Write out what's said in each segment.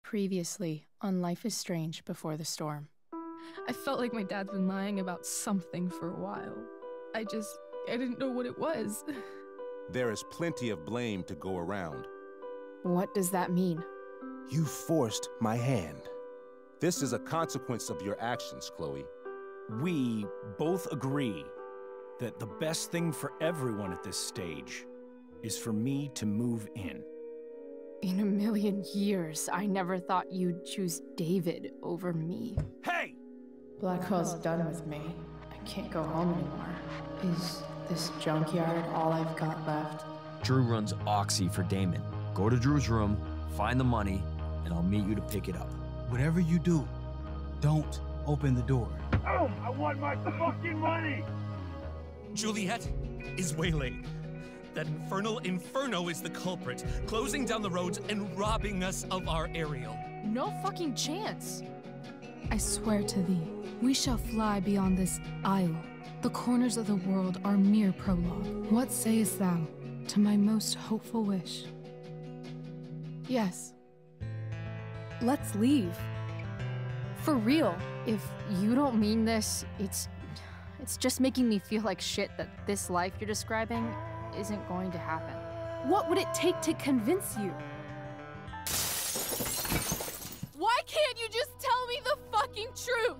Previously on Life is Strange Before the Storm. I felt like my dad's been lying about something for a while. I didn't know what it was. There is plenty of blame to go around. What does that mean? You forced my hand. This is a consequence of your actions, Chloe. We both agree that the best thing for everyone at this stage is for me to move in. In a million years, I never thought you'd choose David over me. Hey! Blackwell's done with me. I can't go home anymore. Is this junkyard all I've got left? Drew runs Oxy for Damon. Go to Drew's room, find the money, and I'll meet you to pick it up. Whatever you do, don't open the door. Oh, I want my fucking money! Juliet is waylaid. That infernal Inferno is the culprit, closing down the roads and robbing us of our aerial. No fucking chance. I swear to thee, we shall fly beyond this isle. The corners of the world are mere prologue. What sayest thou to my most hopeful wish? Yes. Let's leave. For real. If you don't mean this, it's just making me feel like shit that this life you're describing isn't going to happen. What would it take to convince you? Why can't you just tell me the fucking truth?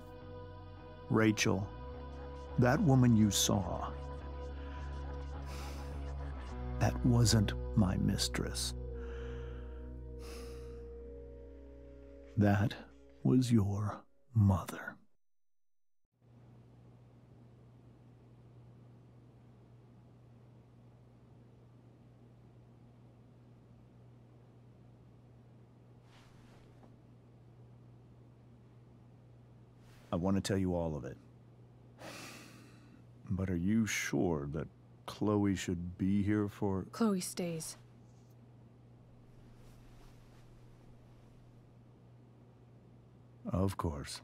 Rachel, that woman you saw, that wasn't my mistress. That was your mother. I want to tell you all of it. But are you sure that Chloe should be here for... Chloe stays. Of course.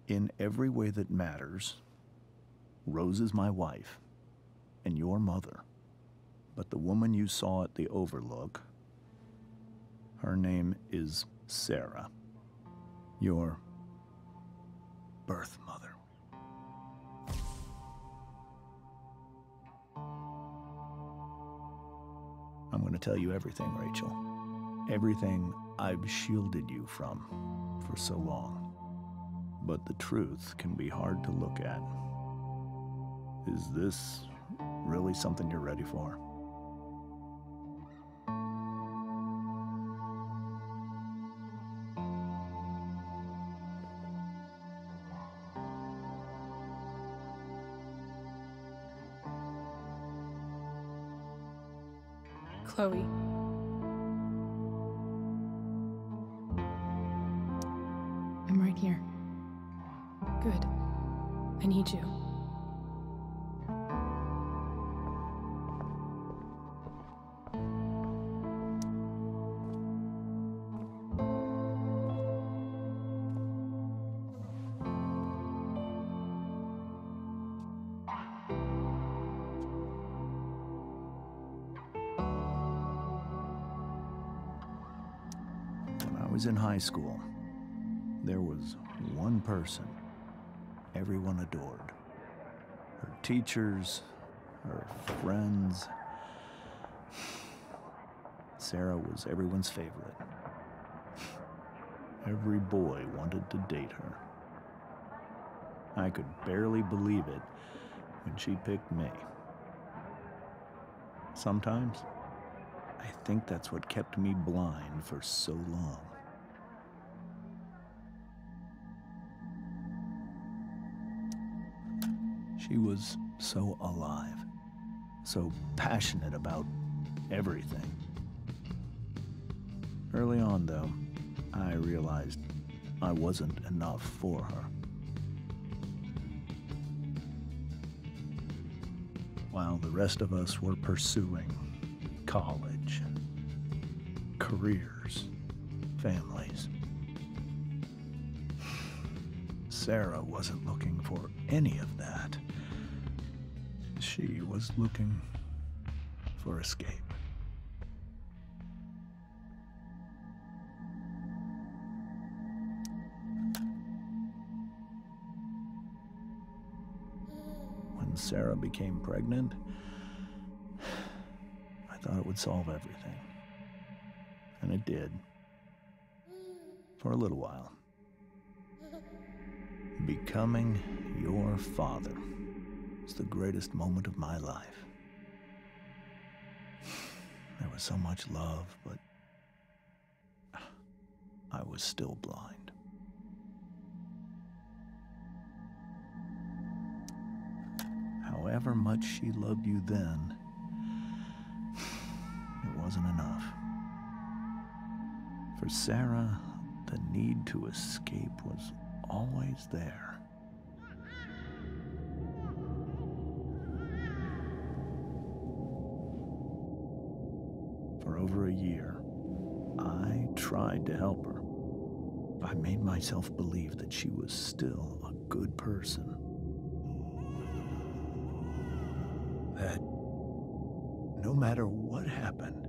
In every way that matters, Rose is my wife and your mother. But the woman you saw at the Overlook, her name is Sarah. Your birth mother. I'm going to tell you everything, Rachel. Everything I've shielded you from for so long. But the truth can be hard to look at. Is this really something you're ready for? Chloe. I'm right here. Good. I need you. When I was in high school, there was one person everyone adored. Her teachers, her friends. Sarah was everyone's favorite. Every boy wanted to date her. I could barely believe it when she picked me. Sometimes, I think that's what kept me blind for so long. She was so alive, so passionate about everything. Early on, though, I realized I wasn't enough for her. While the rest of us were pursuing college, careers, families, Sarah wasn't looking for any of that. She was looking for escape. When Sarah became pregnant, I thought it would solve everything. And it did. For a little while. Becoming your father was the greatest moment of my life. There was so much love, but I was still blind. However much she loved you then, it wasn't enough. For Sarah, the need to escape was always there. For over a year, I tried to help her. I made myself believe that she was still a good person. That no matter what happened,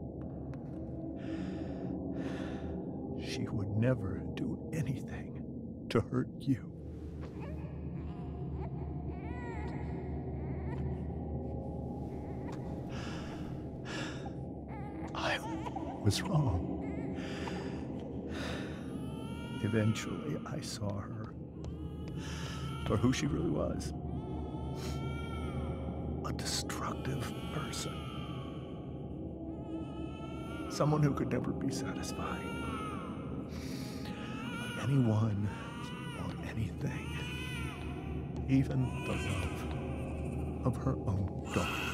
she would never do anything to hurt you. I was wrong. Eventually, I saw her for who she really was. A destructive person. Someone who could never be satisfied by anyone or anything. Even the love of her own daughter.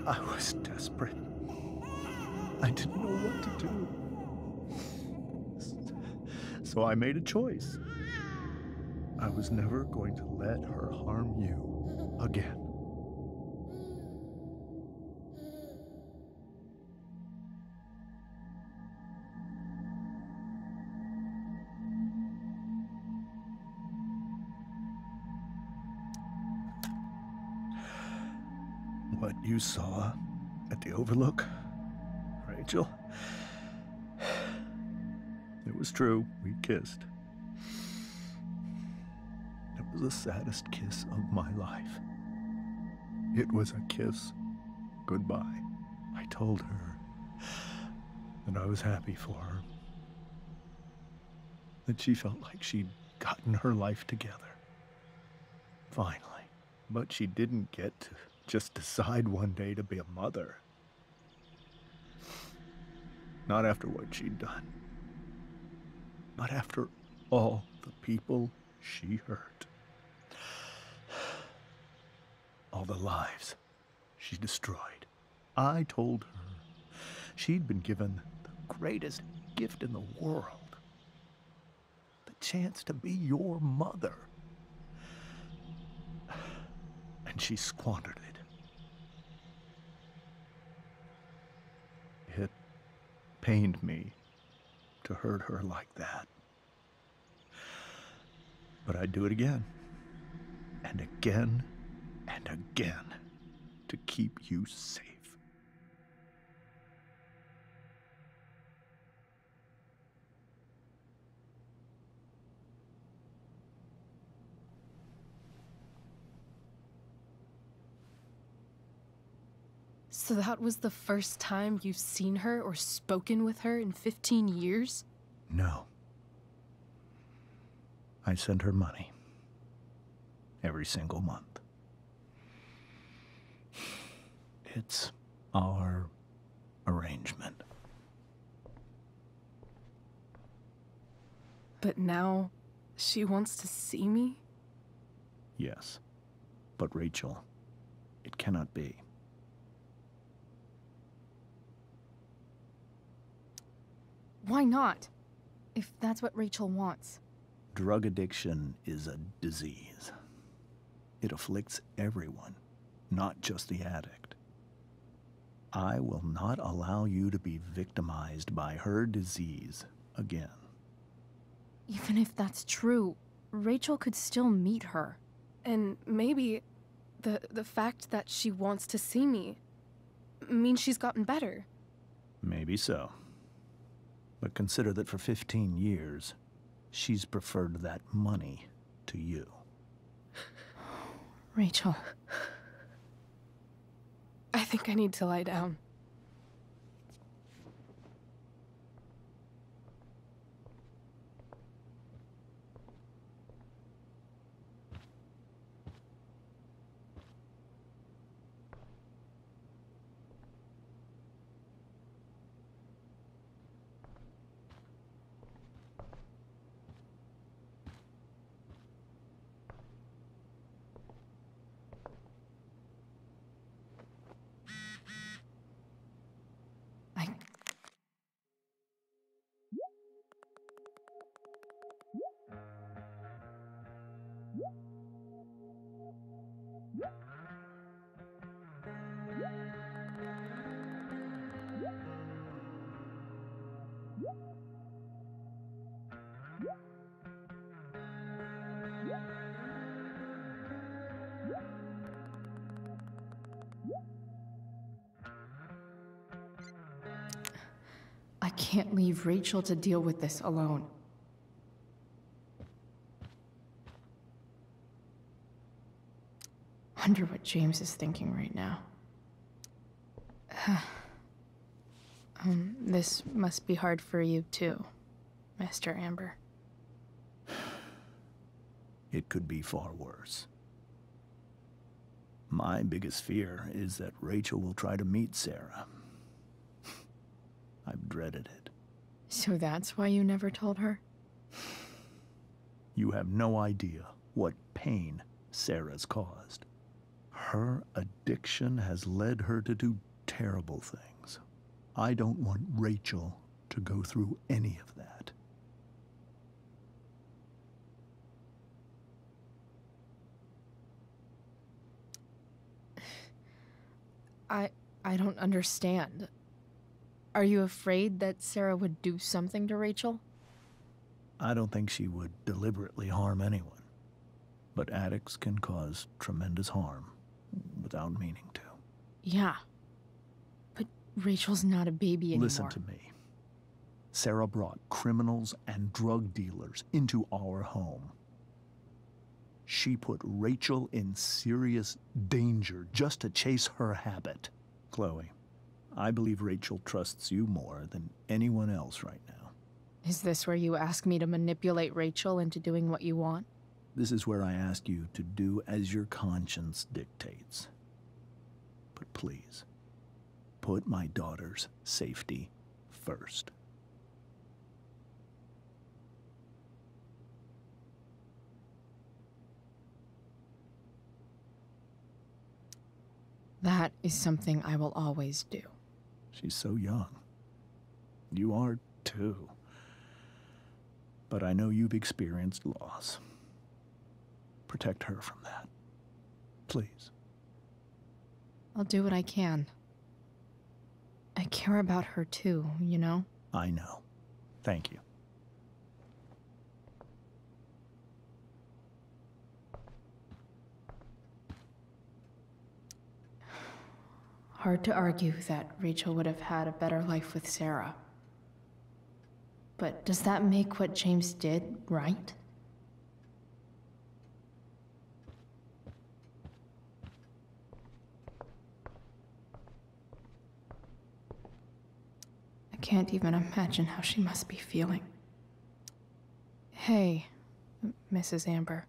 I was desperate. I didn't know what to do. So I made a choice. I was never going to let her harm you again. What you saw at the Overlook, Rachel, it was true. We kissed. It was the saddest kiss of my life. It was a kiss goodbye. I told her that I was happy for her. That she felt like she'd gotten her life together. Finally. But she didn't get to just decide one day to be a mother. Not after what she'd done. Not after all the people she hurt. All the lives she destroyed. I told her she'd been given the greatest gift in the world. The chance to be your mother. And she squandered it. It pained me to hurt her like that. But I'd do it again, and again, and again, to keep you safe. So that was the first time you've seen her or spoken with her in 15 years? No. I sent her money. Every single month. It's our arrangement. But now, she wants to see me? Yes. But Rachel, it cannot be. Why not? if that's what Rachel wants. Drug addiction is a disease. It afflicts everyone, not just the addict. I will not allow you to be victimized by her disease again. Even if that's true, Rachel could still meet her. And maybe the fact that she wants to see me means she's gotten better. Maybe so. But consider that for 15 years, she's preferred that money to you. Rachel. I think I need to lie down. I can't leave Rachel to deal with this alone. Wonder what James is thinking right now. This must be hard for you too, Mr. Amber. It could be far worse. My biggest fear is that Rachel will try to meet Sarah. I've dreaded it. So that's why you never told her? You have no idea what pain Sarah's caused. Her addiction has led her to do terrible things. I don't want Rachel to go through any of that. I don't understand. Are you afraid that Sarah would do something to Rachel? I don't think she would deliberately harm anyone. But addicts can cause tremendous harm without meaning to. Yeah. But Rachel's not a baby anymore. Listen to me. Sarah brought criminals and drug dealers into our home. She put Rachel in serious danger just to chase her habit. Chloe, I believe Rachel trusts you more than anyone else right now. Is this where you ask me to manipulate Rachel into doing what you want? This is where I ask you to do as your conscience dictates. But please, put my daughter's safety first. That is something I will always do. She's so young. You are too. But I know you've experienced loss. Protect her from that. Please. I'll do what I can. I care about her too, you know? I know. Thank you. Hard to argue that Rachel would have had a better life with Sarah. But does that make what James did right? I can't even imagine how she must be feeling. Hey, Mrs. Amber.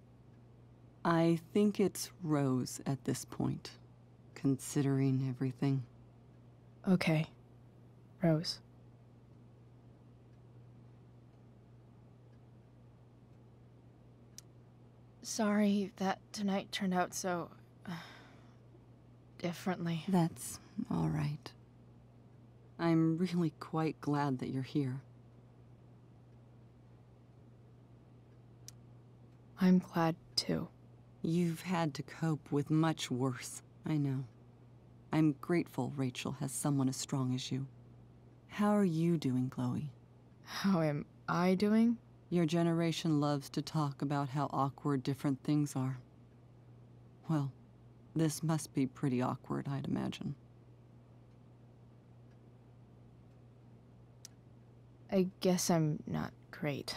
I think it's Rose at this point, considering everything. Okay, Rose. Sorry that tonight turned out so... differently. That's all right. I'm really quite glad that you're here. I'm glad too. You've had to cope with much worse, I know. I'm grateful Rachel has someone as strong as you. How are you doing, Chloe? How am I doing? Your generation loves to talk about how awkward different things are. Well, this must be pretty awkward, I'd imagine. I guess I'm not great.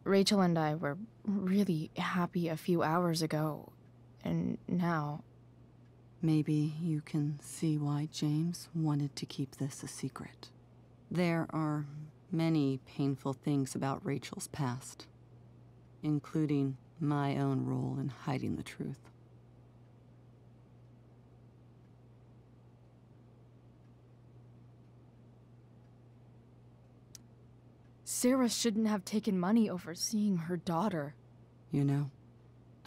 Rachel and I were really happy a few hours ago, and now... Maybe you can see why James wanted to keep this a secret. There are many painful things about Rachel's past, including my own role in hiding the truth. Sarah shouldn't have taken money over seeing her daughter. You know,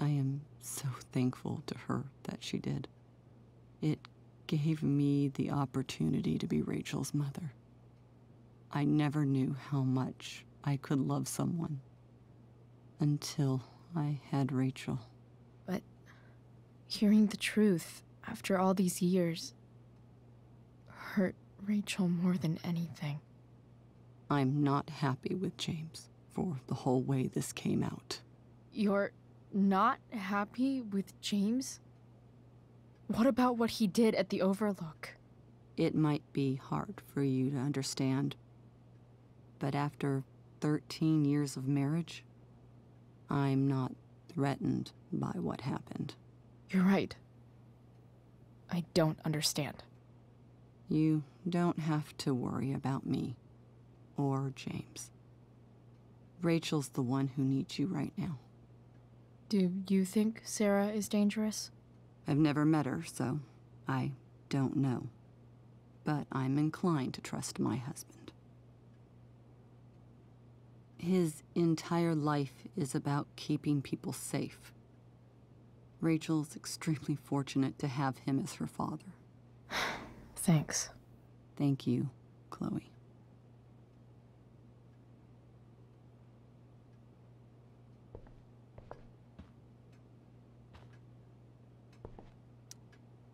I am so thankful to her that she did. It gave me the opportunity to be Rachel's mother. I never knew how much I could love someone until I had Rachel. But hearing the truth after all these years hurt Rachel more than anything. I'm not happy with James for the whole way this came out. You're not happy with James? What about what he did at the Overlook? It might be hard for you to understand, but after 13 years of marriage, I'm not threatened by what happened. You're right. I don't understand. You don't have to worry about me or James. Rachel's the one who needs you right now. Do you think Sarah is dangerous? I've never met her, so I don't know. But I'm inclined to trust my husband. His entire life is about keeping people safe. Rachel's extremely fortunate to have him as her father. Thanks. Thank you, Chloe.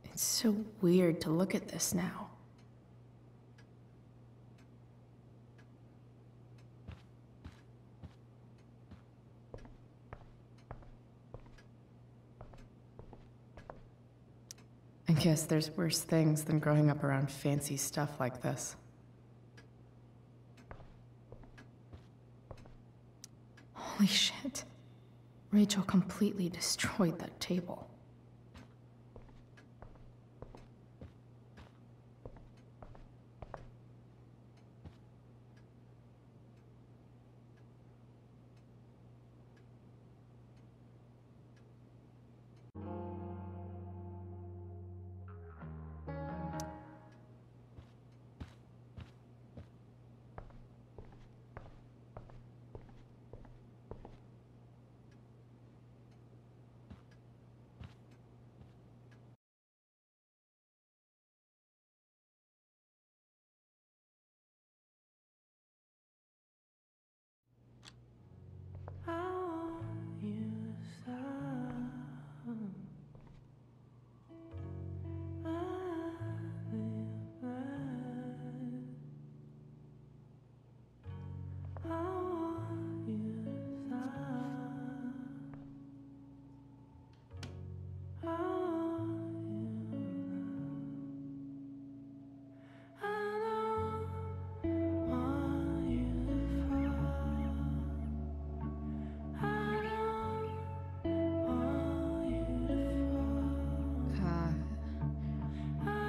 It's so weird to look at this now. I guess there's worse things than growing up around fancy stuff like this. Holy shit. Rachel completely destroyed that table.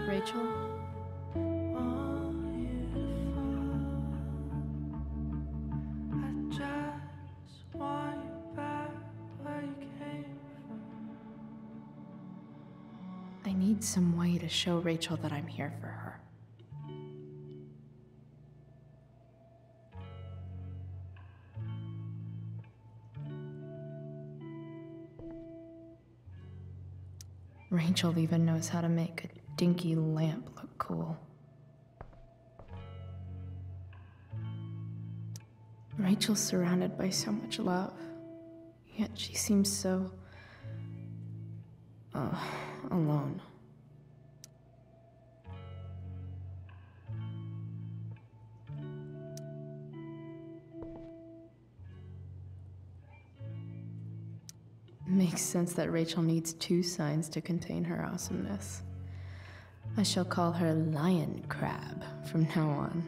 Rachel? I need some way to show Rachel that I'm here for her. Rachel even knows how to make a dinky lamp look cool. Rachel's surrounded by so much love, Yet she seems so... alone. Makes sense that Rachel needs 2 signs to contain her awesomeness. I shall call her Lion Crab from now on.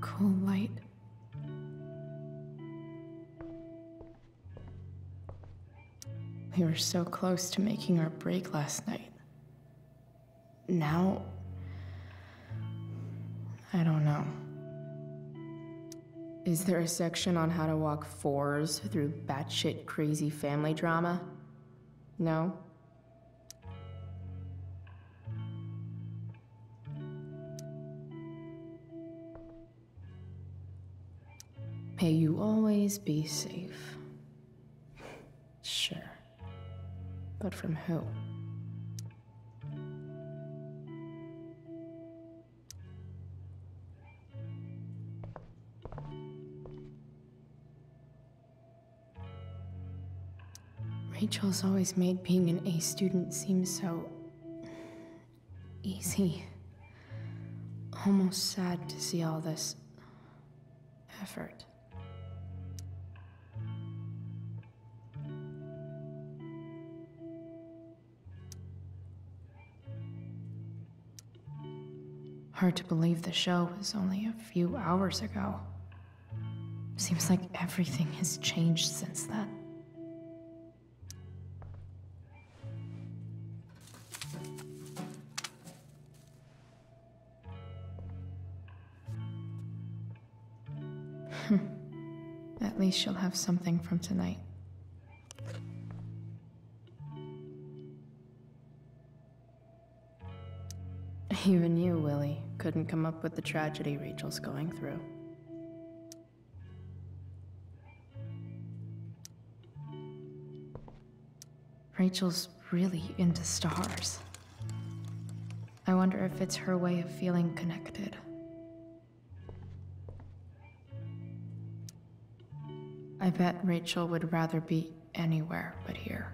Cool light. We were so close to making our break last night. Now, I don't know. Is there a section on how to walk 4s through batshit crazy family drama? No? May you always be safe. Sure. But from who? Rachel's always made being an A student seem so... easy. Almost sad to see all this... effort. Hard to believe the show was only a few hours ago. Seems like everything has changed since then. At least she'll have something from tonight. Even you, Willie, couldn't come up with the tragedy Rachel's going through. Rachel's really into stars. I wonder if it's her way of feeling connected. I bet Rachel would rather be anywhere but here.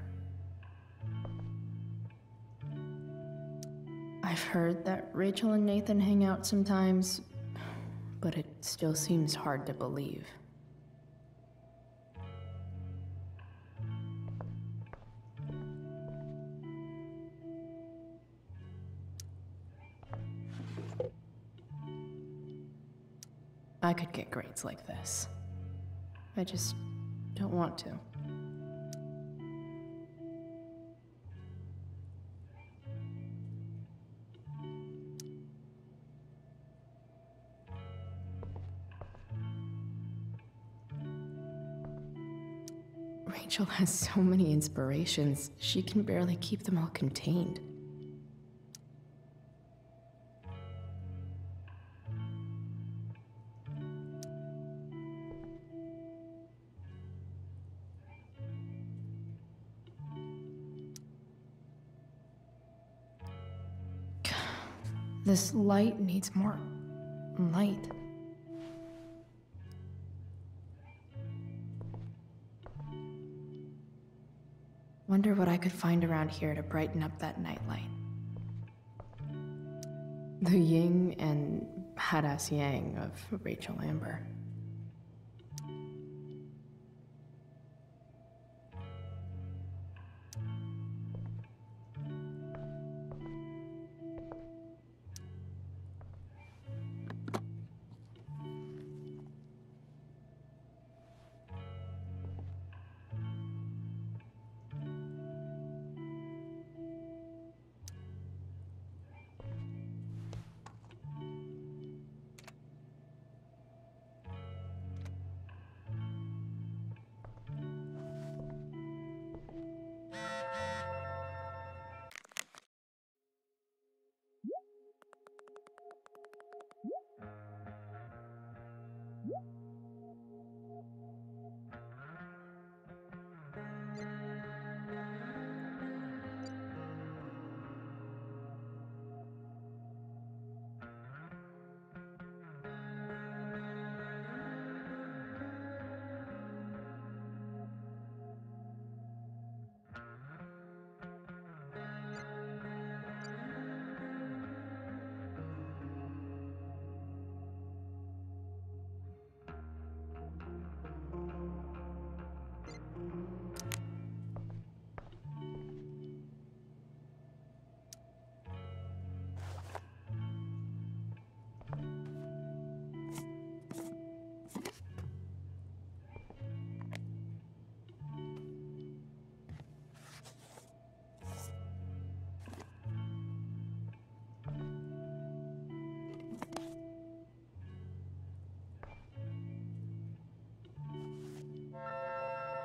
I've heard that Rachel and Nathan hang out sometimes, but it still seems hard to believe. I could get grades like this. I just don't want to. Rachel has so many inspirations, she can barely keep them all contained. This light needs more light. Wonder what I could find around here to brighten up that nightlight. The yin and badass yang of Rachel Amber.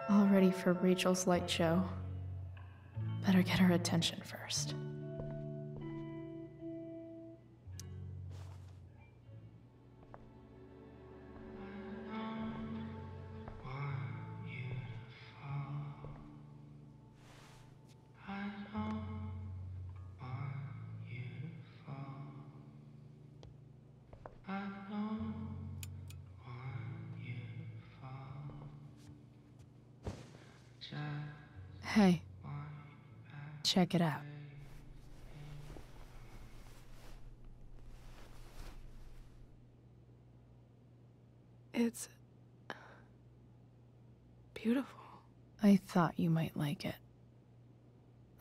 All ready for Rachel's light show. Better get her attention first. Hey, check it out. It's beautiful. I thought you might like it.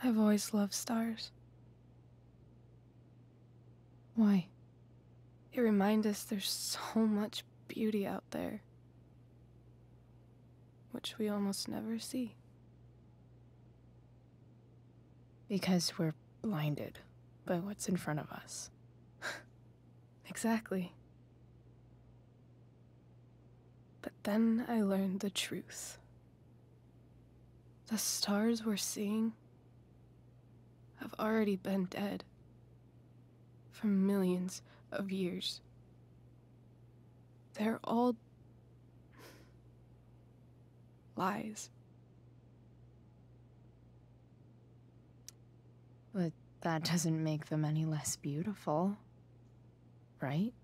I've always loved stars. Why? They remind us there's so much beauty out there, which we almost never see. Because we're blinded by what's in front of us. Exactly. But then I learned the truth. The stars we're seeing have already been dead for millions of years. They're all lies. But that doesn't make them any less beautiful, right?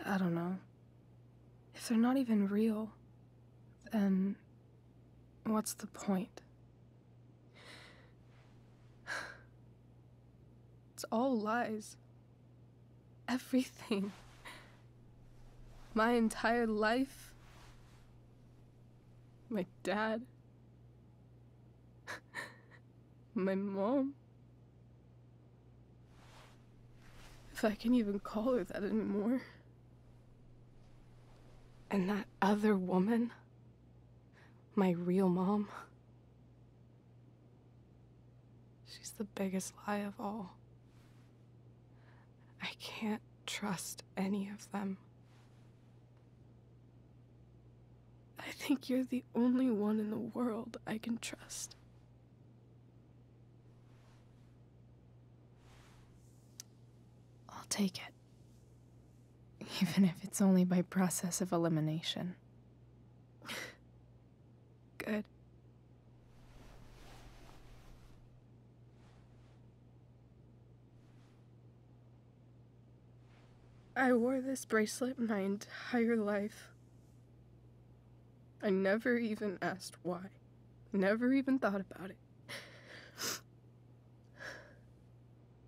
I don't know. If they're not even real, then what's the point? It's all lies. Everything. My entire life. My dad. My mom. If I can even call her that anymore. And that other woman. My real mom. She's the biggest lie of all. I can't trust any of them. I think you're the only one in the world I can trust. I'll take it. Even if it's only by process of elimination. Good. I wore this bracelet my entire life. I never even asked why. Never even thought about it.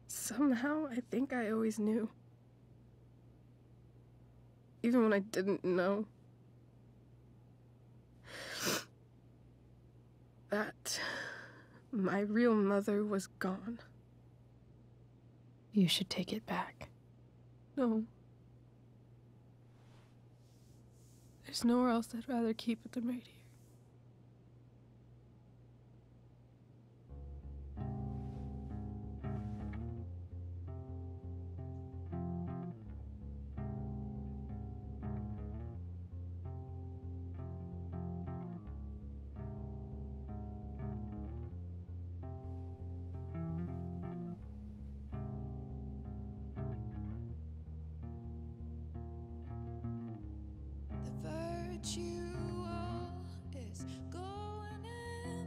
Somehow, I think I always knew. Even when I didn't know. That my real mother was gone. You should take it back. No. There's nowhere else I'd rather keep it than right here.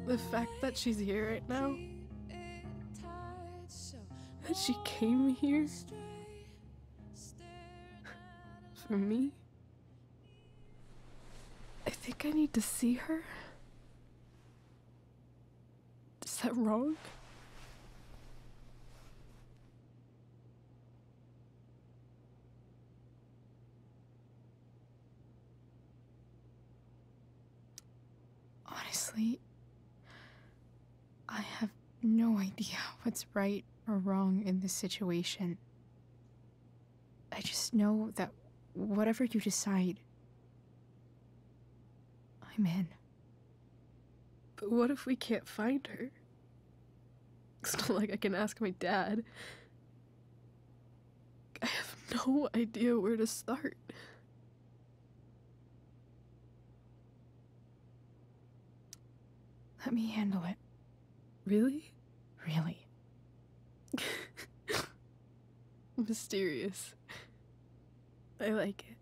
The fact that she's here right now, that she came here for me, I think I need to see her. Is that wrong? Honestly, I have no idea what's right or wrong in this situation. I just know that whatever you decide, I'm in. But what if we can't find her? It's not like I can ask my dad. I have no idea where to start. Let me handle it. Really? Really. Mysterious. I like it.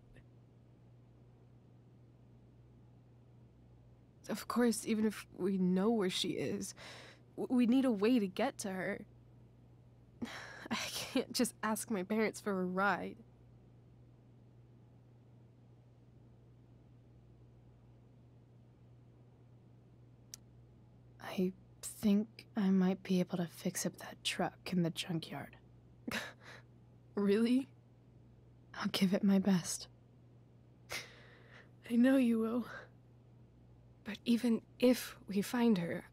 Of course, even if we know where she is, we need a way to get to her. I can't just ask my parents for a ride. I think I might be able to fix up that truck in the junkyard. Really? I'll give it my best. I know you will. But even if we find her,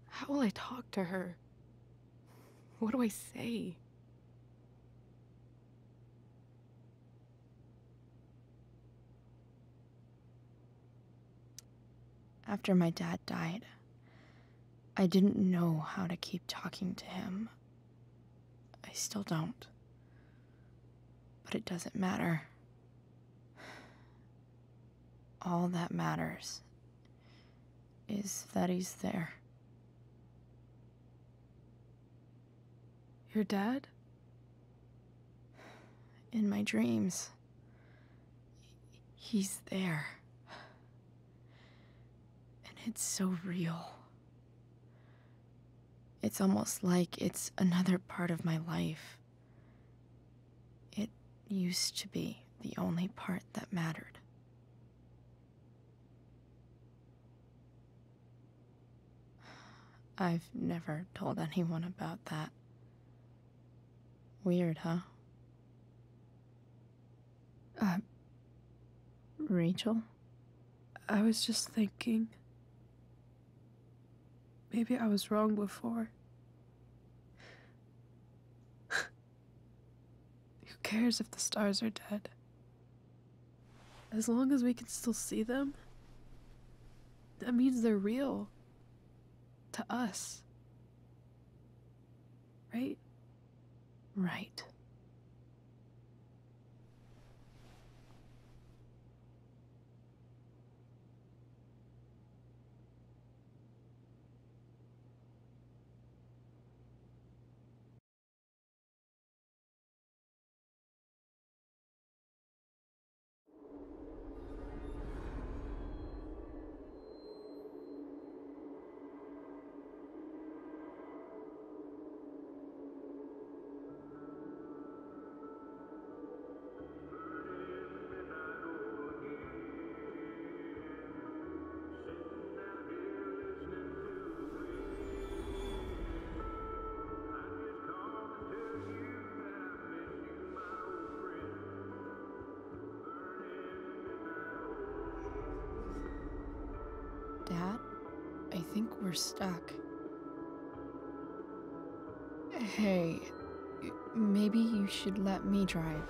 how will I talk to her? What do I say? After my dad died, I didn't know how to keep talking to him. I still don't. But it doesn't matter. All that matters is that he's there. Your dad? In my dreams, he's there. And it's so real. It's almost like it's another part of my life. It used to be the only part that mattered. I've never told anyone about that. Weird, huh? Rachel? I was just thinking. Maybe I was wrong before. Who cares if the stars are dead? As long as we can still see them, that means they're real. To us. Right? Right. Dad, I think we're stuck. Hey, maybe you should let me drive.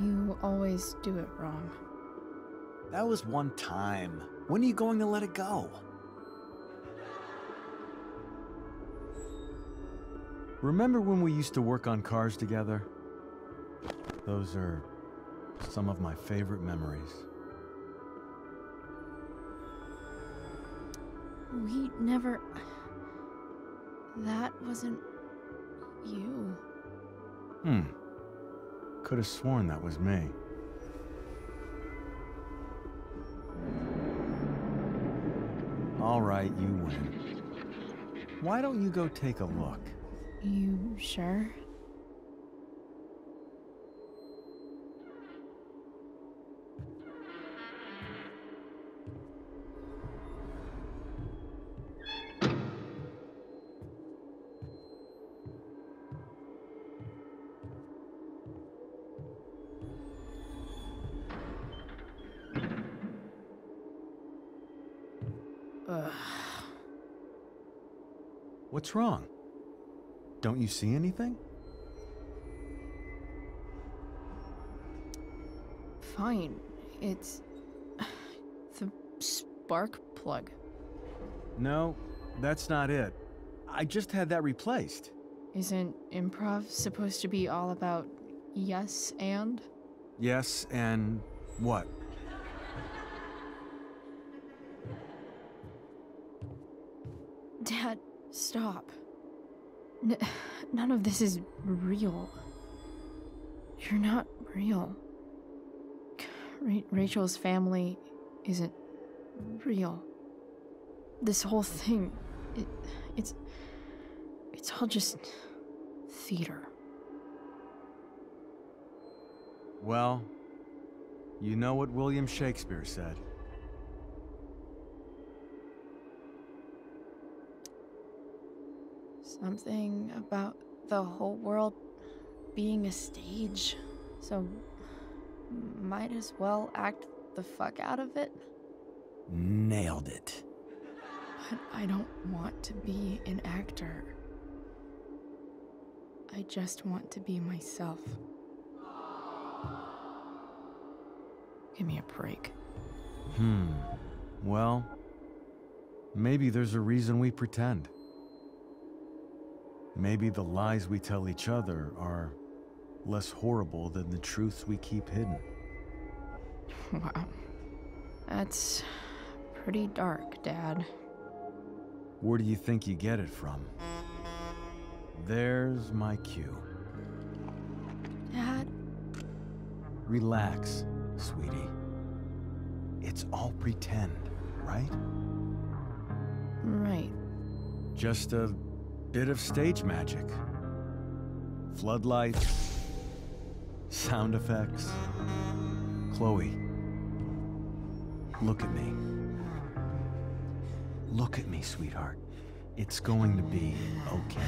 You always do it wrong. That was one time. When are you going to let it go? Remember when we used to work on cars together? Those are some of my favorite memories. We never... That wasn't... you. Could have sworn that was me. All right, you win. Why don't you go take a look? You sure? What's wrong? Don't you see anything? Fine. It's... the spark plug. No, that's not it. I just had that replaced. Isn't improv supposed to be all about yes and? Yes, and what? Dad, stop. None of this is real. You're not real. Rachel's family isn't real. This whole thing, it's all just theater. Well, you know what William Shakespeare said. Something about the whole world being a stage, so might as well act the fuck out of it. Nailed it. But I don't want to be an actor. I just want to be myself. Give me a break. Well, maybe there's a reason we pretend. Maybe the lies we tell each other are less horrible than the truths we keep hidden. Wow. That's pretty dark, Dad. Where do you think you get it from? There's my cue. Dad? Relax, sweetie. It's all pretend, right? Right. Just a bit of stage magic. Floodlights, sound effects. Chloe, look at me. Look at me, sweetheart. It's going to be okay.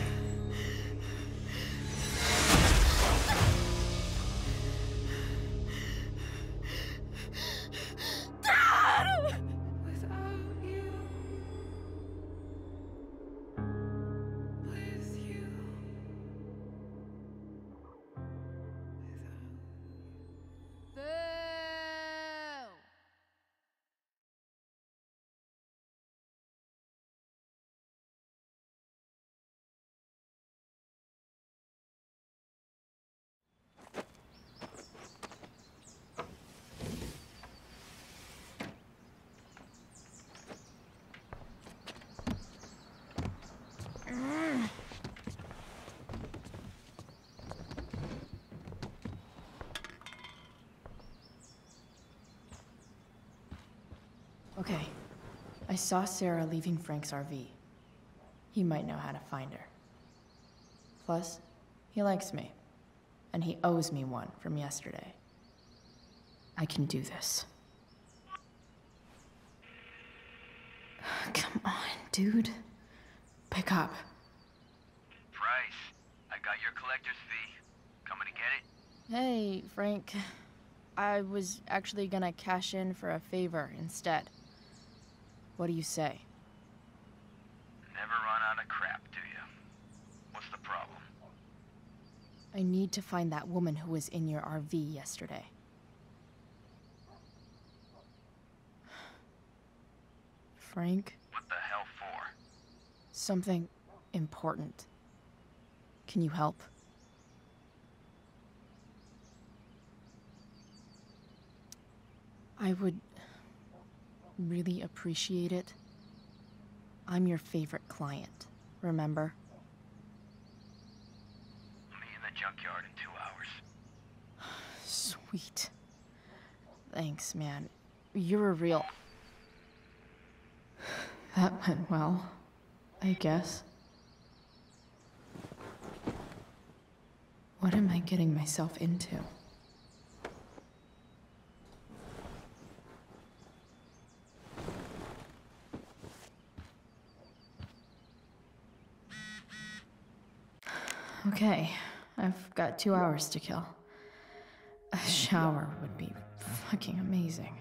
Okay. I saw Sarah leaving Frank's RV. He might know how to find her. Plus, he likes me. And he owes me one from yesterday. I can do this. Come on, dude. Pick up. Price, I got your collector's fee. Coming to get it? Hey, Frank. I was actually gonna cash in for a favor instead. What do you say? Never run out of crap, do you? What's the problem? I need to find that woman who was in your RV yesterday. Frank? What the hell for? Something important. Can you help? I would really appreciate it. I'm your favorite client, remember? I'll meet you in the junkyard in 2 hours. Sweet. Thanks, man. You're a real... That went well, I guess. What am I getting myself into? Okay, I've got 2 hours to kill. A shower would be fucking amazing.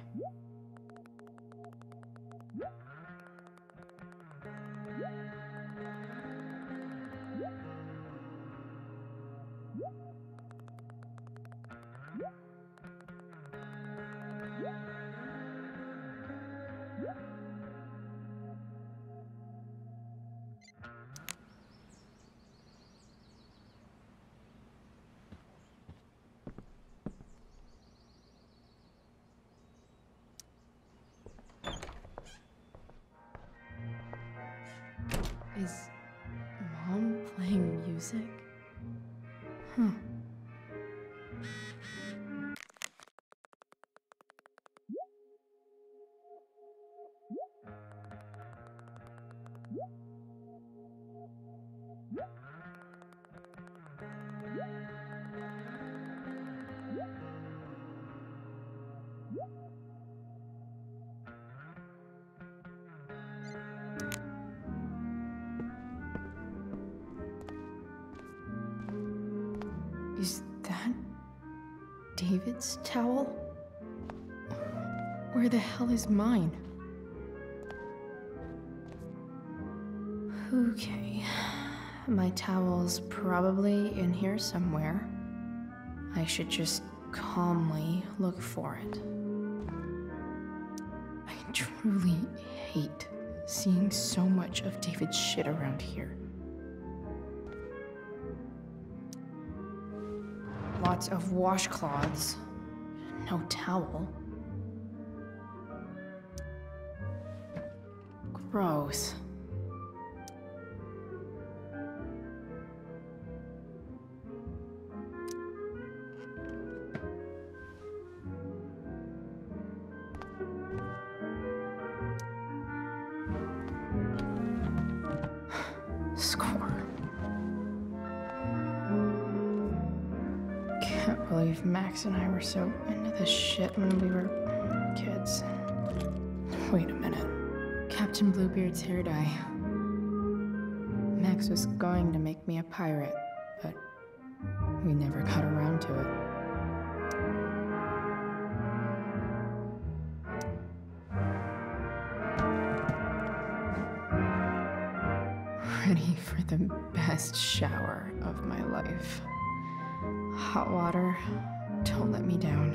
Is Mom playing music? Huh. Is that David's towel? Where the hell is mine? Okay, my towel's probably in here somewhere. I should just calmly look for it. I truly hate seeing so much of David's shit around here. Lots of washcloths, no towel. Gross. Score. Can't believe Max and I were so into this shit when we were kids. Wait a minute. Captain Bluebeard's hair dye. Max was going to make me a pirate, but we never got around to it. Ready for the best shower of my life. Hot water, don't let me down.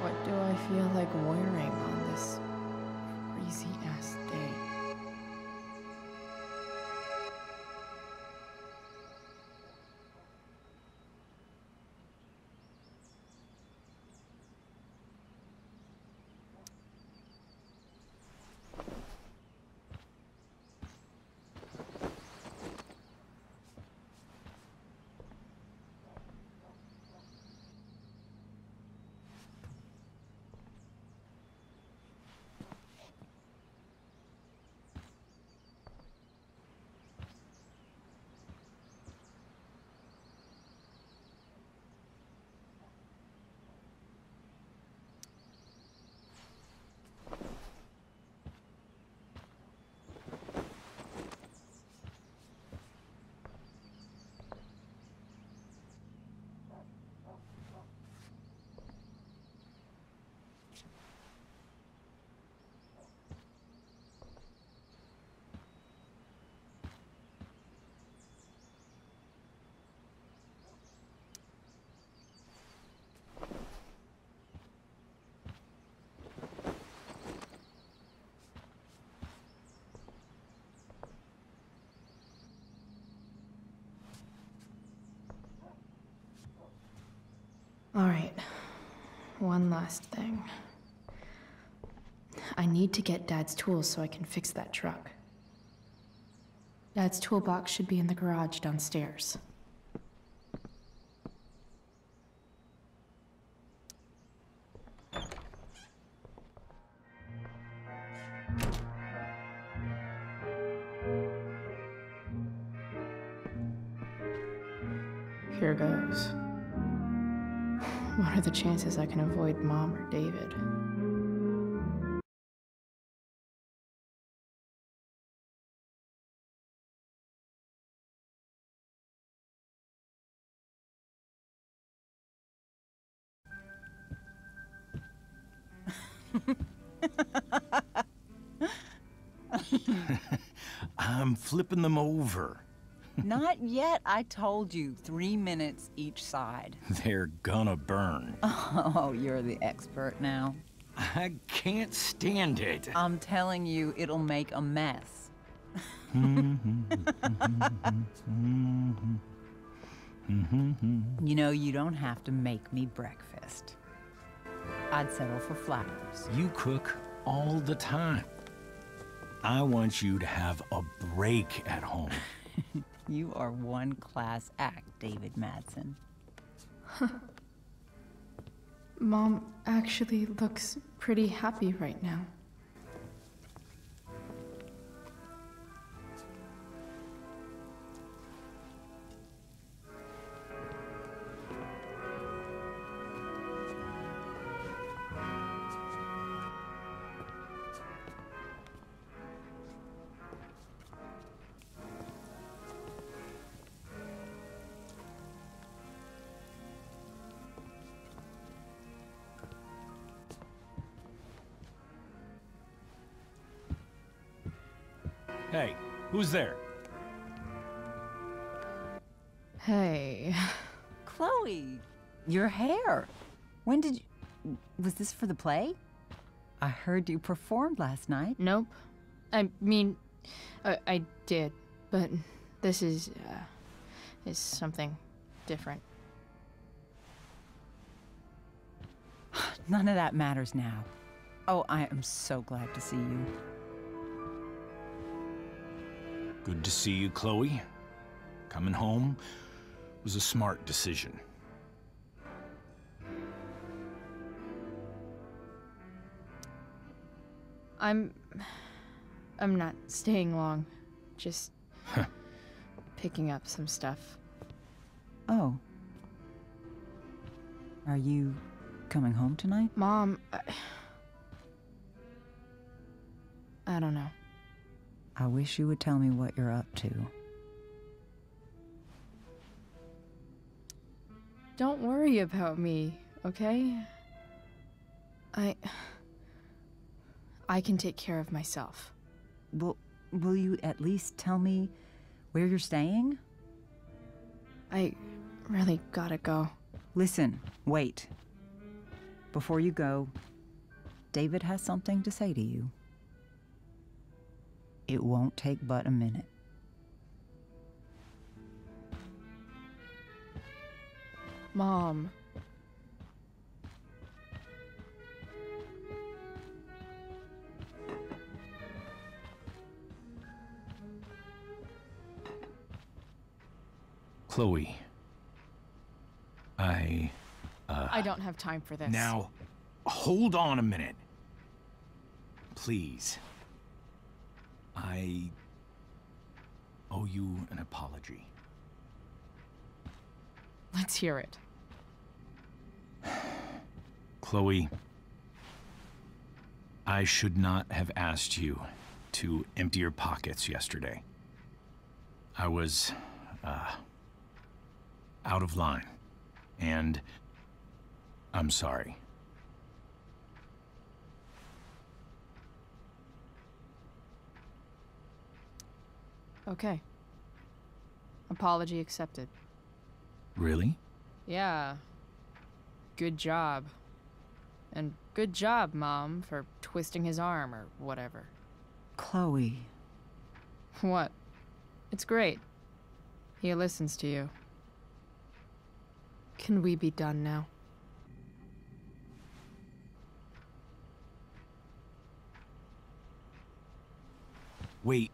What do I feel like wearing on this crazy-ass day? Alright. One last thing. I need to get Dad's tools so I can fix that truck. Dad's toolbox should be in the garage downstairs. Here goes. What are the chances I can avoid Mom or David? I'm flipping them over. Not yet. I told you, 3 minutes each side. They're gonna burn. Oh, you're the expert now. I can't stand it. I'm telling you, it'll make a mess. You know, you don't have to make me breakfast. I'd settle for flowers. You cook all the time. I want you to have a break at home. You are one class act, David Madsen. Mom actually looks pretty happy right now. Hey, who's there? Hey. Chloe, your hair. When did you... Was this for the play? I heard you performed last night. Nope. I mean, I did, but this is something different. None of that matters now. Oh, I am so glad to see you. Good to see you, Chloe. Coming home was a smart decision. I'm not staying long. Just picking up some stuff. Oh. Are you coming home tonight? Mom, I don't know. I wish you would tell me what you're up to. Don't worry about me, okay? I can take care of myself. Will you at least tell me where you're staying? I really gotta go. Listen, wait. Before you go, David has something to say to you. It won't take but a minute. Mom. Chloe. I don't have time for this. Now, hold on a minute. Please. I owe you an apology. Let's hear it. Chloe, I should not have asked you to empty your pockets yesterday. I was, out of line, and I'm sorry. Okay. Apology accepted. Really? Yeah. Good job. And good job, Mom, for twisting his arm or whatever. Chloe. What? It's great. He listens to you. Can we be done now? Wait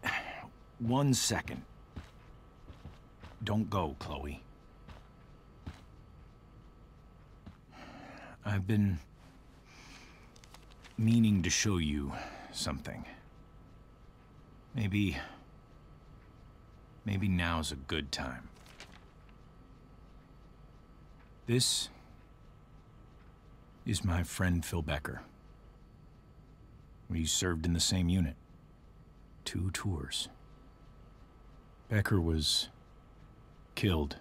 1 second. Don't go, Chloe. I've been meaning to show you something. Maybe now's a good time. This is my friend Phil Becker. We served in the same unit. 2 tours. Becker was killed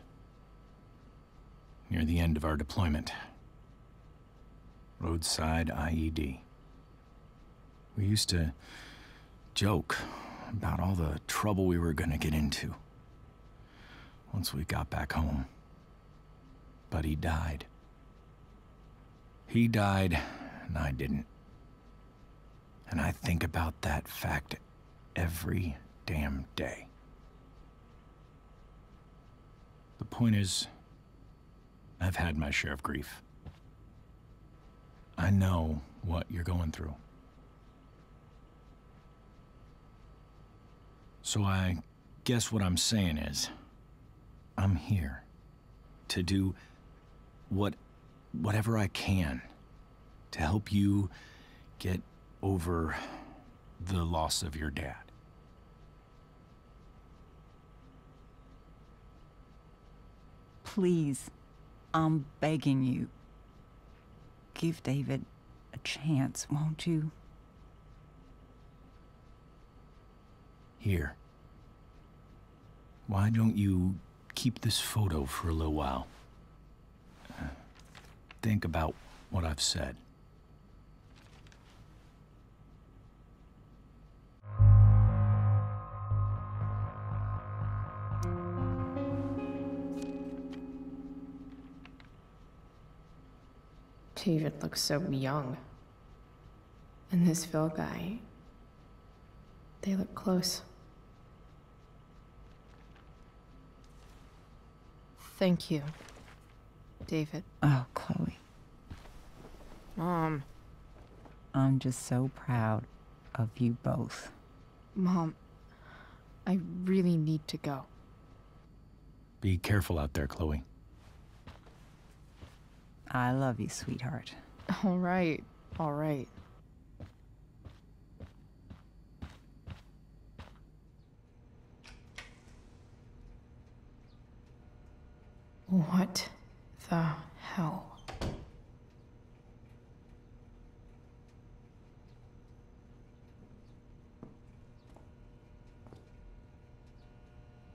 near the end of our deployment. Roadside IED. We used to joke about all the trouble we were gonna get into once we got back home. But he died. He died, and I didn't. And I think about that fact every damn day. The point is, I've had my share of grief. I know what you're going through. So I guess what I'm saying is, I'm here to do whatever I can to help you get over the loss of your dad. Please, I'm begging you. Give David a chance, won't you? Here. Why don't you keep this photo for a little while? Think about what I've said. David looks so young. And this Phil guy, they look close. Thank you, David. Oh, Chloe. Mom. I'm just so proud of you both. Mom, I really need to go. Be careful out there, Chloe. I love you, sweetheart. All right, all right. What the hell?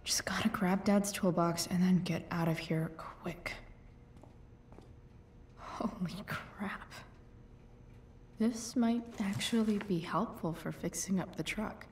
Just gotta grab Dad's toolbox and then get out of here quick. Holy crap. This might actually be helpful for fixing up the truck.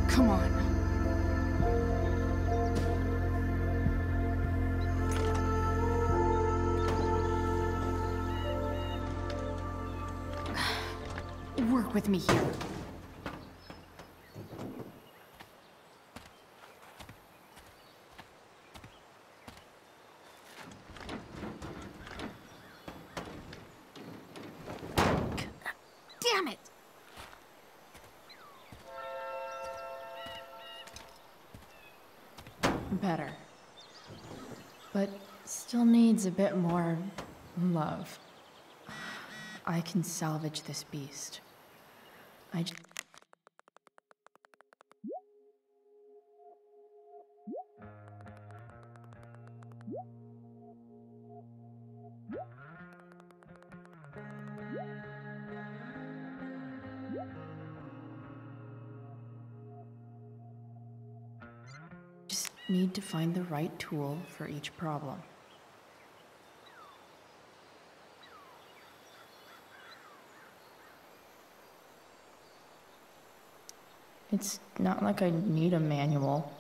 Come on. Work with me here. Damn it! Better. But still needs a bit more love. I can salvage this beast. Just need to find the right tool for each problem. It's not like I need a manual,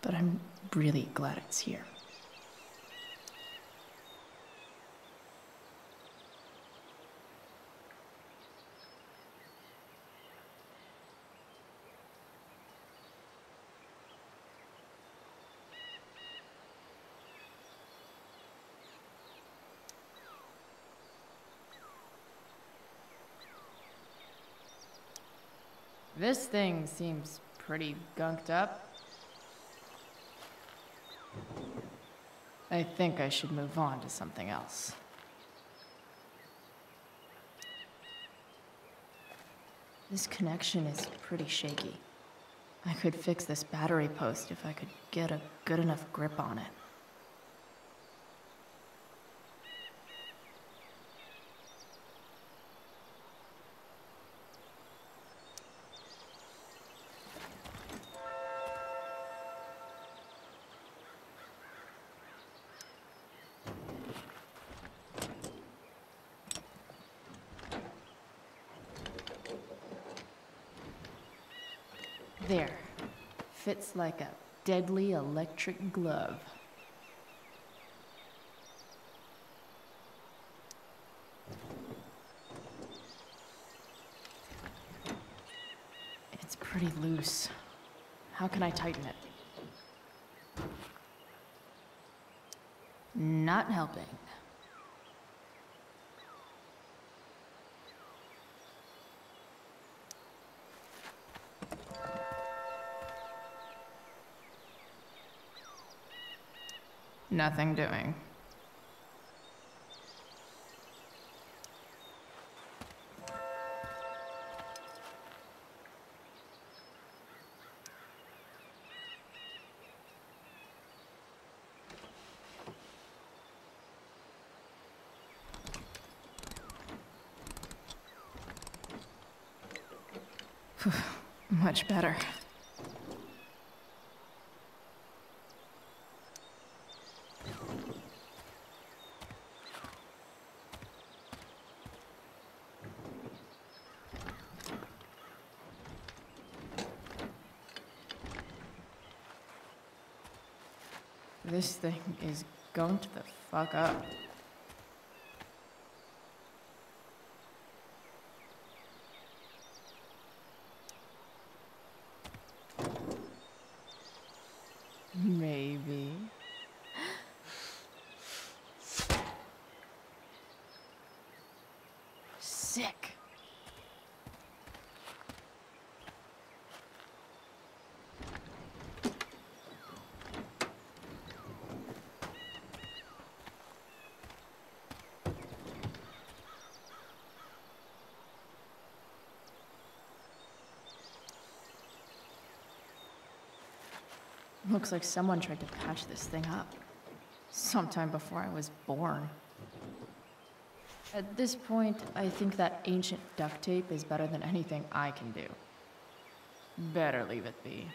but I'm really glad it's here. This thing seems pretty gunked up. I think I should move on to something else. This connection is pretty shaky. I could fix this battery post if I could get a good enough grip on it. There. Fits like a deadly electric glove. It's pretty loose. How can I tighten it? Not helping. Nothing doing. Much better. This thing is going to the fuck up. Maybe. Sick. Looks like someone tried to patch this thing up. Sometime before I was born. At this point, I think that ancient duct tape is better than anything I can do. Better leave it be.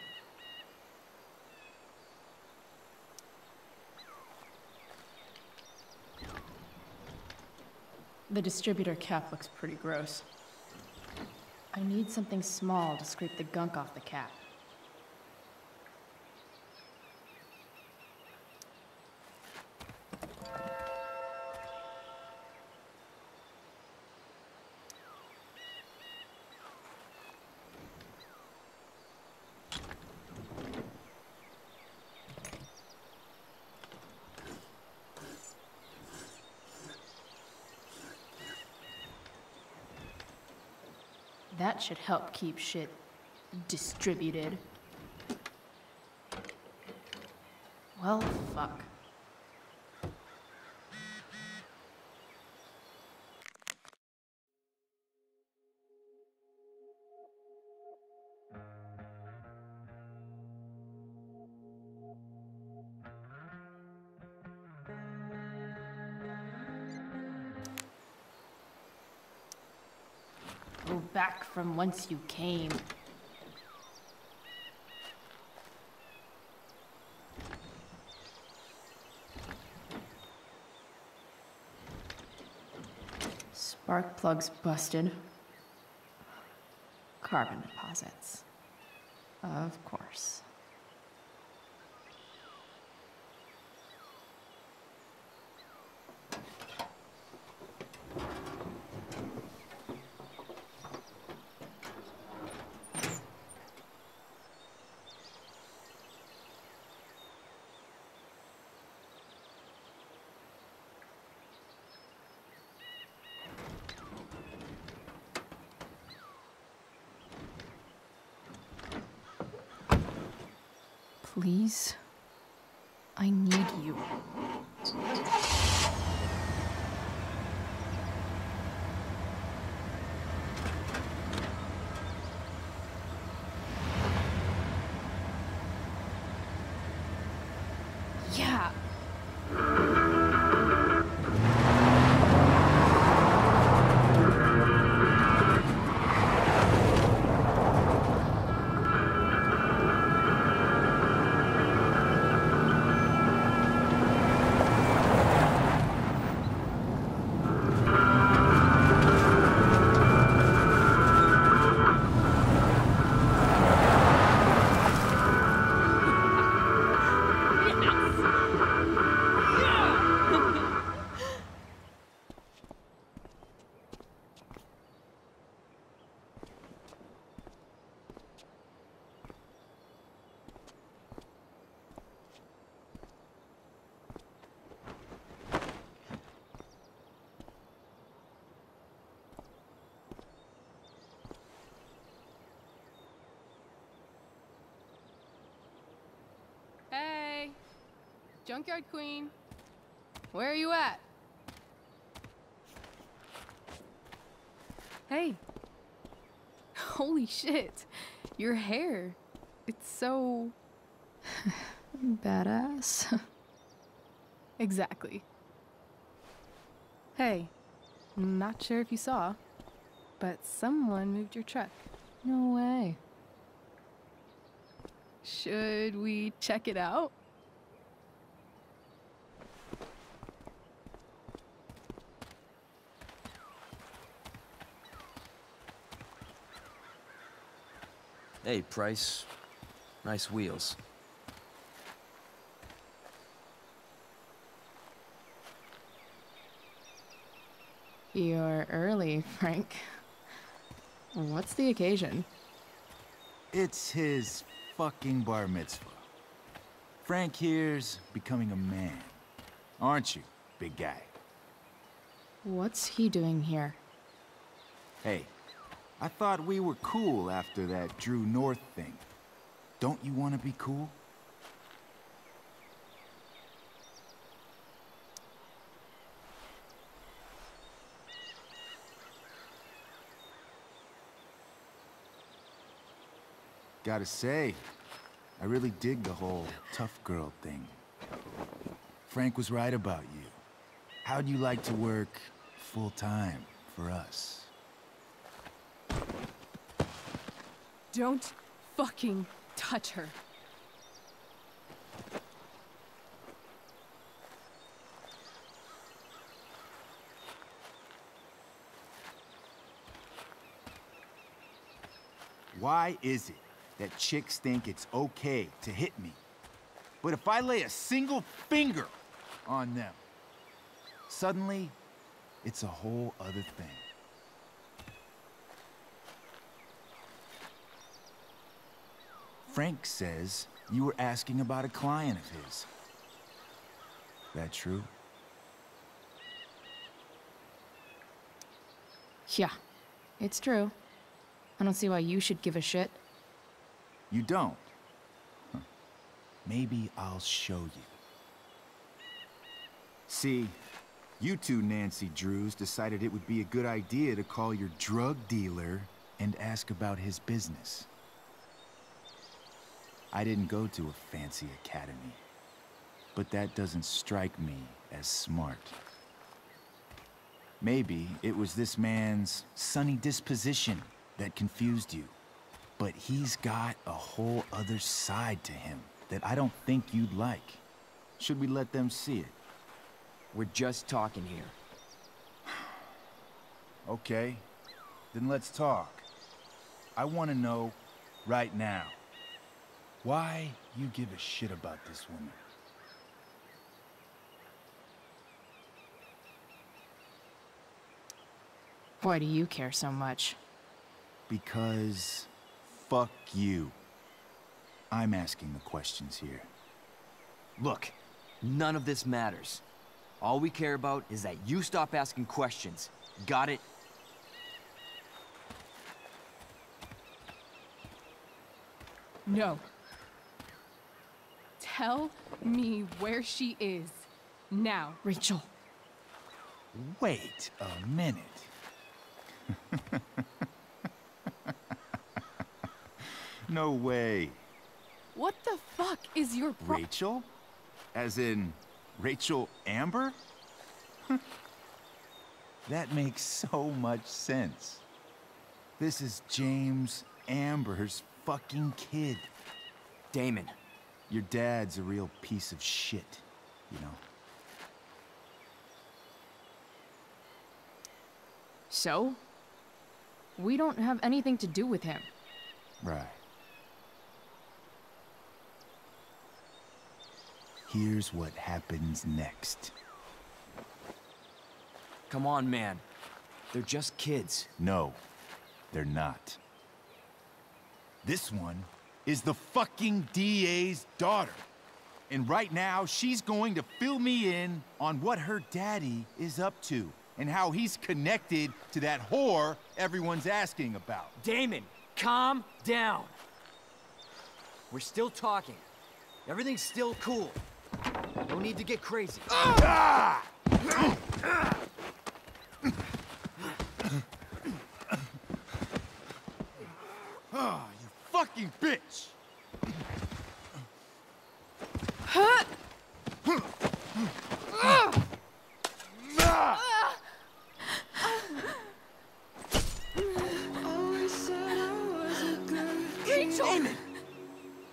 The distributor cap looks pretty gross. I need something small to scrape the gunk off the cap. That should help keep shit distributed. Well, fuck. back from whence you came. Spark plugs busted. Carbon deposits. Of course. Please? I need you. Yeah. Hey, Junkyard Queen, where are you at? Hey, holy shit, your hair, it's so... Badass. Exactly. Hey, not sure if you saw, but someone moved your truck. No way. Should we check it out? Hey, Price. Nice wheels. You're early, Frank. What's the occasion? It's his fucking bar mitzvah. Frank here's becoming a man. Aren't you, big guy? What's he doing here? Hey, I thought we were cool after that Drew North thing. Don't you want to be cool? Gotta say, I really dig the whole tough girl thing. Frank was right about you. How'd you like to work full-time for us? Don't fucking touch her. Why is it that chicks think it's okay to hit me, but if I lay a single finger on them, suddenly it's a whole other thing? Frank says you were asking about a client of his. That true? Yeah, it's true. I don't see why you should give a shit. You don't? Huh. Maybe I'll show you. See, you two Nancy Drews decided it would be a good idea to call your drug dealer and ask about his business. I didn't go to a fancy academy, but that doesn't strike me as smart. Maybe it was this man's sunny disposition that confused you. But he's got a whole other side to him that I don't think you'd like. Should we let them see it? We're just talking here. Okay, then let's talk. I want to know right now why you give a shit about this woman. Why do you care so much? Because fuck you. I'm asking the questions here. Look, none of this matters. All we care about is that you stop asking questions. Got it? No. Tell me where she is. Now. Rachel. Wait a minute. No way. What the fuck is your Rachel? As in, Rachel Amber? That makes so much sense. This is James Amber's fucking kid. Damon. Your dad's a real piece of shit, you know? So? We don't have anything to do with him. Right. Here's what happens next. Come on, man. They're just kids. No, they're not. This one is the fucking DA's daughter. And right now, she's going to fill me in on what her daddy is up to and how he's connected to that whore everyone's asking about. Damon, calm down. We're still talking. Everything's still cool. No need to get crazy. Ah! Oh, you fucking bitch! Rachel! Damon!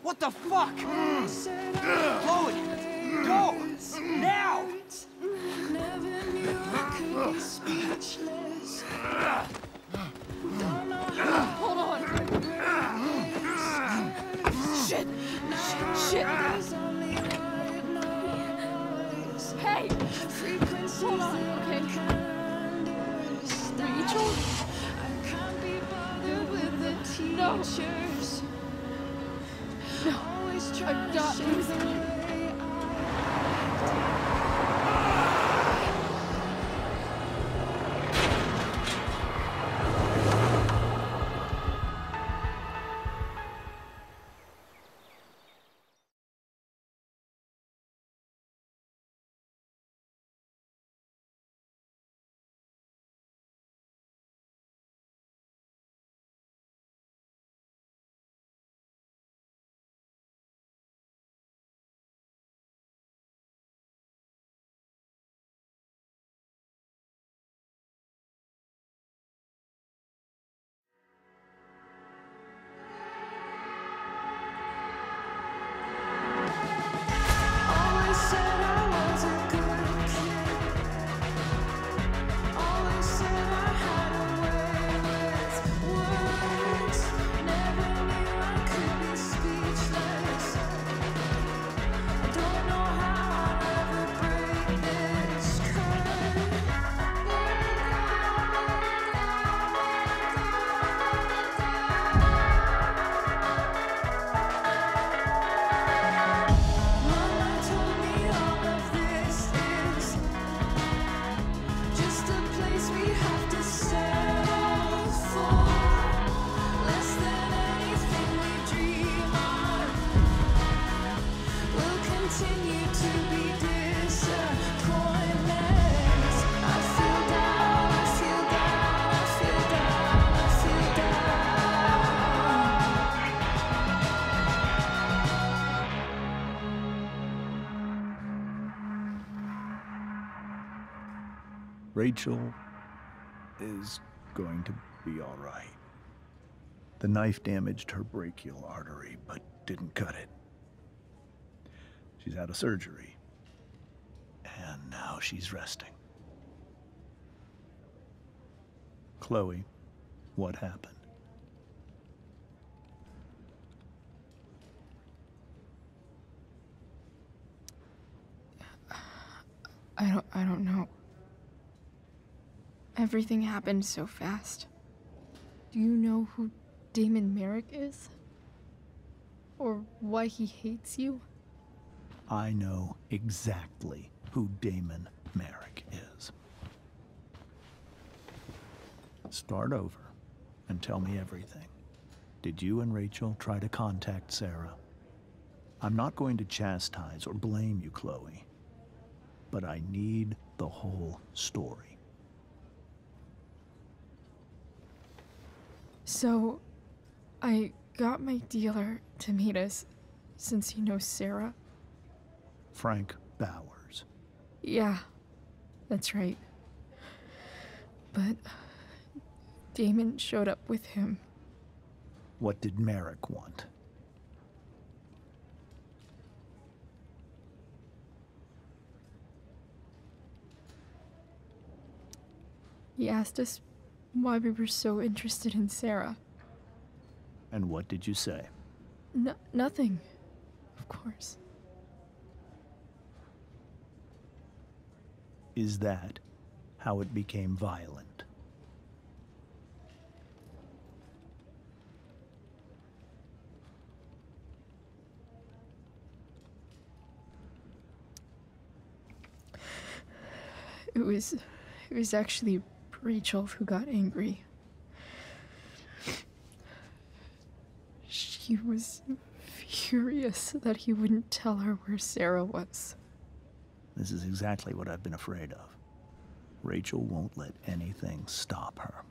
What the fuck? Chloe! Go! Now! Hold on. Shit! Shit! Hey! Hold on, okay? Rachel? No! No! I'm not losing you. Rachel is going to be all right. The knife damaged her brachial artery, but didn't cut it. She's out of surgery, and now she's resting. Chloe, what happened? I don't know. Everything happened so fast. Do you know who Damon Merrick is? Or why he hates you? I know exactly who Damon Merrick is. Start over and tell me everything. Did you and Rachel try to contact Sarah? I'm not going to chastise or blame you, Chloe, but I need the whole story. So, I got my dealer to meet us, since he knows Sarah. Frank Bowers. Yeah, that's right. But Damon showed up with him. What did Merrick want? He asked us why we were so interested in Sarah. And what did you say? Nothing, of course. Is that how it became violent? It was actually Rachel who got angry. She was furious that he wouldn't tell her where Sarah was. This is exactly what I've been afraid of. Rachel won't let anything stop her.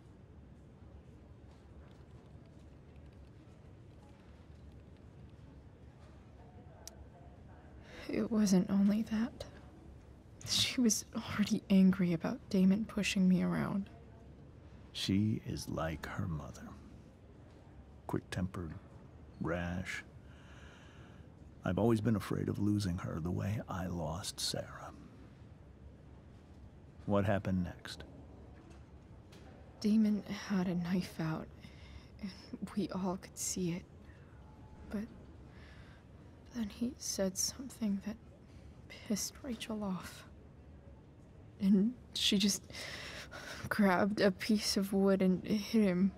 It wasn't only that. She was already angry about Damon pushing me around. She is like her mother. Quick-tempered, rash. I've always been afraid of losing her the way I lost Sarah. What happened next? Damon had a knife out, and we all could see it. But then he said something that pissed Rachel off. And she just grabbed a piece of wood and hit him.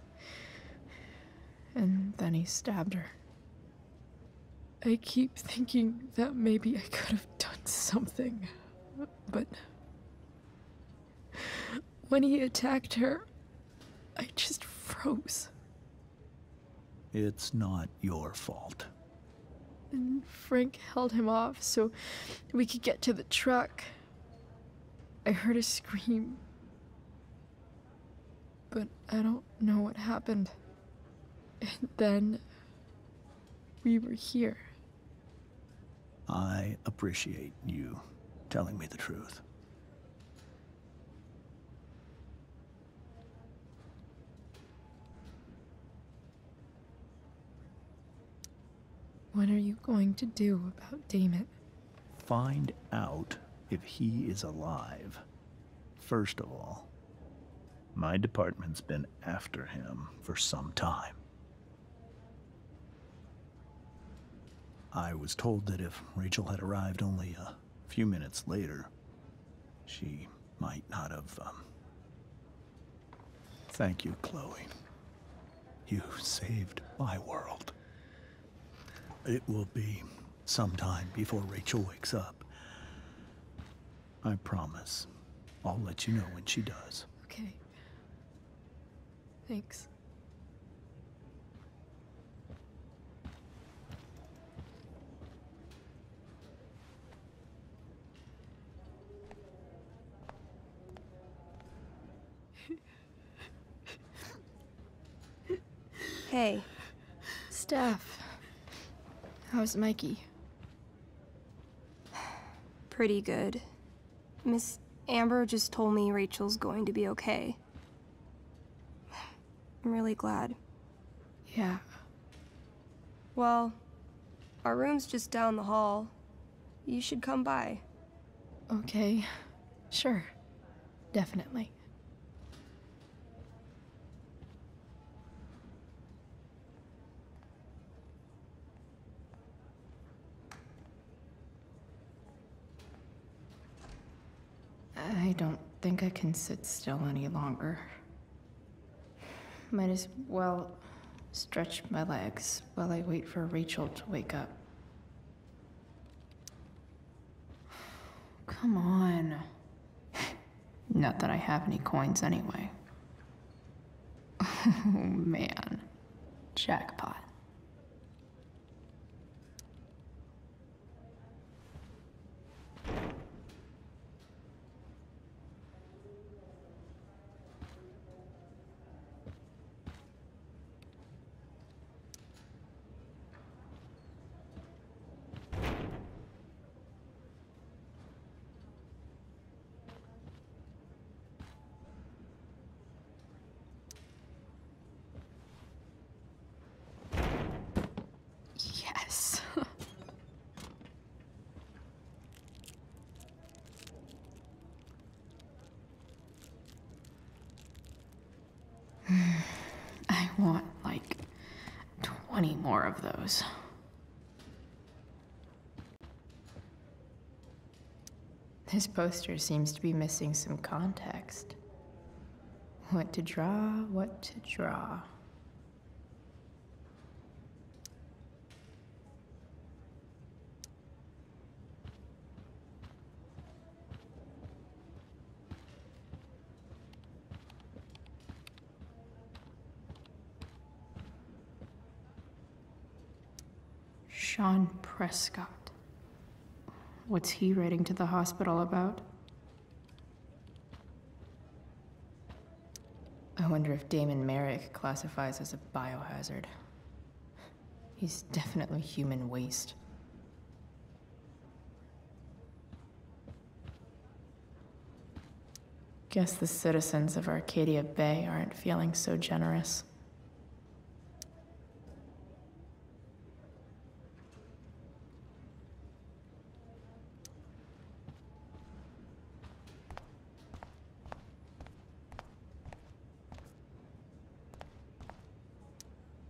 And then he stabbed her. I keep thinking that maybe I could have done something, but when he attacked her, I just froze. It's not your fault. And Frank held him off so we could get to the truck. I heard a scream, but I don't know what happened. And then we were here. I appreciate you telling me the truth. What are you going to do about Damon? Find out if he is alive. First of all, my department's been after him for some time. I was told that if Rachel had arrived only a few minutes later, she might not have, Thank you, Chloe. You saved my world. It will be some time before Rachel wakes up. I promise. I'll let you know when she does. Okay. Thanks. Hey. Steph. How's Mikey? Pretty good. Miss Amber just told me Rachel's going to be okay. I'm really glad. Yeah. Well, our room's just down the hall. You should come by. Okay. Sure. Definitely. I don't think I can sit still any longer. Might as well stretch my legs while I wait for Rachel to wake up. Come on. Not that I have any coins anyway. Oh man. Jackpot. Yes. I want like 20 more of those. This poster seems to be missing some context. What to draw, what to draw. Sean Prescott. What's he writing to the hospital about? I wonder if Damon Merrick classifies as a biohazard. He's definitely human waste. Guess the citizens of Arcadia Bay aren't feeling so generous.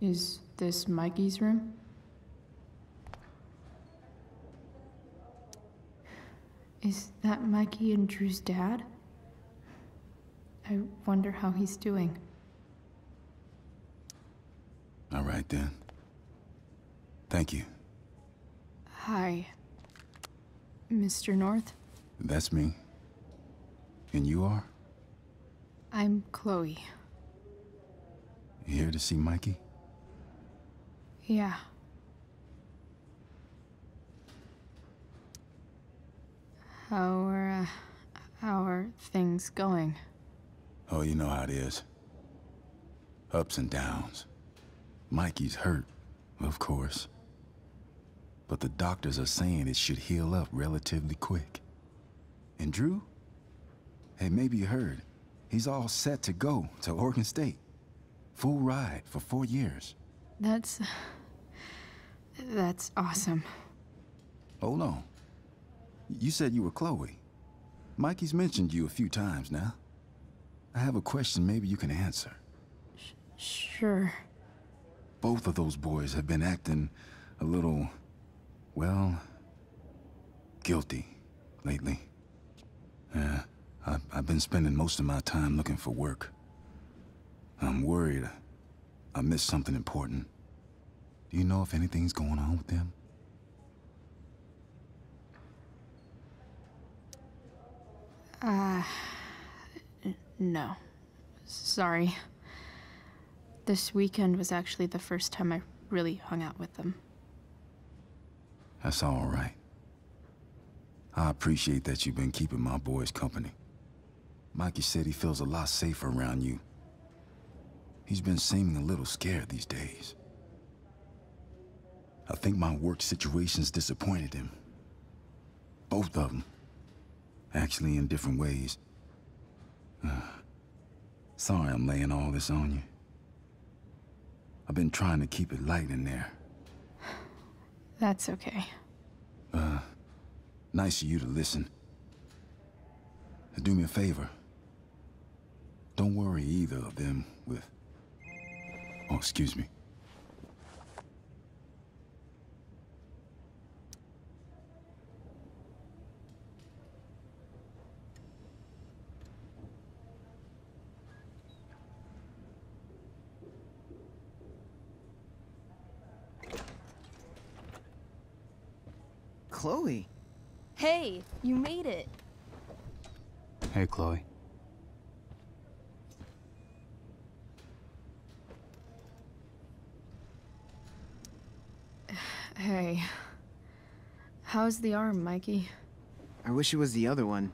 Is this Mikey's room? Is that Mikey and Drew's dad? I wonder how he's doing. All right, then. Thank you. Hi, Mr. North. That's me. And you are? I'm Chloe. You here to see Mikey? Yeah. How are things going? Oh, you know how it is. Ups and downs. Mikey's hurt, of course. But the doctors are saying it should heal up relatively quick. And Drew? Hey, maybe you heard. He's all set to go to Oregon State. Full ride for 4 years. That's awesome. Hold on. You said you were Chloe. Mikey's mentioned you a few times now. I have a question maybe you can answer. Sure. Both of those boys have been acting a little, well, guilty lately. Yeah, I've been spending most of my time looking for work. I'm worried I missed something important. Do you know if anything's going on with them? No. Sorry. This weekend was actually the first time I really hung out with them. That's all right. I appreciate that you've been keeping my boys company. Mikey said he feels a lot safer around you. He's been seeming a little scared these days. I think my work situation's disappointed him. Both of them. Actually, in different ways. Sorry I'm laying all this on you. I've been trying to keep it light in there. That's okay. Nice of you to listen. Do me a favor. Don't worry either of them with... Oh, excuse me. Chloe. Hey, you made it. Hey, Chloe. Hey. How's the arm, Mikey? I wish it was the other one,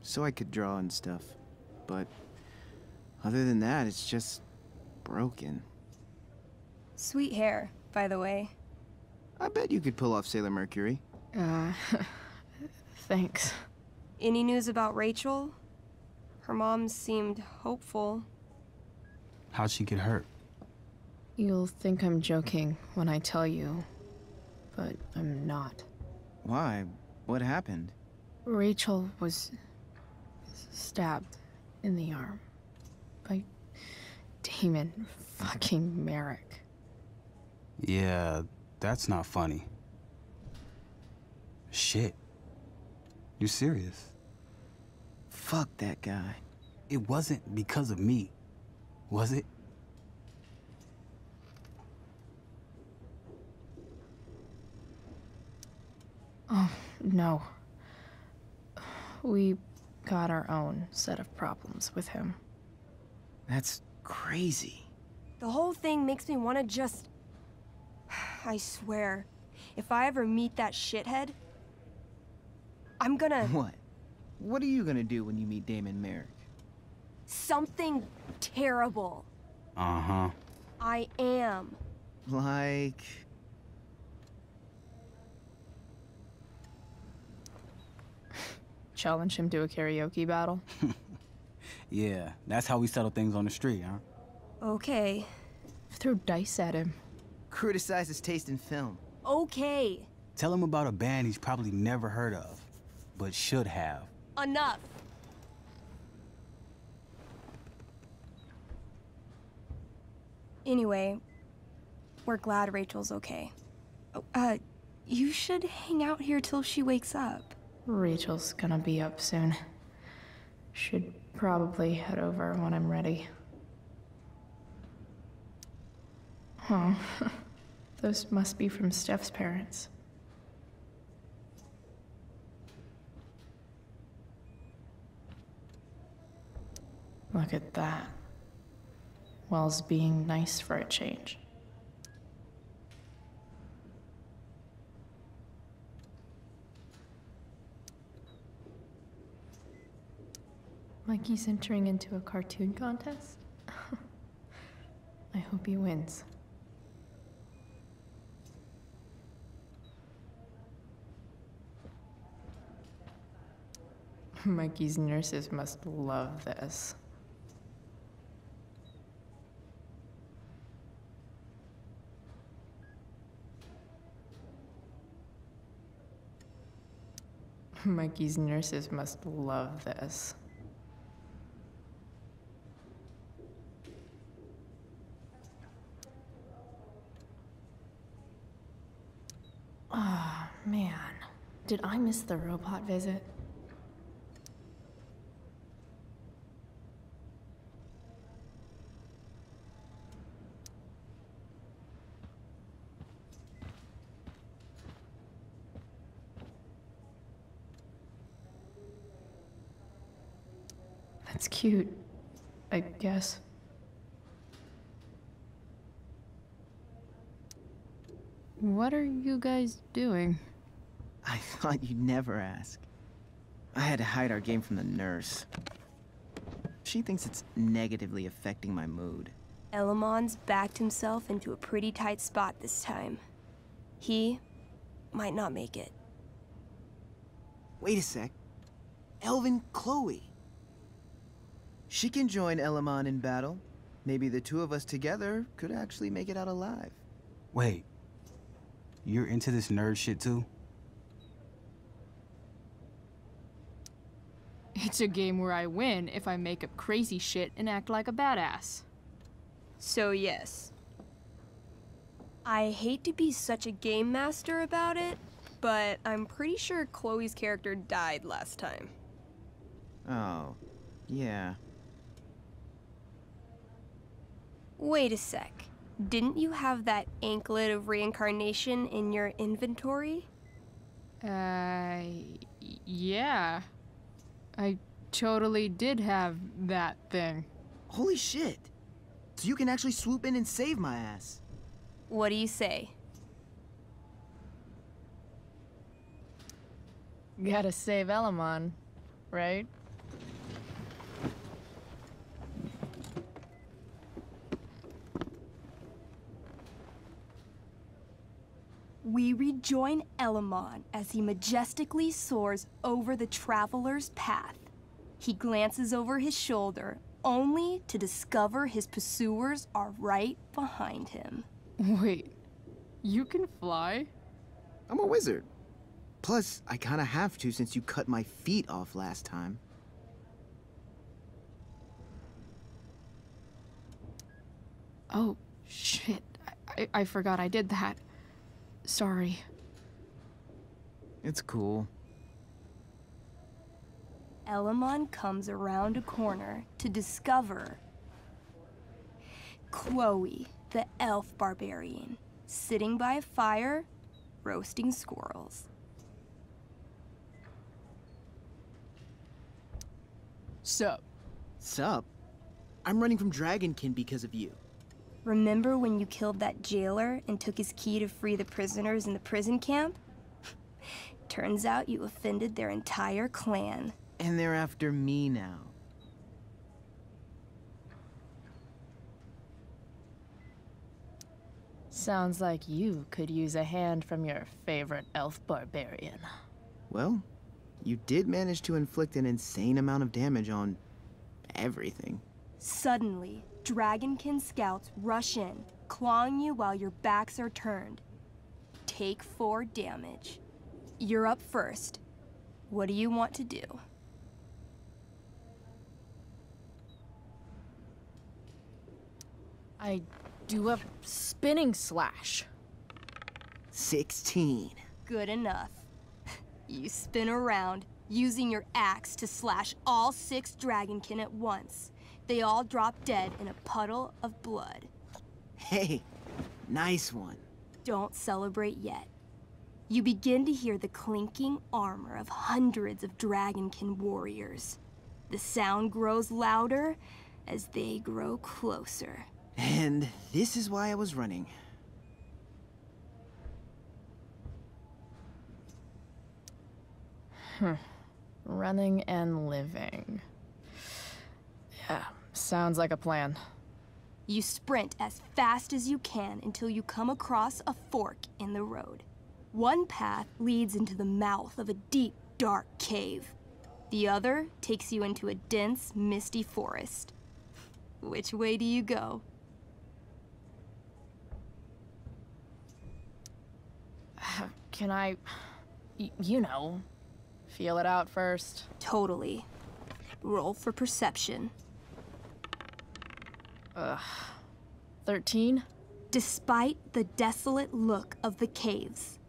so I could draw and stuff. But other than that, it's just broken. Sweet hair, by the way. I bet you could pull off Sailor Mercury. Thanks. Any news about Rachel? Her mom seemed hopeful. How'd she get hurt? You'll think I'm joking when I tell you, but I'm not. Why? What happened? Rachel was stabbed in the arm by Damon fucking Merrick. Yeah, that's not funny. Shit. You serious? Fuck that guy. It wasn't because of me, was it? Oh, no. We got our own set of problems with him. That's crazy. The whole thing makes me want to just... I swear, if I ever meet that shithead, I'm gonna... What? What are you gonna do when you meet Damon Merrick? Something terrible. Uh-huh. I am. Like... Challenge him to a karaoke battle? Yeah, that's how we settle things on the street, huh? Okay. Throw dice at him. Criticize his taste in film. Okay. Tell him about a band he's probably never heard of, but should have. Enough. Anyway, we're glad Rachel's okay. Oh, you should hang out here till she wakes up. Rachel's gonna be up soon. Should probably head over when I'm ready. Huh. Those must be from Steph's parents. Look at that. Wells being nice for a change. Mikey's entering into a cartoon contest? I hope he wins. Mikey's nurses must love this. Mikey's nurses must love this. Ah, man. Did I miss the robot visit? That's cute, I guess. What are you guys doing? I thought you'd never ask. I had to hide our game from the nurse. She thinks it's negatively affecting my mood. Elamon's backed himself into a pretty tight spot this time. He might not make it. Wait a sec. Elvin Chloe. She can join Elamon in battle. Maybe the two of us together could actually make it out alive. Wait, you're into this nerd shit too? It's a game where I win if I make up crazy shit and act like a badass. So yes. I hate to be such a game master about it, but I'm pretty sure Chloe's character died last time. Oh, yeah. Wait a sec. Didn't you have that anklet of reincarnation in your inventory? Yeah. I totally did have that thing. Holy shit! So you can actually swoop in and save my ass. What do you say? Gotta save Elamon, right? We rejoin Elamon as he majestically soars over the traveler's path. He glances over his shoulder, only to discover his pursuers are right behind him. Wait, you can fly? I'm a wizard. Plus, I kinda have to since you cut my feet off last time. Oh, shit. I forgot I did that. Sorry. It's cool. Elamon comes around a corner to discover Chloe, the elf barbarian, sitting by a fire, roasting squirrels. Sup? Sup? I'm running from Dragonkin because of you. Remember when you killed that jailer and took his key to free the prisoners in the prison camp? Turns out you offended their entire clan. And they're after me now. Sounds like you could use a hand from your favorite elf barbarian. Well, you did manage to inflict an insane amount of damage on everything. Suddenly, Dragonkin scouts rush in, clawing you while your backs are turned. Take 4 damage. You're up first. What do you want to do? I do a spinning slash. 16. Good enough. You spin around, using your axe to slash all 6 Dragonkin at once. They all drop dead in a puddle of blood. Hey, nice one. Don't celebrate yet. You begin to hear the clinking armor of hundreds of Dragonkin warriors. The sound grows louder as they grow closer. And this is why I was running. Running and living. Yeah, sounds like a plan. You sprint as fast as you can until you come across a fork in the road. One path leads into the mouth of a deep, dark cave. The other takes you into a dense, misty forest. Which way do you go? Can I, you know, feel it out first? Totally. Roll for perception. 13? Despite the desolate look of the caves,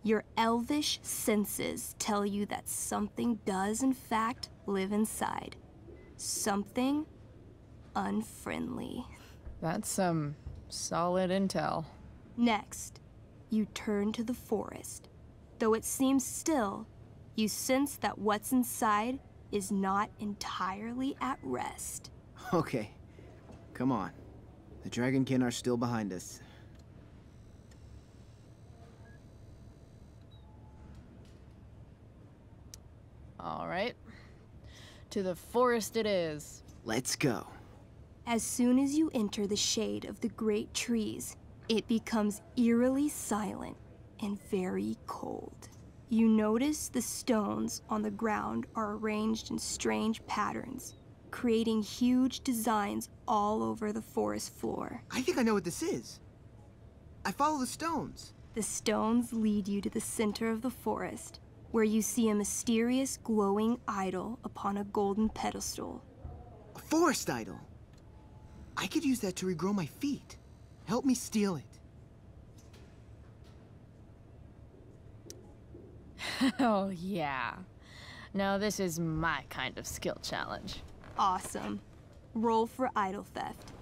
your elvish senses tell you that something does in fact live inside. Something unfriendly. That's some solid intel. Next, you turn to the forest. Though it seems still, you sense that what's inside is not entirely at rest. Okay, come on. The Dragonkin are still behind us. All right. To the forest it is. Let's go. As soon as you enter the shade of the great trees, it becomes eerily silent and very cold. You notice the stones on the ground are arranged in strange patterns, creating huge designs all over the forest floor. I think I know what this is. I follow the stones. The stones lead you to the center of the forest, where you see a mysterious glowing idol upon a golden pedestal. A forest idol. I could use that to regrow my feet. Help me steal it. Oh, yeah. Now this is my kind of skill challenge. Awesome. Roll for idol theft.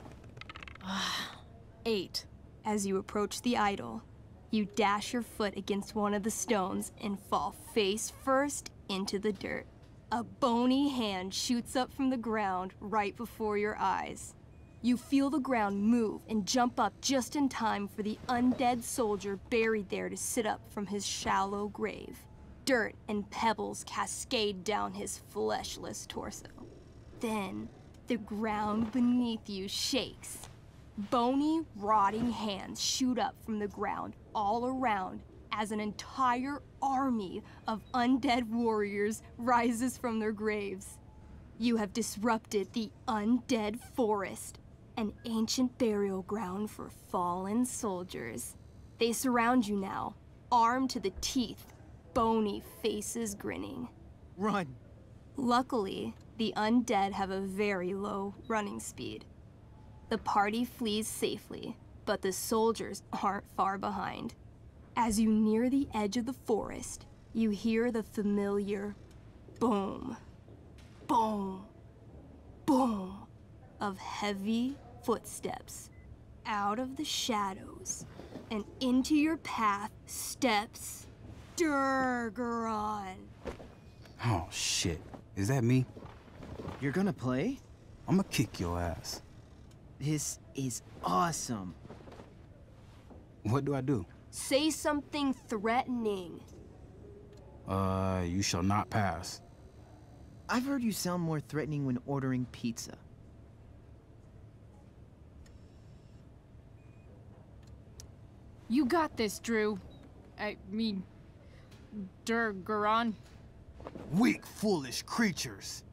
8. As you approach the idol, you dash your foot against one of the stones and fall face first into the dirt. A bony hand shoots up from the ground right before your eyes. You feel the ground move and jump up just in time for the undead soldier buried there to sit up from his shallow grave. Dirt and pebbles cascade down his fleshless torso. Then, the ground beneath you shakes. Bony, rotting hands shoot up from the ground all around as an entire army of undead warriors rises from their graves. You have disrupted the undead forest, an ancient burial ground for fallen soldiers. They surround you now, armed to the teeth, bony faces grinning. Run! Luckily, the undead have a very low running speed. The party flees safely, but the soldiers aren't far behind. As you near the edge of the forest, you hear the familiar boom, boom, boom of heavy footsteps. Out of the shadows and into your path steps Durgaron. Oh, shit. Is that me? You're gonna play? I'm gonna kick your ass. This is awesome. What do I do? Say something threatening. You shall not pass. I've heard you sound more threatening when ordering pizza. You got this, Drew. I mean, Durgaron. Weak, foolish creatures.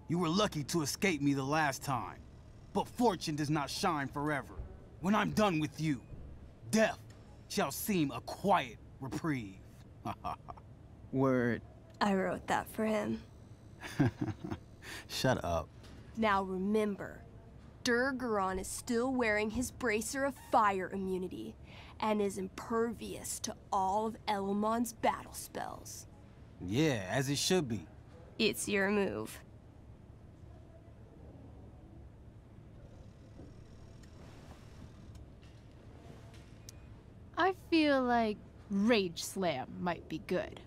You were lucky to escape me the last time. But fortune does not shine forever. When I'm done with you, death shall seem a quiet reprieve. Word. I wrote that for him. Shut up. Now remember, Durgaron is still wearing his bracer of fire immunity and is impervious to all of Elamon's battle spells. Yeah, as it should be. It's your move. I feel like Rage Slam might be good.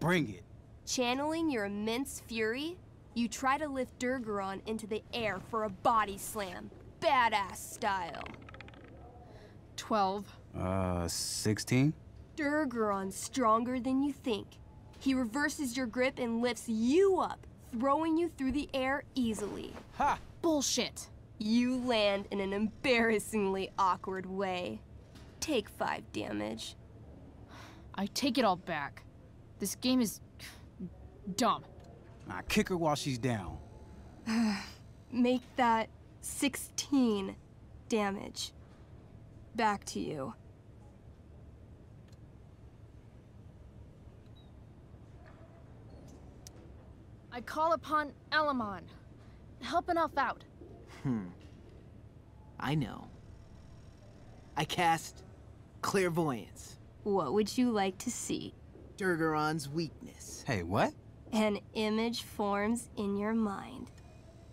Bring it. Channeling your immense fury, you try to lift Durgaron into the air for a body slam, badass style. 12. 16? Durgaron's stronger than you think. He reverses your grip and lifts you up, throwing you through the air easily. Ha! Bullshit. You land in an embarrassingly awkward way. Take 5 damage. I take it all back. This game is dumb. I kick her while she's down. Make that 16 damage. Back to you. I call upon Elamon. Help an elf out. I know. I cast Clairvoyance. What would you like to see? Durgaron's weakness. Hey, what? An image forms in your mind.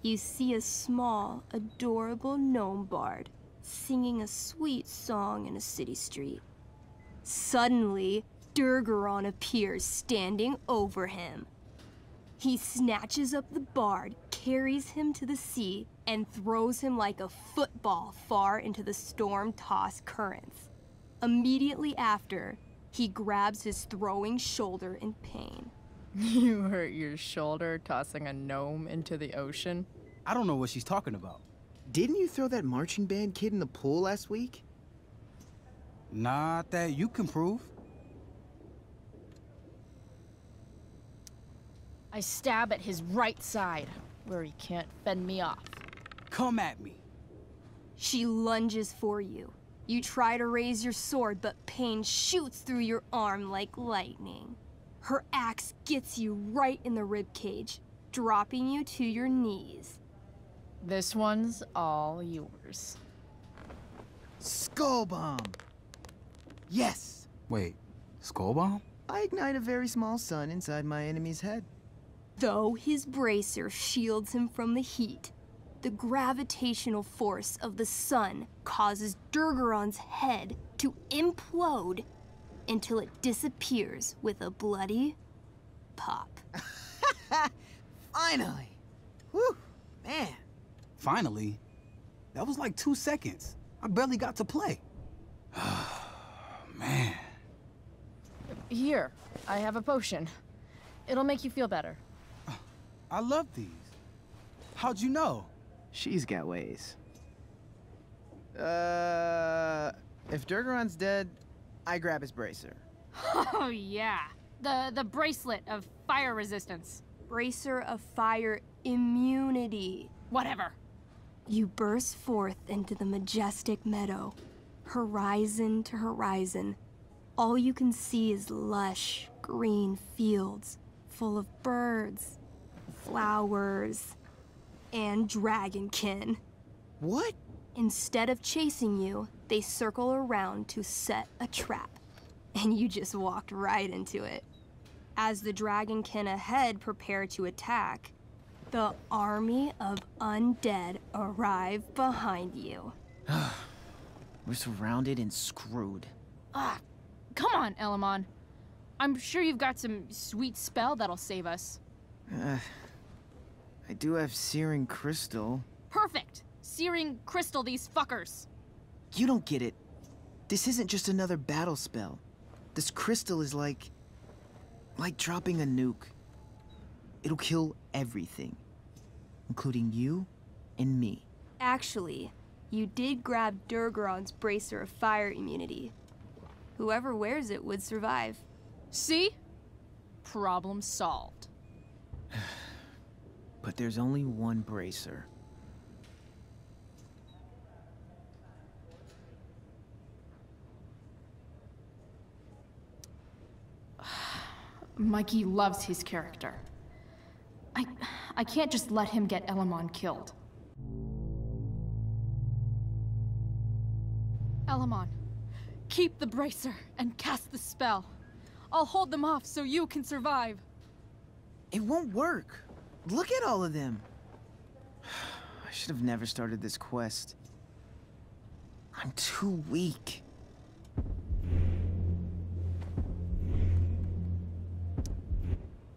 You see a small, adorable gnome bard singing a sweet song in a city street. Suddenly, Durgaron appears standing over him. He snatches up the bard, carries him to the sea, and throws him like a football far into the storm-tossed currents. Immediately after, he grabs his throwing shoulder in pain. You hurt your shoulder tossing a gnome into the ocean? I don't know what she's talking about. Didn't you throw that marching band kid in the pool last week? Not that you can prove. I stab at his right side, where he can't fend me off. Come at me. She lunges for you. You try to raise your sword, but pain shoots through your arm like lightning. Her axe gets you right in the ribcage, dropping you to your knees. This one's all yours. Skull bomb! Yes! Wait, skull bomb? I ignite a very small sun inside my enemy's head. Though his bracer shields him from the heat, the gravitational force of the sun causes Durgaron's head to implode until it disappears with a bloody pop. Finally! Whew, man. Finally? That was like 2 seconds. I barely got to play. Man. Here, I have a potion. It'll make you feel better. I love these. How'd you know? She's got ways. If Durgaron's dead, I grab his bracer. Oh yeah, the bracelet of fire resistance. Bracer of fire immunity. Whatever. You burst forth into the majestic meadow, horizon to horizon. All you can see is lush, green fields full of birds, flowers, and dragonkin. What? Instead of chasing you, they circle around to set a trap, and you just walked right into it. As the dragonkin ahead prepare to attack, the army of undead arrive behind you. We're surrounded and screwed. Come on, Elamon. I'm sure you've got some sweet spell that'll save us. I do have searing crystal. Perfect! Searing crystal these fuckers. You don't get it. This isn't just another battle spell. This crystal is like dropping a nuke. It'll kill everything, including you and me. Actually, you did grab Durgaron's bracer of fire immunity. Whoever wears it would survive. See? Problem solved. But there's only one bracer. Mikey loves his character. I can't just let him get Elamon killed. Elamon, keep the bracer and cast the spell. I'll hold them off so you can survive. It won't work. Look at all of them. I should have never started this quest. I'm too weak.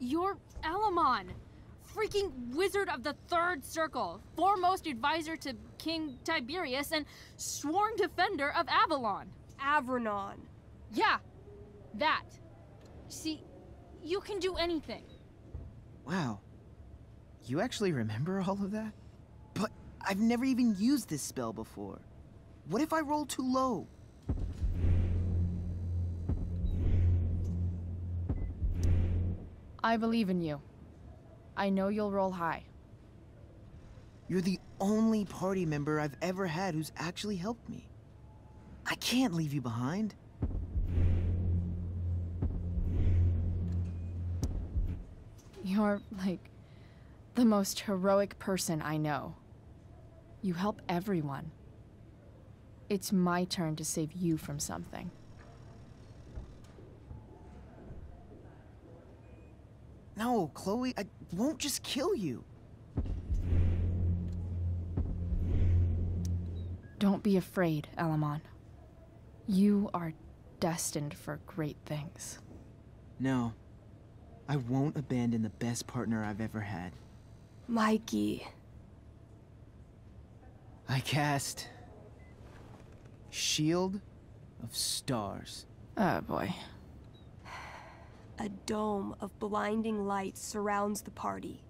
You're Elamon, freaking wizard of the Third Circle, foremost advisor to King Tiberius, and sworn defender of Avalon. Avronon. Yeah, that. See, you can do anything. Wow. You actually remember all of that? But I've never even used this spell before. What if I roll too low? I believe in you. I know you'll roll high. You're the only party member I've ever had who's actually helped me. I can't leave you behind. You're, like, the most heroic person I know. You help everyone. It's my turn to save you from something. No, Chloe, I won't just kill you. Don't be afraid, Elamon. You are destined for great things. No, I won't abandon the best partner I've ever had. Mikey. I cast Shield of Stars. Oh boy. A dome of blinding light surrounds the party.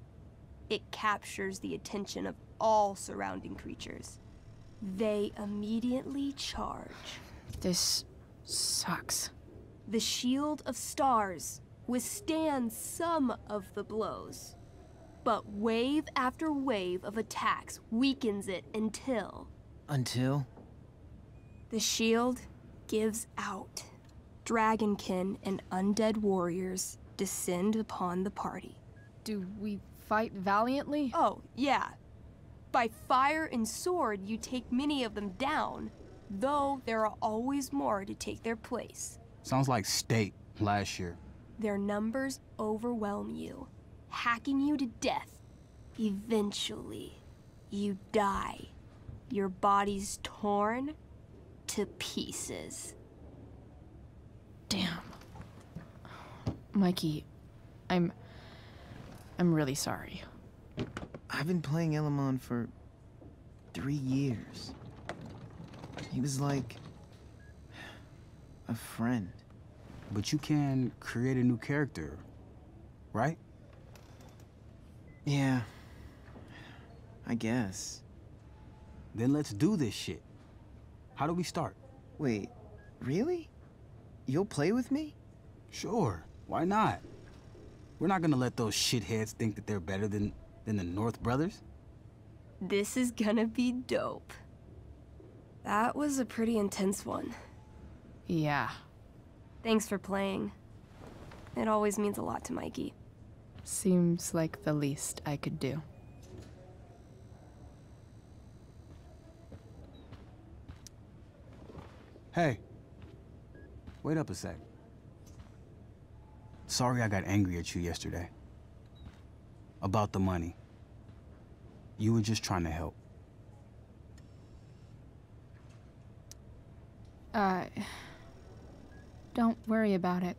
It captures the attention of all surrounding creatures. They immediately charge. This sucks. The Shield of Stars withstands some of the blows, But wave after wave of attacks weakens it until... Until? The shield gives out. Dragonkin and undead warriors descend upon the party. Do we fight valiantly? Oh, yeah. By fire and sword, you take many of them down, though there are always more to take their place. Sounds like State last year. Their numbers overwhelm you, hacking you to death. Eventually, you die. Your body's torn to pieces. Damn. Mikey, I'm really sorry. I've been playing Elamon for 3 years. He was like a friend. But you can create a new character, right? Yeah, I guess. Then let's do this shit. How do we start? Wait, really? You'll play with me? Sure, why not? We're not gonna let those shitheads think that they're better than the North Brothers. This is gonna be dope. That was a pretty intense one. Yeah. Thanks for playing. It always means a lot to Mikey. Seems like the least I could do. Hey, wait up a sec. Sorry I got angry at you yesterday. About the money. You were just trying to help. Don't worry about it.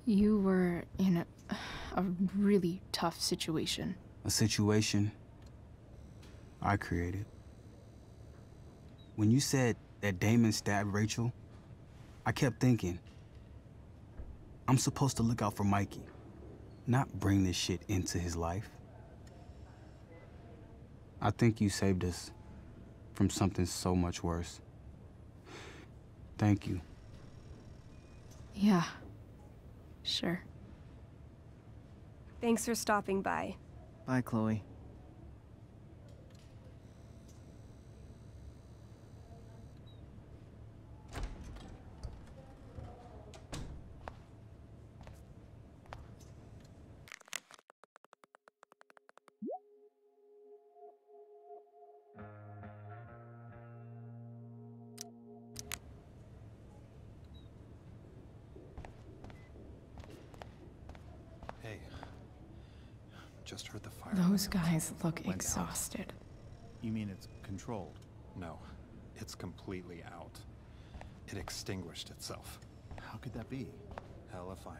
You were in a really tough situation. A situation I created. When you said that Damon stabbed Rachel, I kept thinking, I'm supposed to look out for Mikey, not bring this shit into his life. I think you saved us from something so much worse. Thank you. Yeah, sure. Thanks for stopping by. Bye, Chloe. Just heard the fire. Those guys look exhausted. You mean it's controlled? No, it's completely out. It extinguished itself. How could that be? Hell if I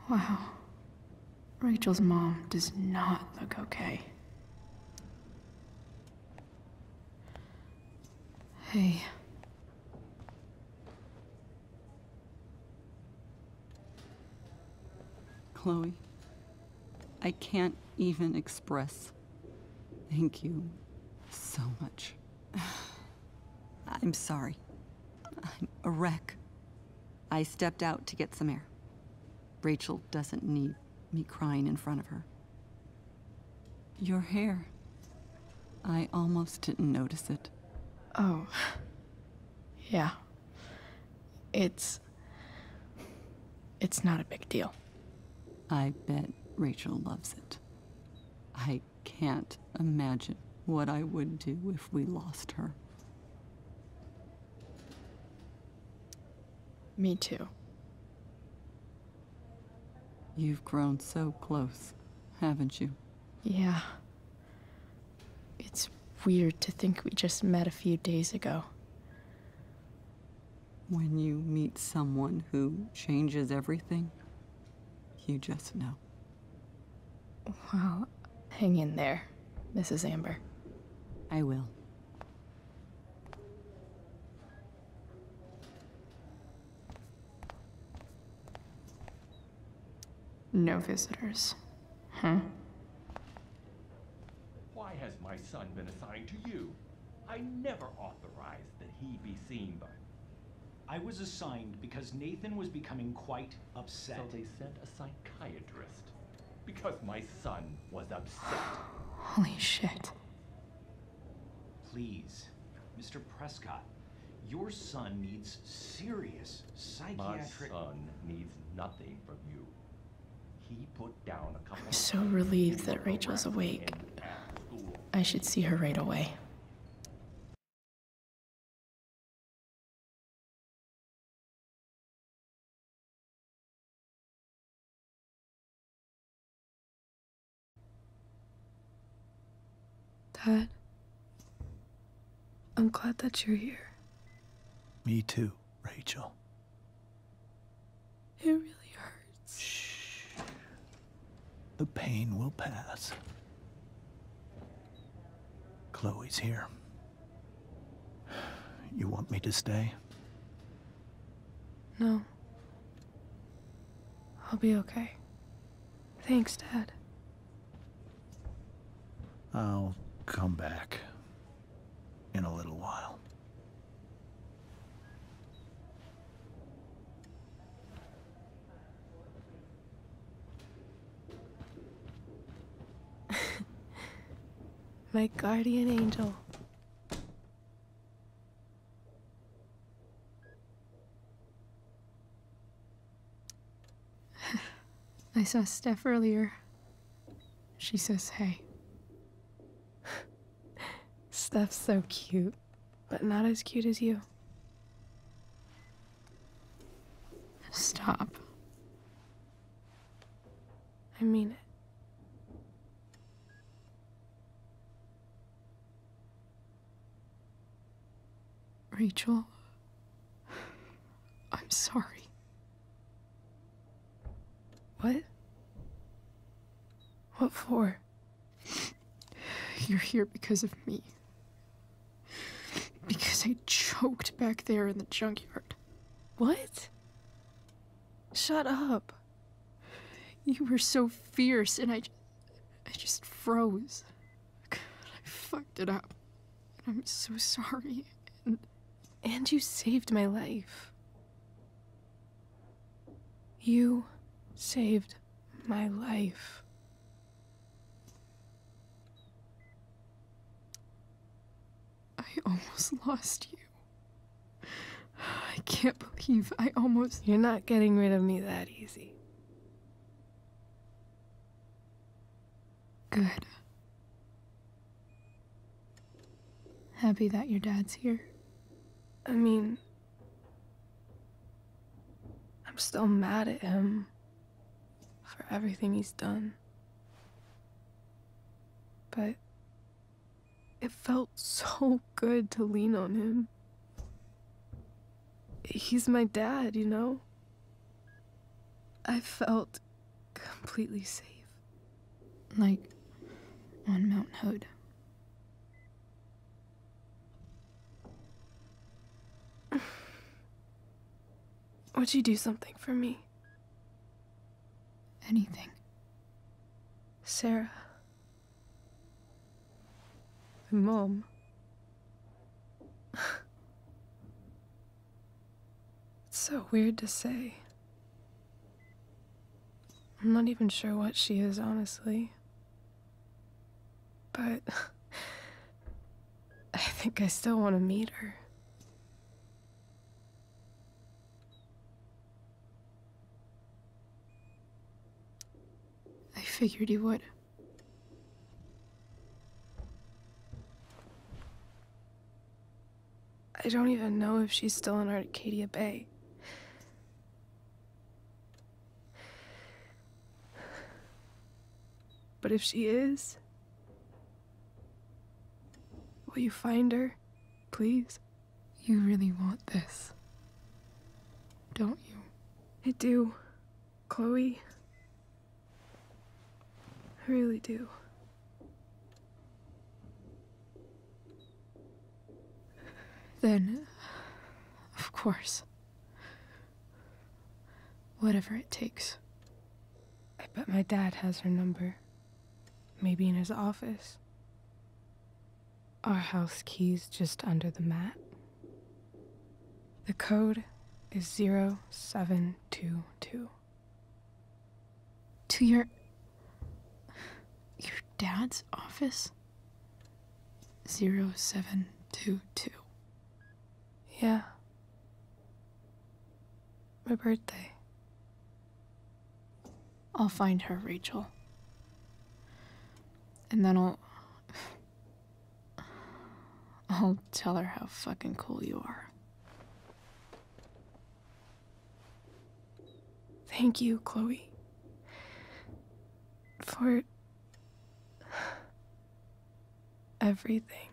know. Wow. Rachel's mom does not look okay. Hey. Chloe, I can't even express thank you so much. I'm sorry. I'm a wreck. I stepped out to get some air. Rachel doesn't need me crying in front of her. Your hair. I almost didn't notice it. Oh. Yeah. It's not a big deal. I bet Rachel loves it. I can't imagine what I would do if we lost her. Me too. You've grown so close, haven't you? Yeah. It's weird to think we just met a few days ago. When you meet someone who changes everything, you just know. Well, hang in there, Mrs. Amber. I will. No visitors. Huh? Why has my son been assigned to you? I never authorized that he be seen by... I was assigned because Nathan was becoming quite upset. So they sent a psychiatrist because my son was upset. Holy shit. Please, Mr. Prescott, your son needs serious psychiatric... My son needs nothing from you. He put down a couple I'm so relieved that Rachel's awake. I should see her right away. Dad, I'm glad that you're here. Me too, Rachel. It really hurts. Shh. The pain will pass. Chloe's here. You want me to stay? No. I'll be okay. Thanks, Dad. I'll come back in a little while. My guardian angel. I saw Steph earlier. She says hey. Steph's so cute, but not as cute as you. Stop. I mean it. Rachel, I'm sorry. What? What for? You're here because of me. Because I choked back there in the junkyard. What? Shut up. You were so fierce and I just froze. God, I fucked it up. I'm so sorry. And you saved my life. You saved my life. I almost lost you. I can't believe I almost... You're not getting rid of me that easy. Good. Happy that your dad's here. I mean, I'm still mad at him for everything he's done. But it felt so good to lean on him. He's my dad, you know? I felt completely safe. Like on Mount Hood. Would you do something for me? Anything. Sarah. My mom. It's so weird to say. I'm not even sure what she is, honestly. But I think I still want to meet her. I figured you would. I don't even know if she's still in Arcadia Bay. But if she is, will you find her, please? You really want this, don't you? I do, Chloe. I really do. Then, of course, whatever it takes. I bet my dad has her number. Maybe in his office. Our house key's just under the mat. The code is 0722. To your dad's office? 0722. Yeah. My birthday. I'll find her, Rachel. And then I'll tell her how fucking cool you are. Thank you, Chloe. For everything.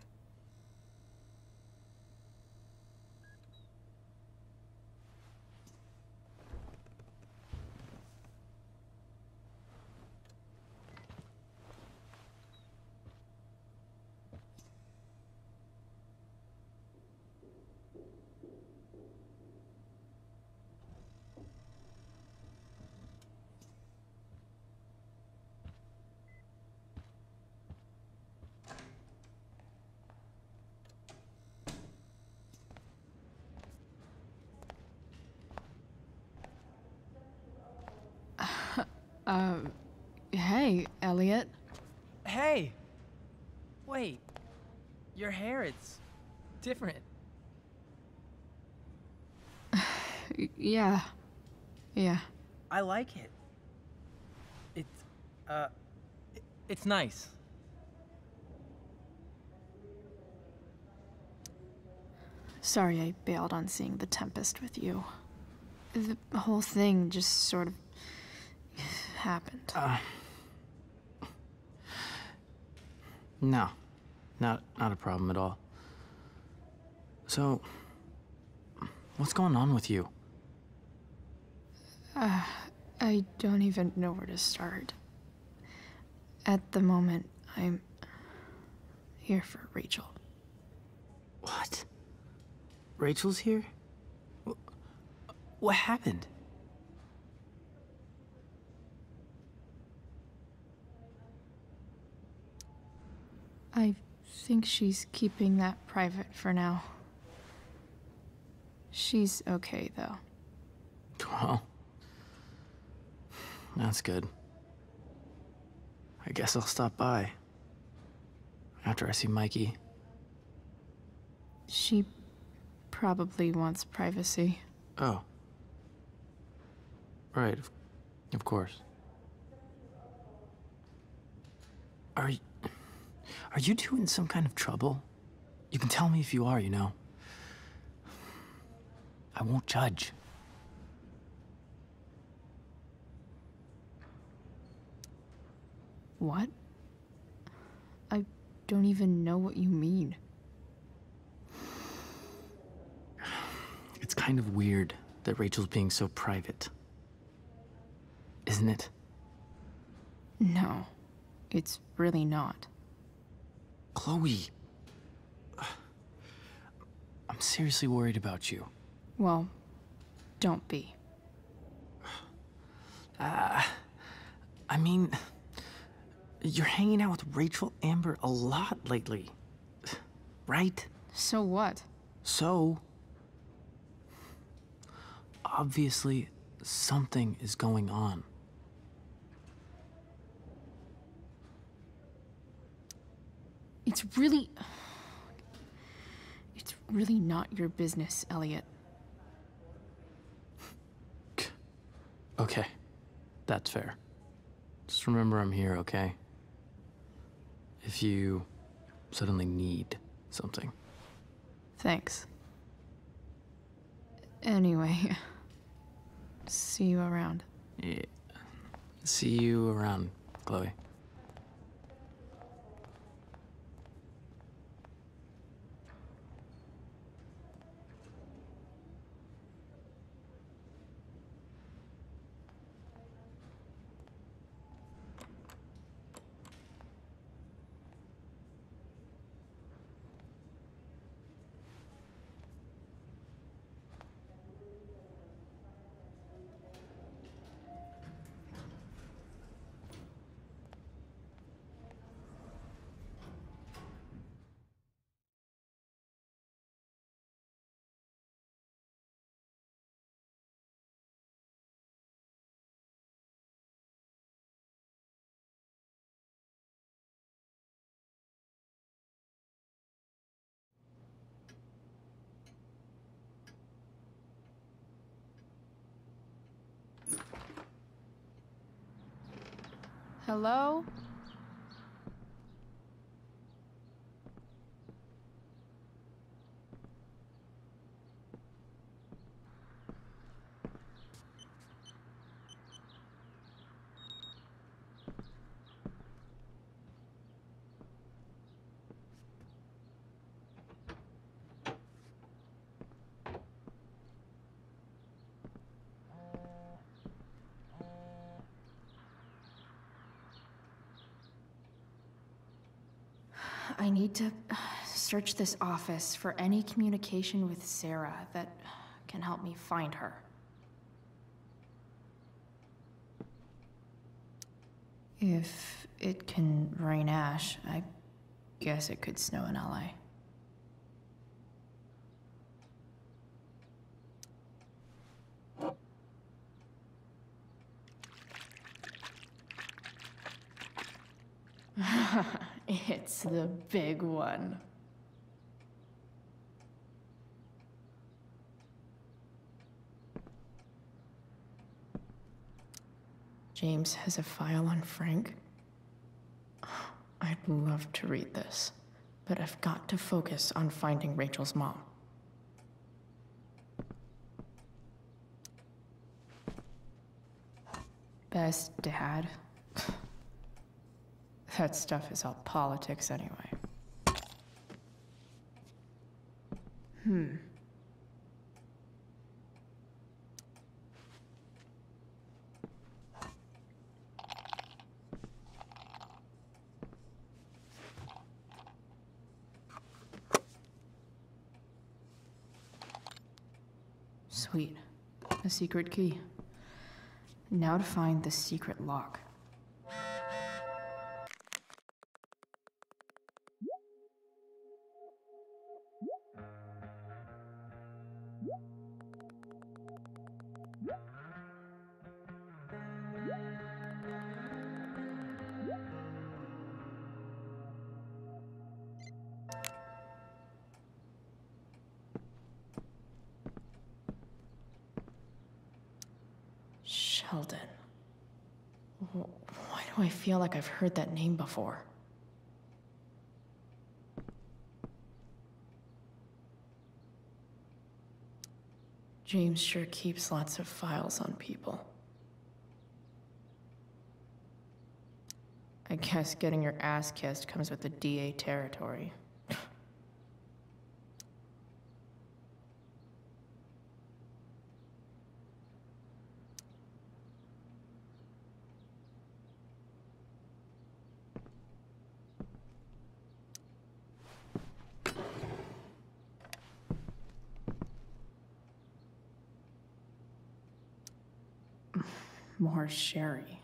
Hey, Elliot. Hey! Wait. Your hair, it's different. Yeah. I like it. It's nice. Sorry I bailed on seeing The Tempest with you. The whole thing just sort of happened. No. Not a problem at all. So, what's going on with you? I don't even know where to start. At the moment, I'm here for Rachel. What? Rachel's here? What happened? I think she's keeping that private for now. She's okay, though. Well, that's good. I guess I'll stop by after I see Mikey. She probably wants privacy. Oh. Right, of course. Are you two in some kind of trouble? You can tell me if you are, you know. I won't judge. What? I don't even know what you mean. It's kind of weird that Rachel's being so private. Isn't it? No, it's really not. Chloe. I'm seriously worried about you. Well, don't be. I mean, you're hanging out with Rachel Amber a lot lately, right? So what? So, obviously, something is going on. It's really not your business, Elliot. Okay, that's fair. Just remember I'm here, okay? If you suddenly need something. Thanks. Anyway, see you around. Yeah. See you around, Chloe. Hello? I need to search this office for any communication with Sarah that can help me find her. If it can rain ash, I guess it could snow in LA. It's the big one. James has a file on Frank. I'd love to read this, but I've got to focus on finding Rachel's mom. Best dad. That stuff is all politics anyway. Sweet. A secret key. Now to find the secret lock. Sheldon. Why do I feel like I've heard that name before? James sure keeps lots of files on people. I guess getting your ass kissed comes with the DA territory. More sherry.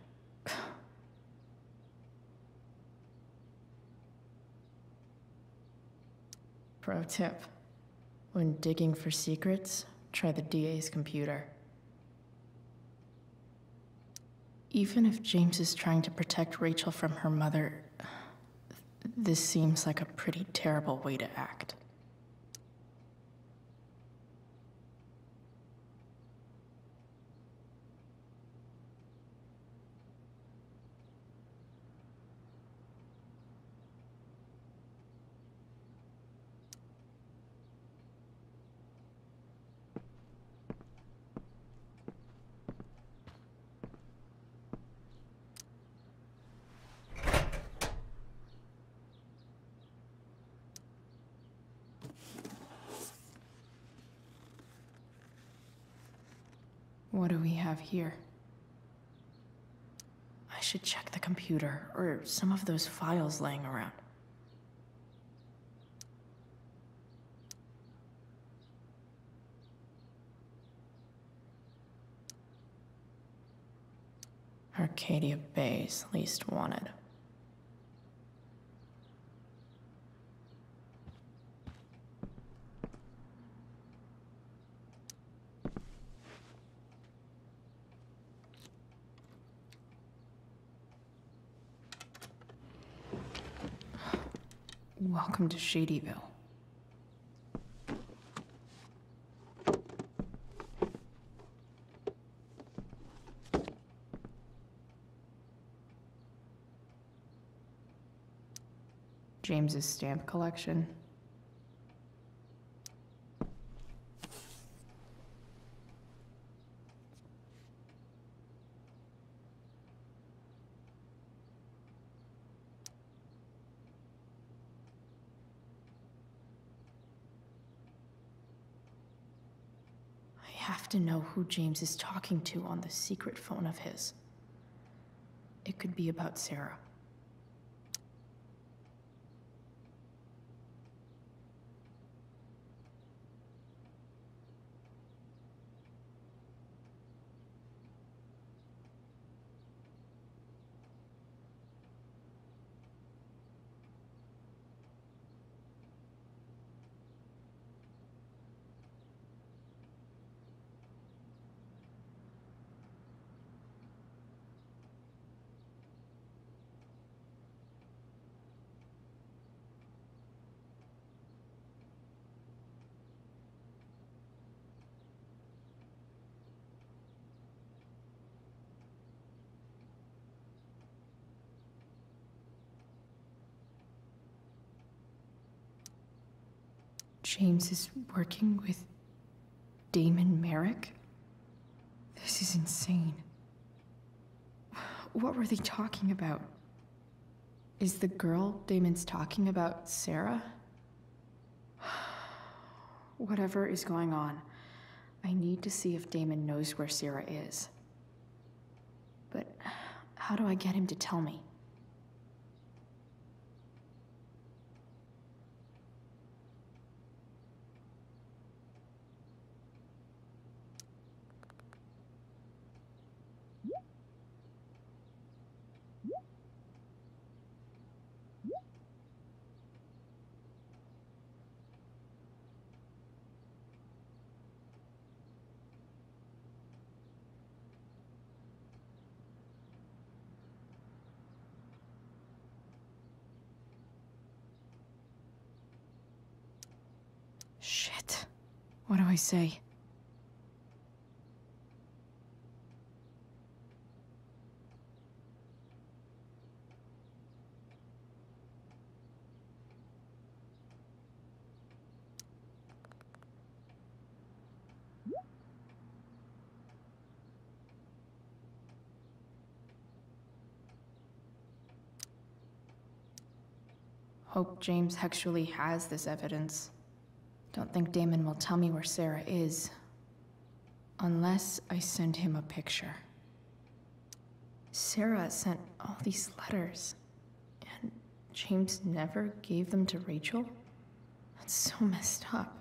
Pro tip. When digging for secrets, try the DA's computer. Even if James is trying to protect Rachel from her mother, this seems like a pretty terrible way to act. What do we have here? I should check the computer, or some of those files laying around. Arcadia Bay's least wanted. Welcome to Shadyville. James's stamp collection. I have to know who James is talking to on the secret phone of his. It could be about Sarah. James is working with Damon Merrick? This is insane. What were they talking about? Is the girl Damon's talking about Sarah? Whatever is going on, I need to see if Damon knows where Sarah is. But how do I get him to tell me? Shit. What do I say? Hope James actually has this evidence. Don't think Damon will tell me where Sarah is. Unless I send him a picture. Sarah sent all these letters, and James never gave them to Rachel? That's so messed up.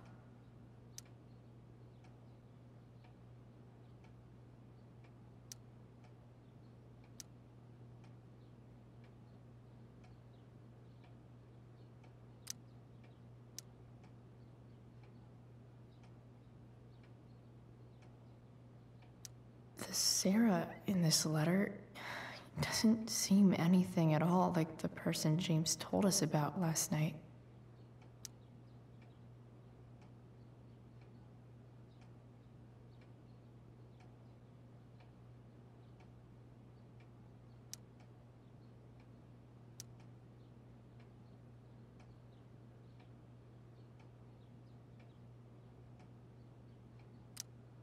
The Sarah in this letter doesn't seem anything at all like the person James told us about last night.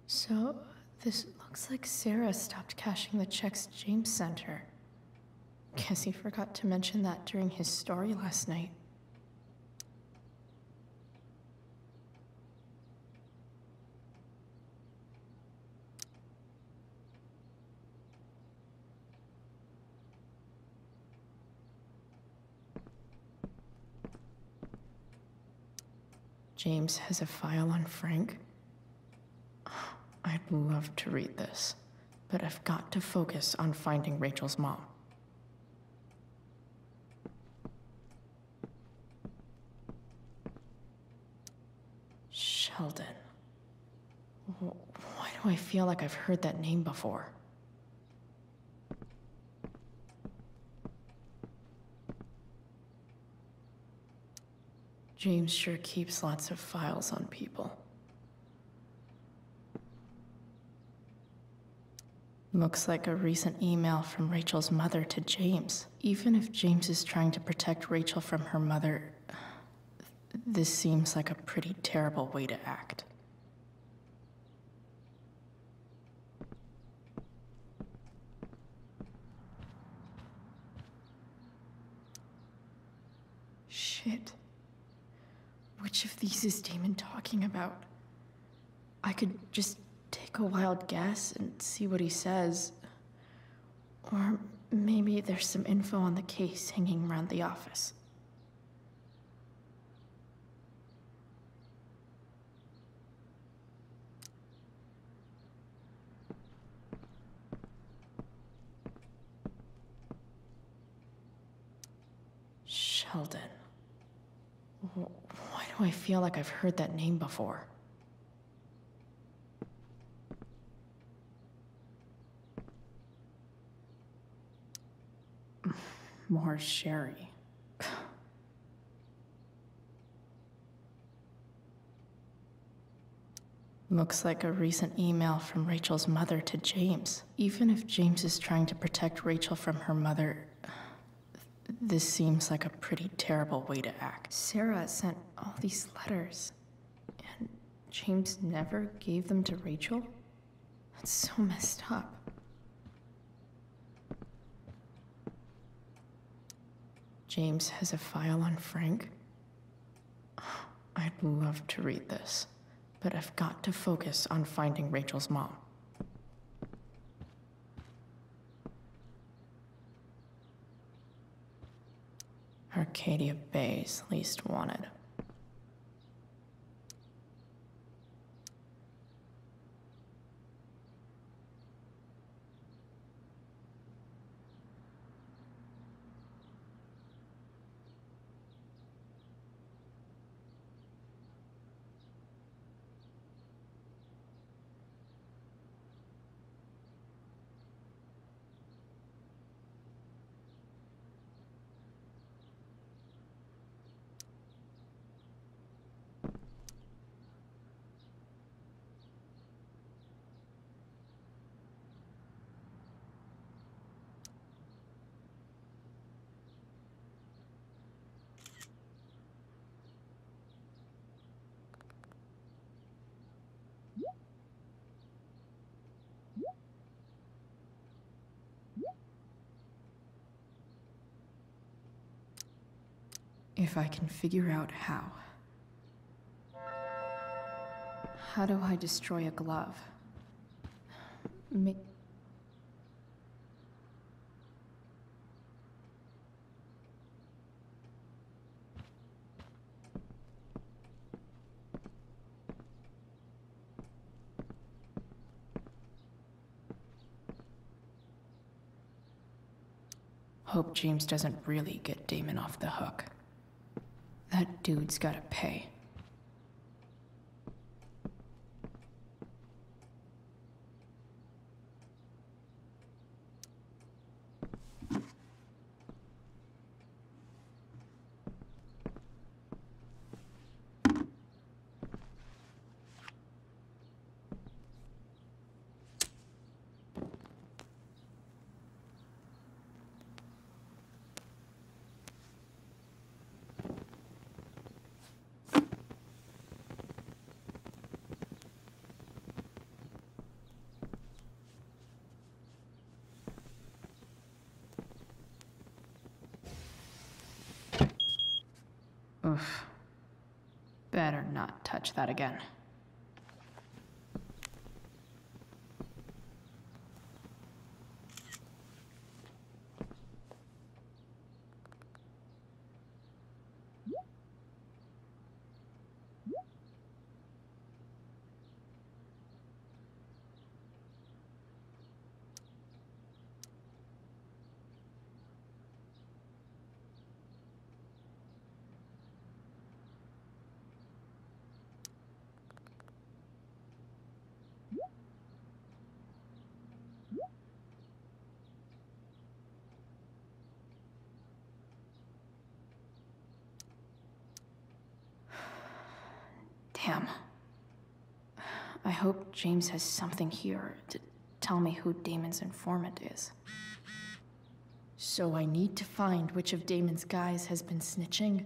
So, this looks like Sarah stopped cashing the checks James sent her. Guess he forgot to mention that during his story last night. James has a file on Frank. I'd love to read this, but I've got to focus on finding Rachel's mom. Sheldon. Why do I feel like I've heard that name before? James sure keeps lots of files on people. Looks like a recent email from Rachel's mother to James. Even if James is trying to protect Rachel from her mother, this seems like a pretty terrible way to act. Shit. Which of these is Damon talking about? I could just take a wild guess and see what he says. Or maybe there's some info on the case hanging around the office. Sheldon. Why do I feel like I've heard that name before? More Sherry. Looks like a recent email from Rachel's mother to James. Even if James is trying to protect Rachel from her mother, this seems like a pretty terrible way to act. Sarah sent all these letters, and James never gave them to Rachel? That's so messed up. James has a file on Frank? I'd love to read this, but I've got to focus on finding Rachel's mom. Arcadia Bay's least wanted. If I can figure out how. How do I destroy a glove? Hope James doesn't really get Damon off the hook. That dude's gotta pay. Oof. Better not touch that again. Damn. I hope James has something here to tell me who Damon's informant is. So I need to find which of Damon's guys has been snitching.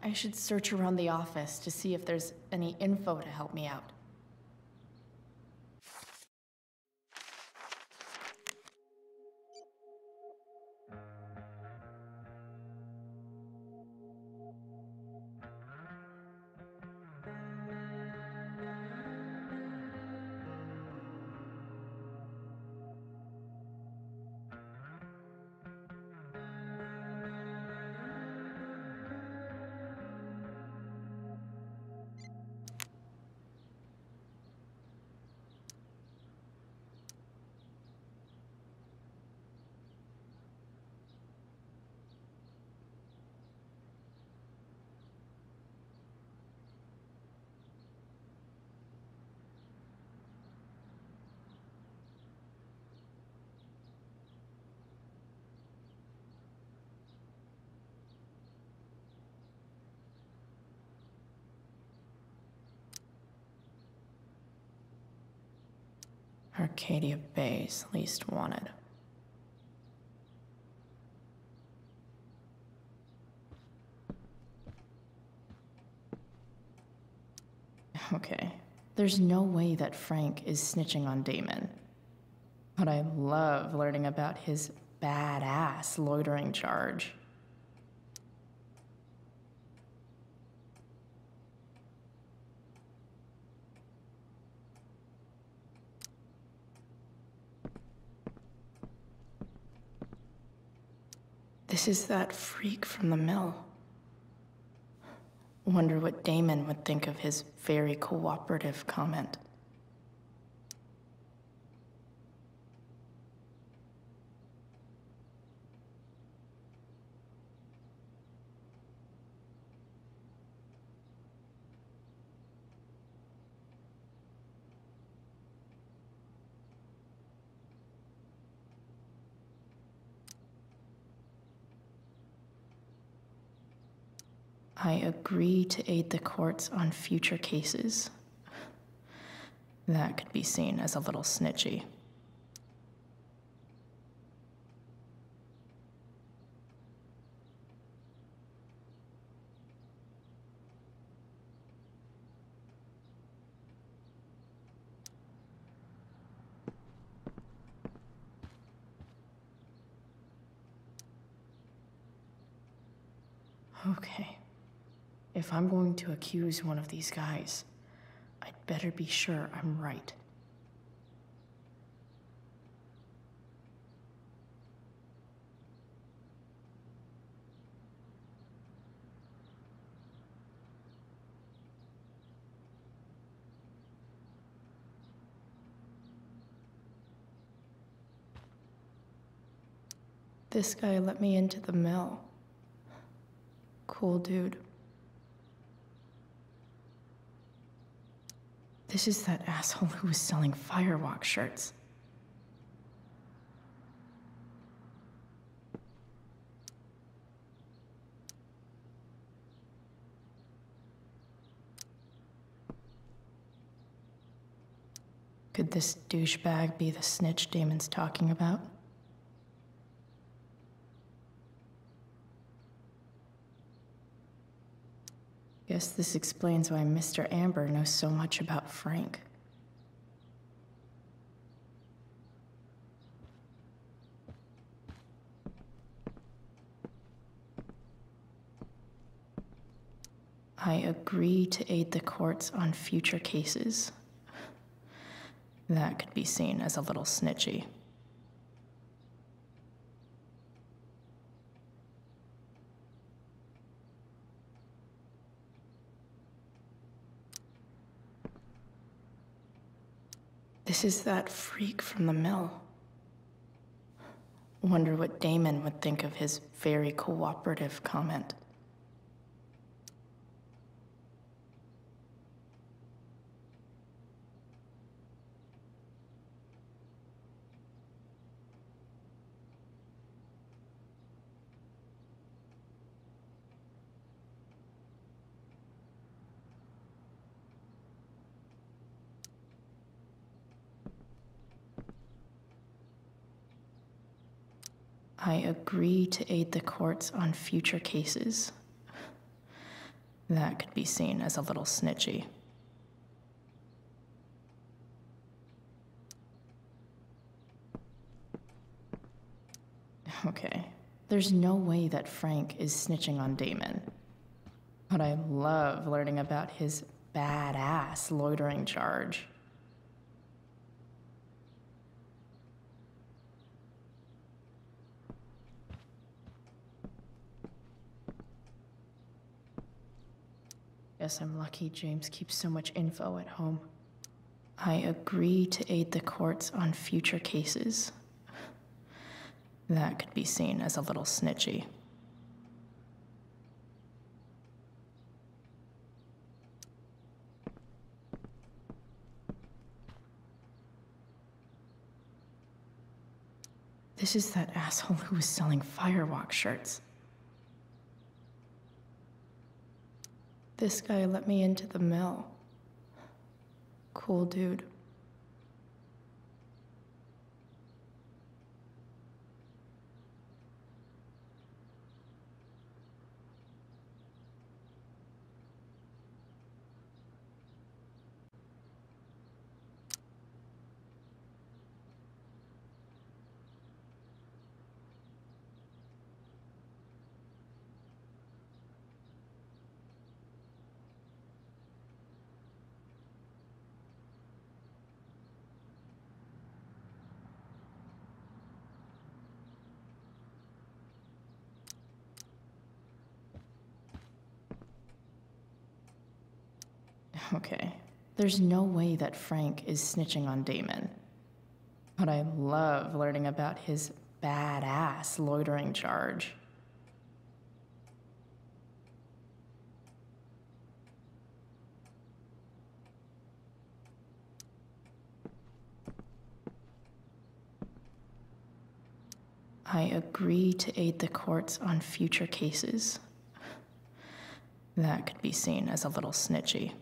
I should search around the office to see if there's any info to help me out. Arcadia Bay's least wanted. Okay, there's no way that Frank is snitching on Damon. But I love learning about his badass loitering charge. This is that freak from the mill. Wonder what Damon would think of his very cooperative comment. I agree to aid the courts on future cases. That could be seen as a little snitchy. Okay. If I'm going to accuse one of these guys, I'd better be sure I'm right. This guy let me into the mill. Cool dude. This is that asshole who was selling Firewalk shirts. Could this douchebag be the snitch Damon's talking about? Guess this explains why Mr. Amber knows so much about Frank. I agree to aid the courts on future cases. That could be seen as a little snitchy. This is that freak from the mill. Wonder what Damon would think of his very cooperative comment. I agree to aid the courts on future cases. That could be seen as a little snitchy. Okay, there's no way that Frank is snitching on Damon. But I love learning about his badass loitering charge. Guess I'm lucky James keeps so much info at home. I agree to aid the courts on future cases. That could be seen as a little snitchy. This is that asshole who was selling Firewalk shirts. This guy let me into the mill. Cool dude. Okay, there's no way that Frank is snitching on Damon. But I love learning about his badass loitering charge. I agree to aid the courts on future cases. That could be seen as a little snitchy.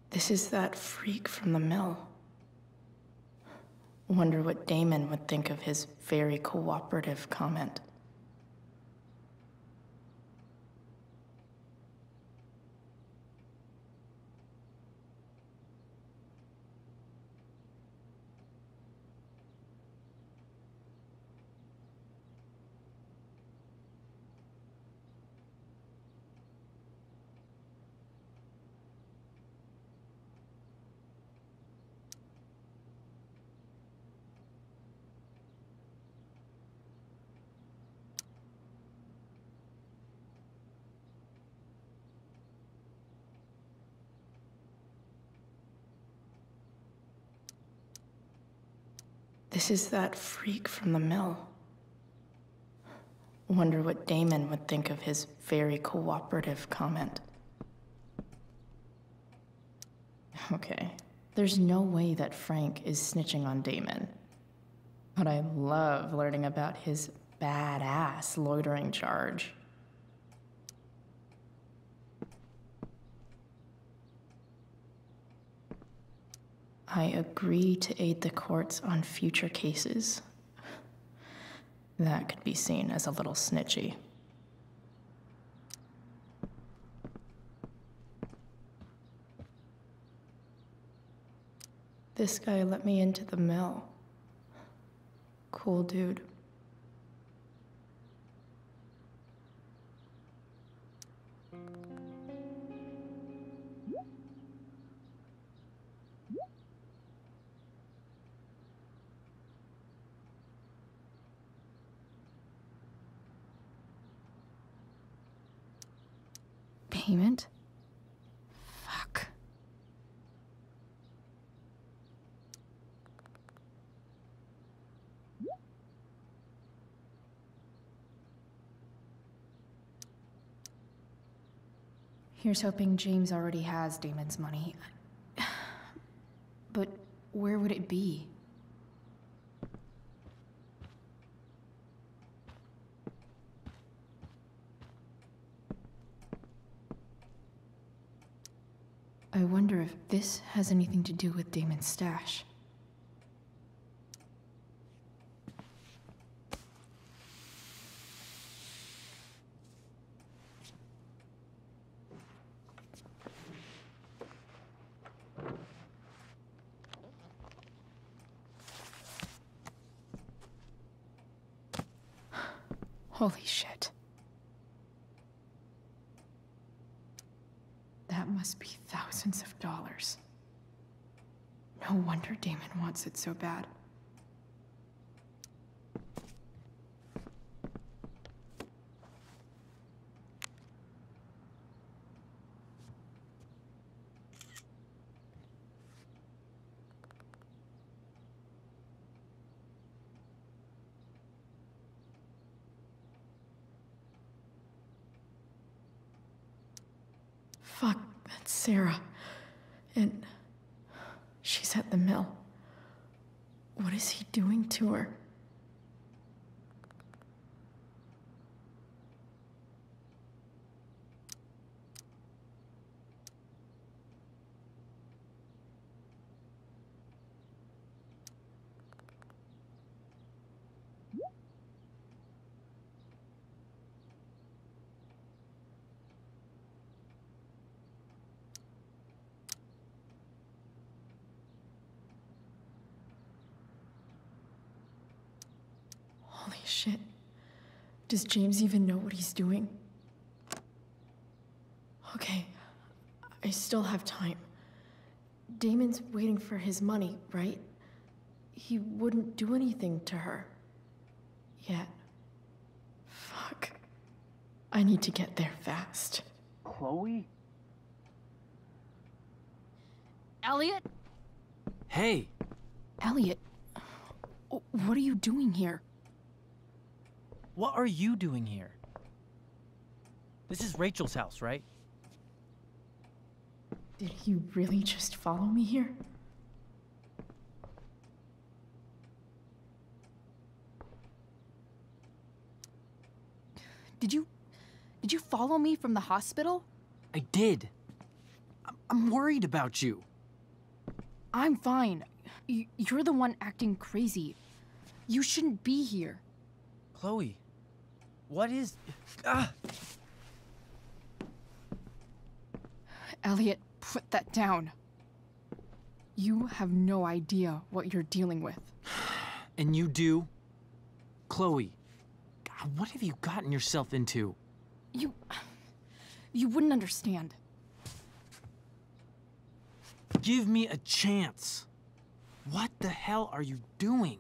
This is that freak from the mill. Wonder what Damon would think of his very cooperative comment. This is that freak from the mill. Wonder what Damon would think of his very cooperative comment. Okay, there's no way that Frank is snitching on Damon. But I love learning about his badass loitering charge. I agree to aid the courts on future cases. That could be seen as a little snitchy. This guy let me into the mill. Cool dude. Payment? Fuck. Here's hoping James already has Damon's money. But where would it be? I wonder if this has anything to do with Damon's stash. Holy shit. That must be thousands of dollars. No wonder Damon wants it so bad. Fuck, that's Sarah. And she's at the mill. What is he doing to her? Holy shit. Does James even know what he's doing? Okay, I still have time. Damon's waiting for his money, right? He wouldn't do anything to her. Yet. Fuck. I need to get there fast. Chloe? Elliot? Hey! Elliot, what are you doing here? What are you doing here? This is Rachel's house, right? Did he really just follow me here? Did you follow me from the hospital? I did. I'm worried about you. I'm fine. You're the one acting crazy. You shouldn't be here. Chloe, what is... Ah! Elliot, put that down. You have no idea what you're dealing with. And you do? Chloe, God, what have you gotten yourself into? You wouldn't understand. Give me a chance. What the hell are you doing?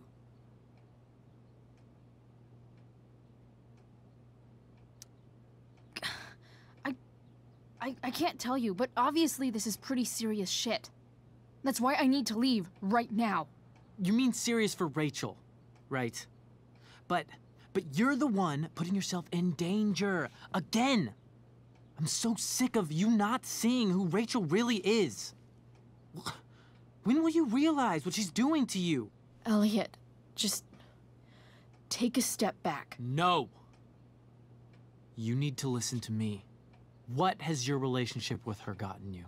I can't tell you, but obviously this is pretty serious shit. That's why I need to leave right now. You mean serious for Rachel, right? But you're the one putting yourself in danger again. I'm so sick of you not seeing who Rachel really is. When will you realize what she's doing to you? Elliot, just take a step back. No. You need to listen to me. What has your relationship with her gotten you?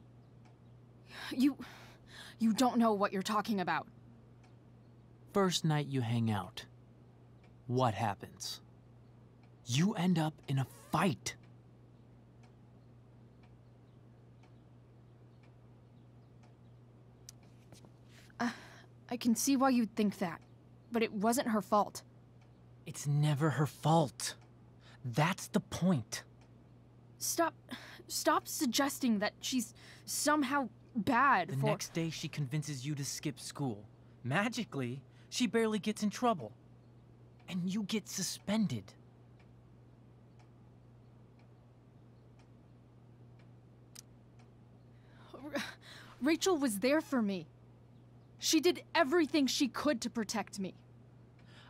You don't know what you're talking about. First night you hang out, what happens? You end up in a fight. I can see why you'd think that, but it wasn't her fault. It's never her fault. That's the point. Stop suggesting that she's somehow bad. The next day she convinces you to skip school. Magically, she barely gets in trouble. And you get suspended. Rachel was there for me. She did everything she could to protect me.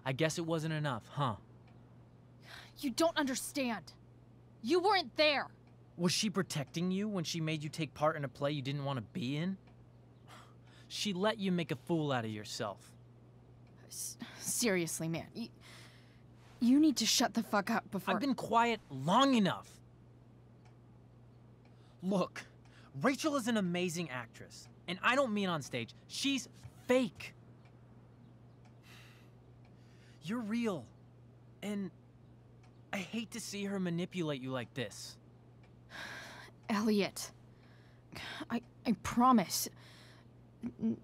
I guess it wasn't enough, huh? You don't understand. You weren't there. Was she protecting you when she made you take part in a play you didn't want to be in? She let you make a fool out of yourself. Seriously, man. You need to shut the fuck up before... I've been quiet long enough. Look, Rachel is an amazing actress, and I don't mean on stage. She's fake. You're real, and I hate to see her manipulate you like this. Elliot, I promise,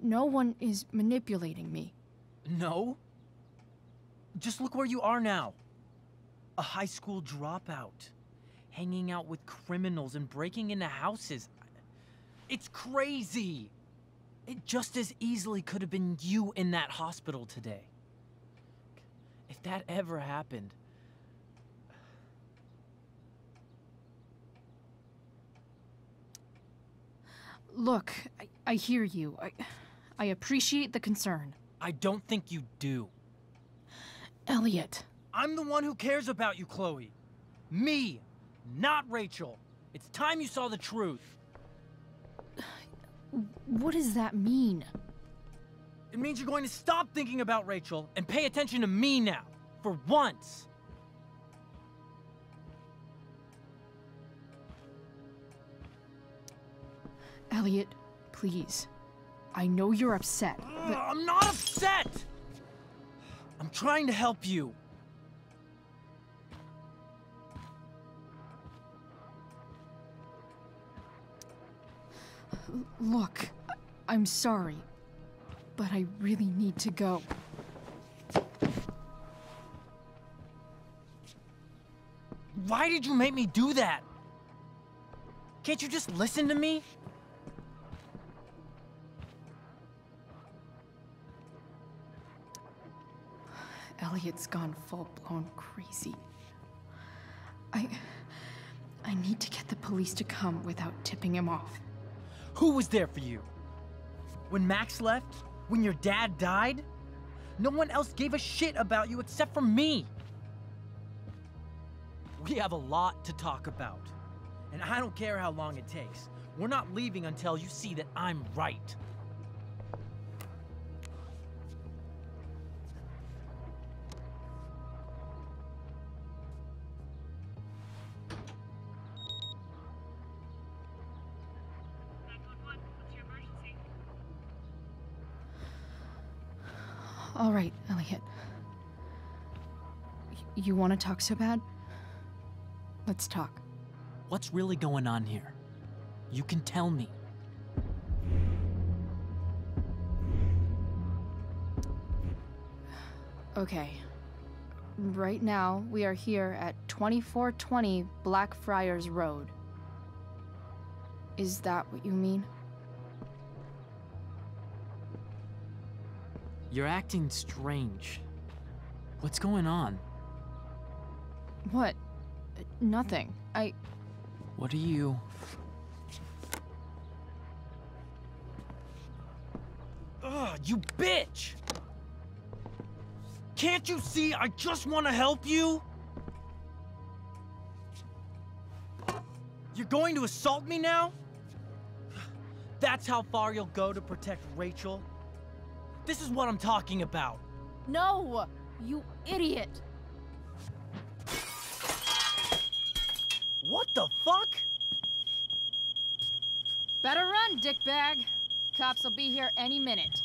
no one is manipulating me. No? Just look where you are now. A high school dropout, hanging out with criminals and breaking into houses. It's crazy. It just as easily could have been you in that hospital today. If that ever happened... Look, I hear you. I appreciate the concern. I don't think you do. Elliot. I'm the one who cares about you, Chloe. Me, not Rachel. It's time you saw the truth. What does that mean? It means you're going to stop thinking about Rachel and pay attention to me now, for once. Elliot, please. I know you're upset, but... I'm not upset! I'm trying to help you. Look, I'm sorry, but I really need to go. Why did you make me do that? Can't you just listen to me? Elliot's gone full-blown crazy. I need to get the police to come without tipping him off. Who was there for you? When Max left? When your dad died? No one else gave a shit about you except for me. We have a lot to talk about. And I don't care how long it takes. We're not leaving until you see that I'm right. All right, Elliot. You want to talk so bad? Let's talk. What's really going on here? You can tell me. Okay. Right now, we are here at 2420 Blackfriars Road. Is that what you mean? You're acting strange. What's going on? What? Nothing. What are you... Ugh, you bitch! Can't you see I just want to help you? You're going to assault me now? That's how far you'll go to protect Rachel? This is what I'm talking about. No! You idiot! What the fuck? Better run, dickbag. Cops will be here any minute.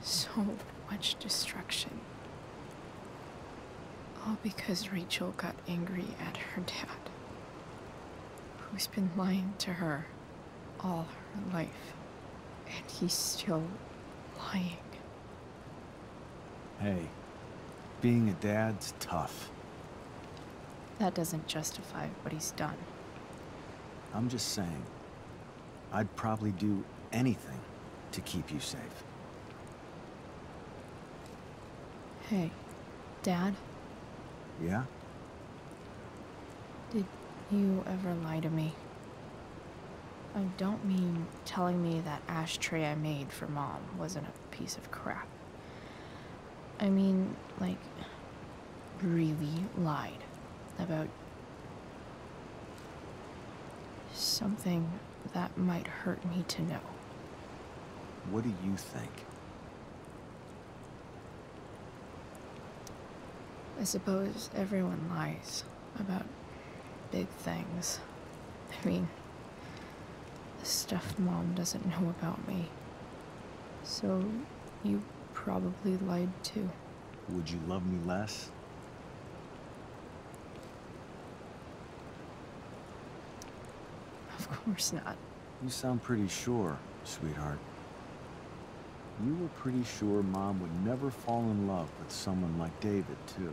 So much destruction. All because Rachel got angry at her dad, who's been lying to her all her life. And he's still lying. Hey, being a dad's tough. That doesn't justify what he's done. I'm just saying, I'd probably do anything to keep you safe. Hey, Dad? Yeah? Did you ever lie to me? I don't mean telling me that ashtray I made for Mom wasn't a piece of crap. I mean, like, really lied about something that might hurt me to know. What do you think? I suppose everyone lies about big things. I mean, the stuff Mom doesn't know about me. So, you probably lied too. Would you love me less? Of course not. You sound pretty sure, sweetheart. You were pretty sure Mom would never fall in love with someone like David, too.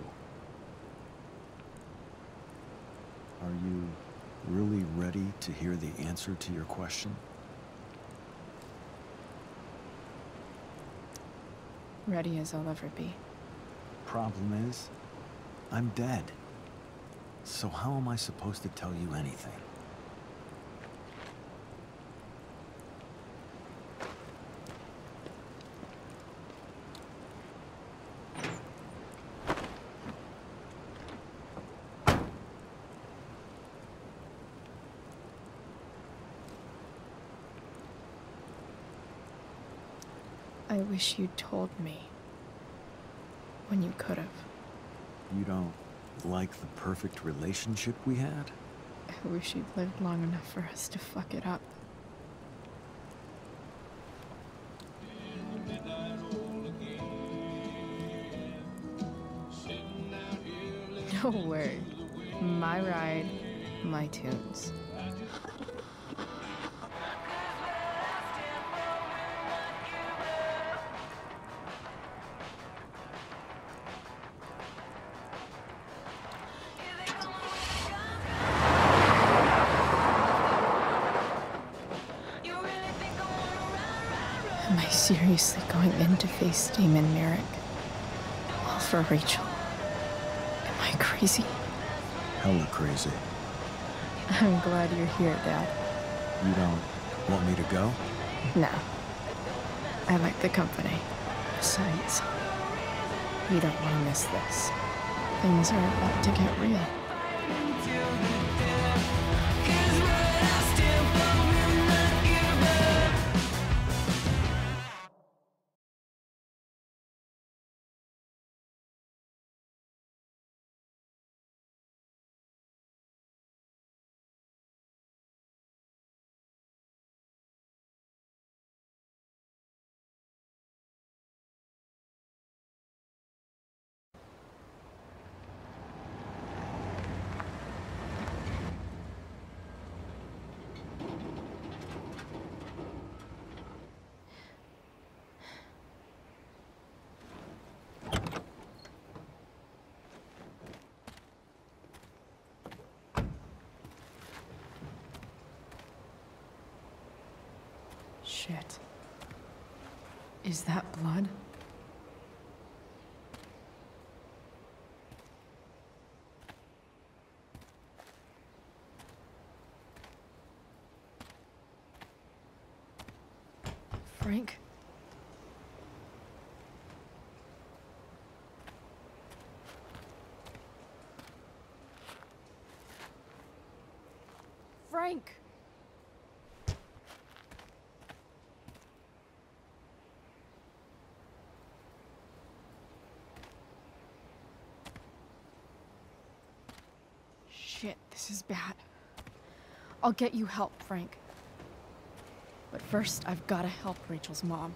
Are you really ready to hear the answer to your question? Ready as I'll ever be. Problem is, I'm dead. So how am I supposed to tell you anything? I wish you'd told me when you could have. You don't like the perfect relationship we had? I wish you'd lived long enough for us to fuck it up. No way. My ride, my tunes. Am I seriously going in to face Damon Merrick? All for Rachel? Am I crazy? Hella crazy. I'm glad you're here, Dad. You don't want me to go? No. I like the company. Besides, you don't want to miss this. Things are about to get real. Shit. Is that blood? Frank? Frank! Shit, this is bad. I'll get you help, Frank. But first, I've gotta help Rachel's mom.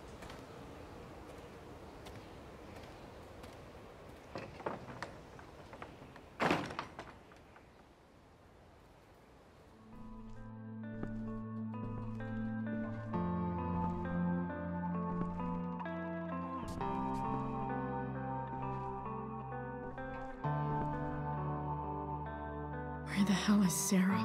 Where the hell is Sarah?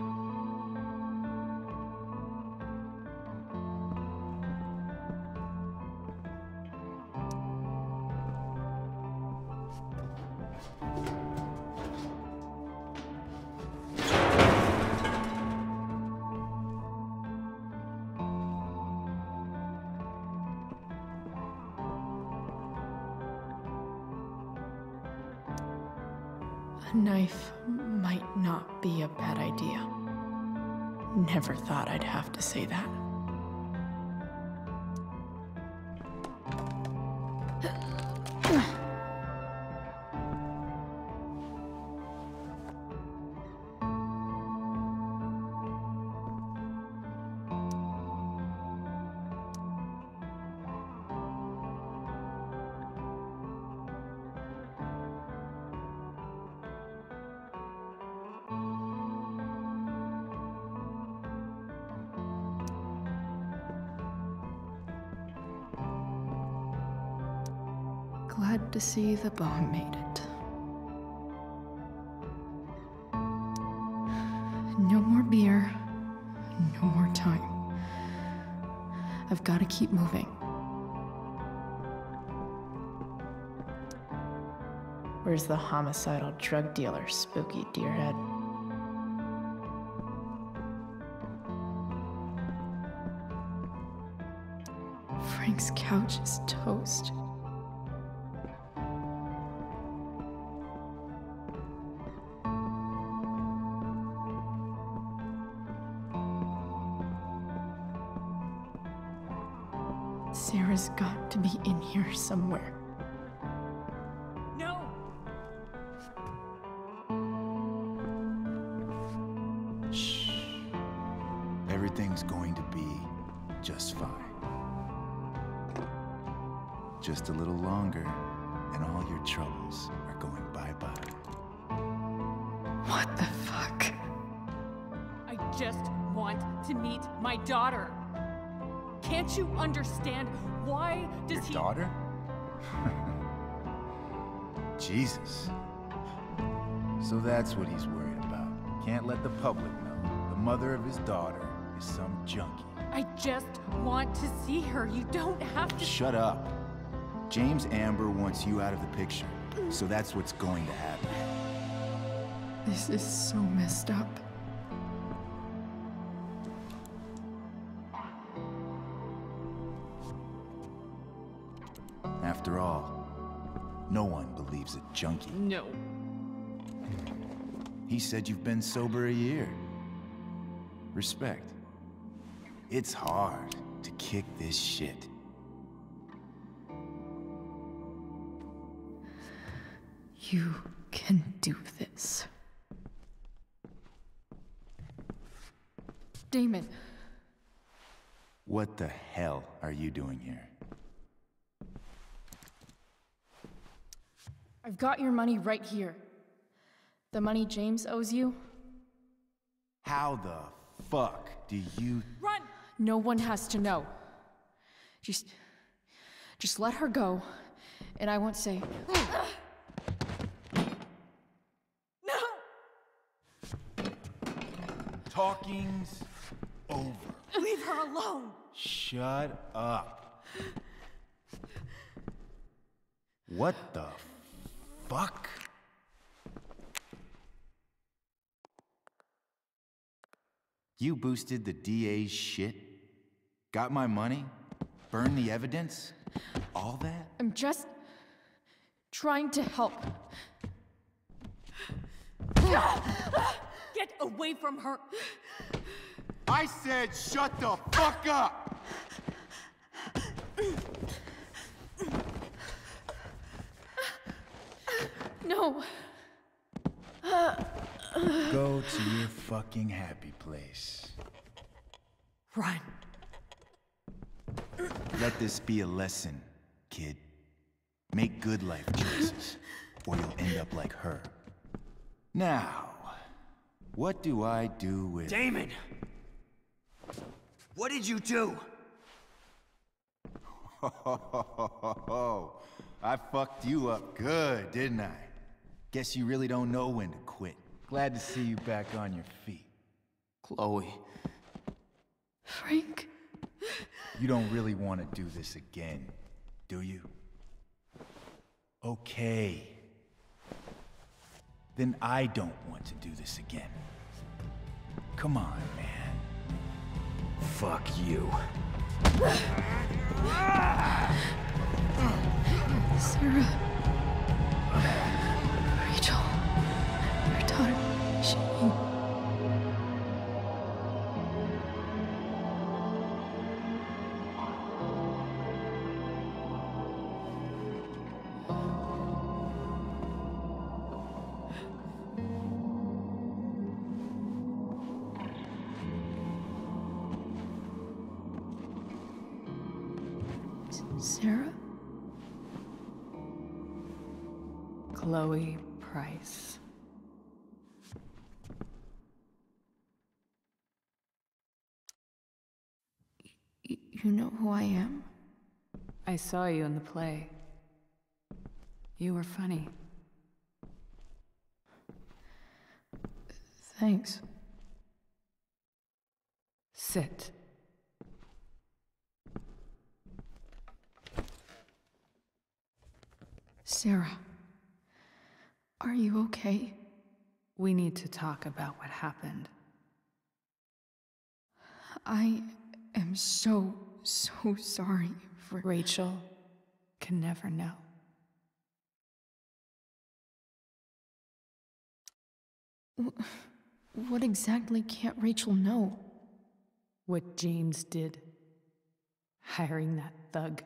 A knife might not be a bad idea. Never thought I'd have to say that. Glad to see the bone made it. No more beer, no more time. I've got to keep moving. Where's the homicidal drug dealer, Spooky Deerhead? Frank's couch is toast. Sarah's got to be in here somewhere. No! Shh. Everything's going to be just fine. Just a little longer, and all your troubles are going bye-bye. What the fuck? I just want to meet my daughter. Can't you understand? Why does Your daughter? Jesus. So that's what he's worried about. Can't let the public know. The mother of his daughter is some junkie. I just want to see her. You don't have to. Shut up. James Amber wants you out of the picture. So that's what's going to happen. This is so messed up. After all, no one believes a junkie. No. He said you've been sober a year. Respect. It's hard to kick this shit. You can do this. Damon. What the hell are you doing here? I've got your money right here. The money James owes you. How the fuck do you... Run! No one has to know. Just let her go, and I won't say... No! Talking's over. Leave her alone! Shut up. What the fuck? You boosted the DA's shit? Got my money? Burned the evidence? All that? I'm just trying to help. Get away from her! I said shut the fuck up! No. Go to your fucking happy place. Run. Let this be a lesson, kid. Make good life choices, or you'll end up like her. Now, what do I do with... Damon! What did you do? I fucked you up good, didn't I? Guess you really don't know when to quit. Glad to see you back on your feet. Chloe. Frank. You don't really want to do this again, do you? Okay. Then I don't want to do this again. Come on, man. Fuck you. Sarah. Rachel. Your daughter. She... Sarah? Chloe Price. You know who I am? I saw you in the play. You were funny. Thanks. Sit. Sarah, are you okay? We need to talk about what happened. I am so sorry for... Rachel can never know. What exactly can't Rachel know? What James did. Hiring that thug.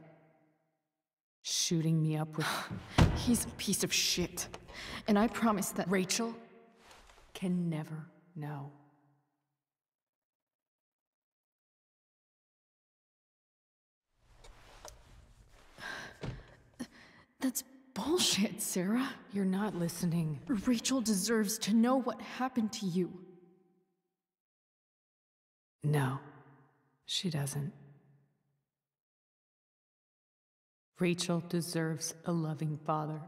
Shooting me up with... He's a piece of shit. And I promise that... Rachel can never know. That's bullshit, Sarah. You're not listening. Rachel deserves to know what happened to you. No, she doesn't. Rachel deserves a loving father.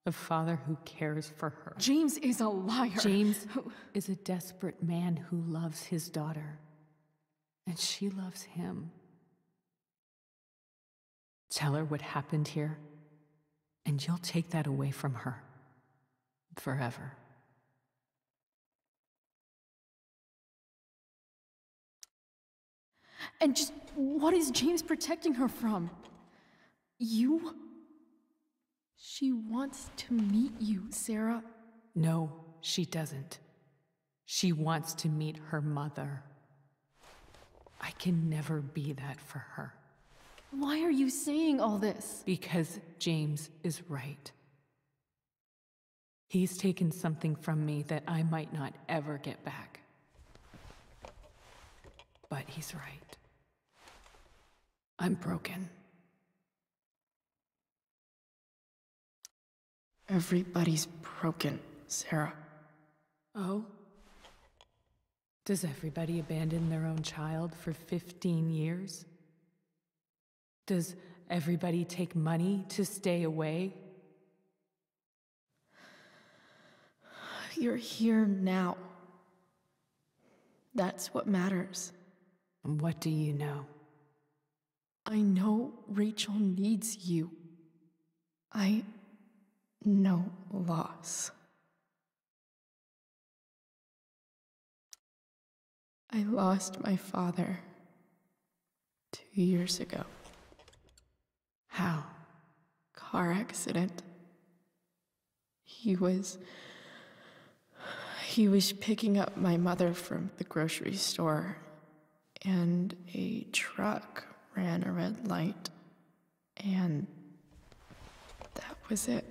A father who cares for her. James is a liar. James is a desperate man who loves his daughter. And she loves him. Tell her what happened here, and you'll take that away from her. Forever. And just what is James protecting her from? You? She wants to meet you, Sarah. No, she doesn't. She wants to meet her mother. I can never be that for her. Why are you saying all this? Because James is right. He's taken something from me that I might not ever get back. But he's right. I'm broken. Everybody's broken, Sarah. Oh? Does everybody abandon their own child for 15 years? Does everybody take money to stay away? You're here now. That's what matters. And what do you know? I know Rachel needs you. I know loss. I lost my father 2 years ago. How? Car accident. He was picking up my mother from the grocery store, and a truck ran a red light, and that was it.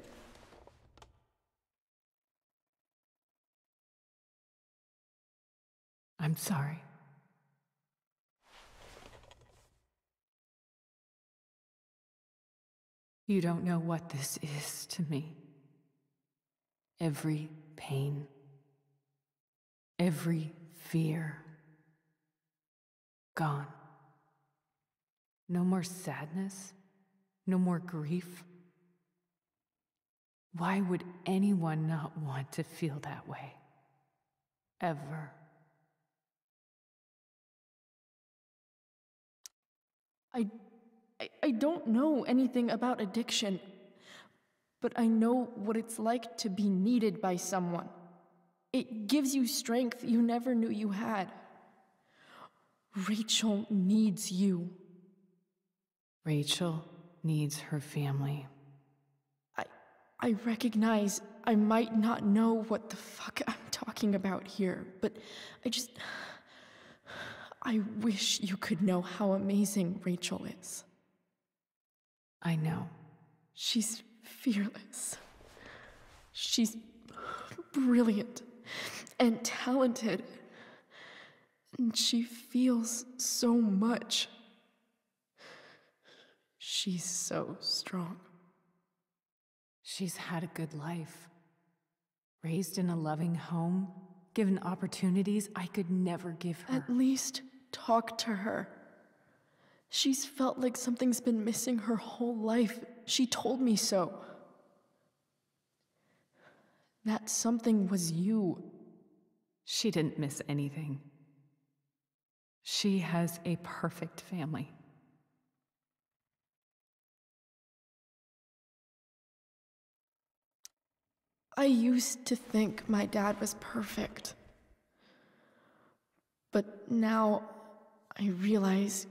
I'm sorry. You don't know what this is to me. Every pain, every fear, gone. No more sadness, no more grief. Why would anyone not want to feel that way? Ever. I don't know anything about addiction, but I know what it's like to be needed by someone. It gives you strength you never knew you had. Rachel needs you. Rachel needs her family. I recognize I might not know what the fuck I'm talking about here, but I wish you could know how amazing Rachel is. I know. She's fearless. She's brilliant and talented. And she feels so much. She's so strong. She's had a good life. Raised in a loving home, given opportunities I could never give her. At least talk to her. She's felt like something's been missing her whole life. She told me so. That something was you. She didn't miss anything. She has a perfect family. I used to think my dad was perfect. But now I realize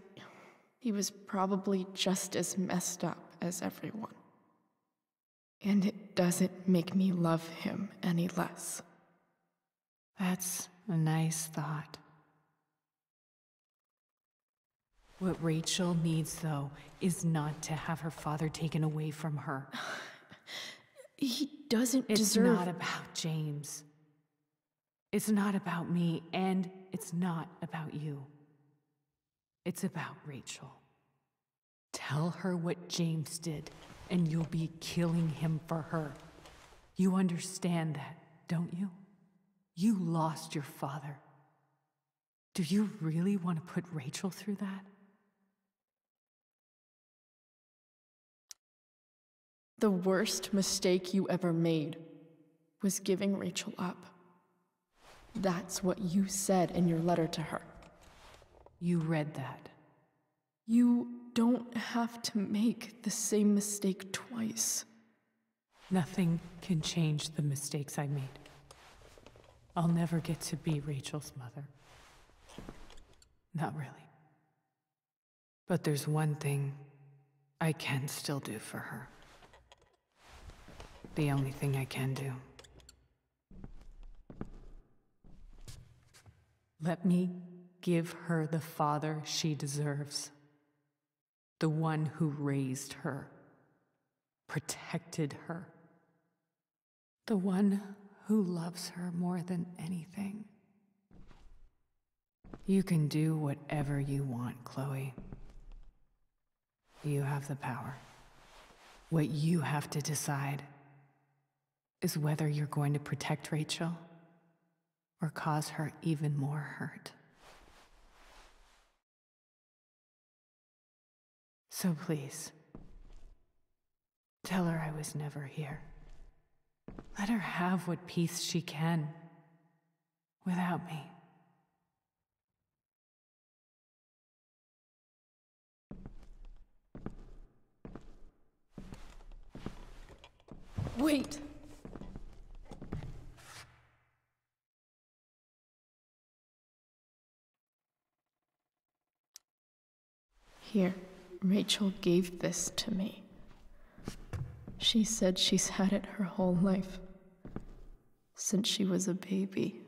he was probably just as messed up as everyone. And it doesn't make me love him any less. That's a nice thought. What Rachel needs, though, is not to have her father taken away from her. He doesn't It's deserve... not about James. It's not about me, and it's not about you. It's about Rachel. Tell her what James did, and you'll be killing him for her. You understand that, don't you? You lost your father. Do you really want to put Rachel through that? The worst mistake you ever made was giving Rachel up. That's what you said in your letter to her. You read that. You don't have to make the same mistake twice. Nothing can change the mistakes I made. I'll never get to be Rachel's mother. Not really. But there's one thing I can still do for her. The only thing I can do. Let me give her the father she deserves. The one who raised her, protected her. The one who loves her more than anything. You can do whatever you want, Chloe. You have the power. What you have to decide is whether you're going to protect Rachel or cause her even more hurt. So please, tell her I was never here. Let her have what peace she can without me. Wait! Here, Rachel gave this to me. She said she's had it her whole life. Since she was a baby.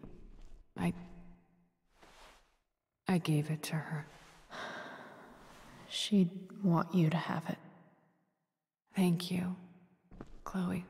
I gave it to her. She'd want you to have it. Thank you, Chloe.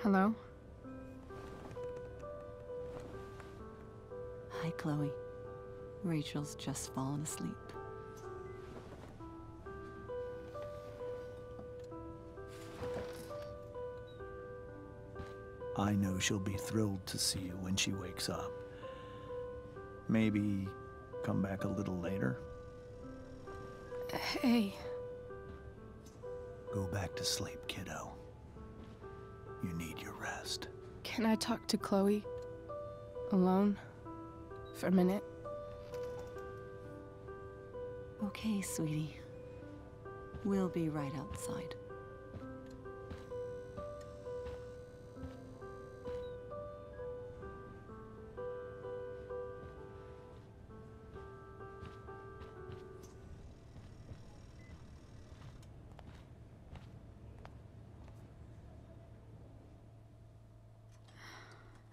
Hello? Hi, Chloe. Rachel's just fallen asleep. I know she'll be thrilled to see you when she wakes up. Maybe come back a little later? Hey. Go back to sleep, kiddo. You need your rest. Can I talk to Chloe? Alone? For a minute? Okay, sweetie. We'll be right outside.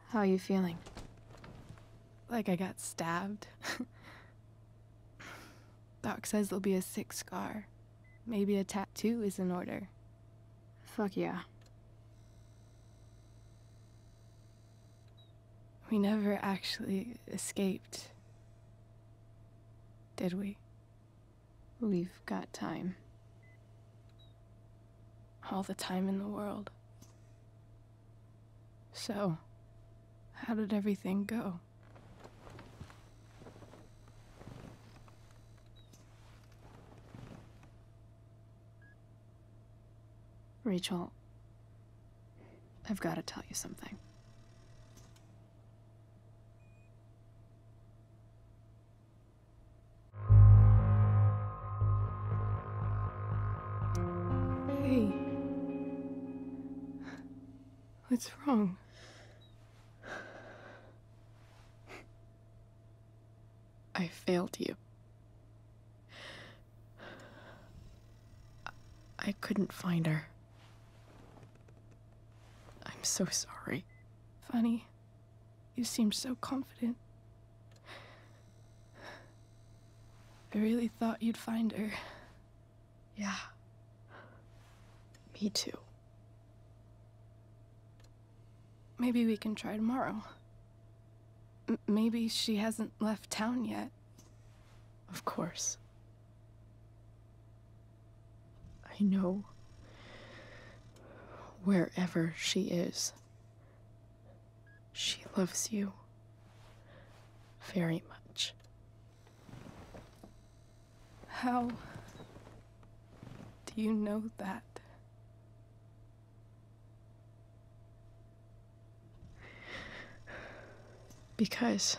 How are you feeling? Like I got stabbed. Doc says there'll be a sick scar. Maybe a tattoo is in order. Fuck yeah. We never actually escaped, did we? We've got time. All the time in the world. So, how did everything go? Rachel, I've got to tell you something. Hey. What's wrong? I failed you. I couldn't find her. I'm so sorry. Funny. You seemed so confident. I really thought you'd find her. Yeah. Me too. Maybe we can try tomorrow. Maybe she hasn't left town yet. Of course. I know. Wherever she is, she loves you very much. How do you know that? Because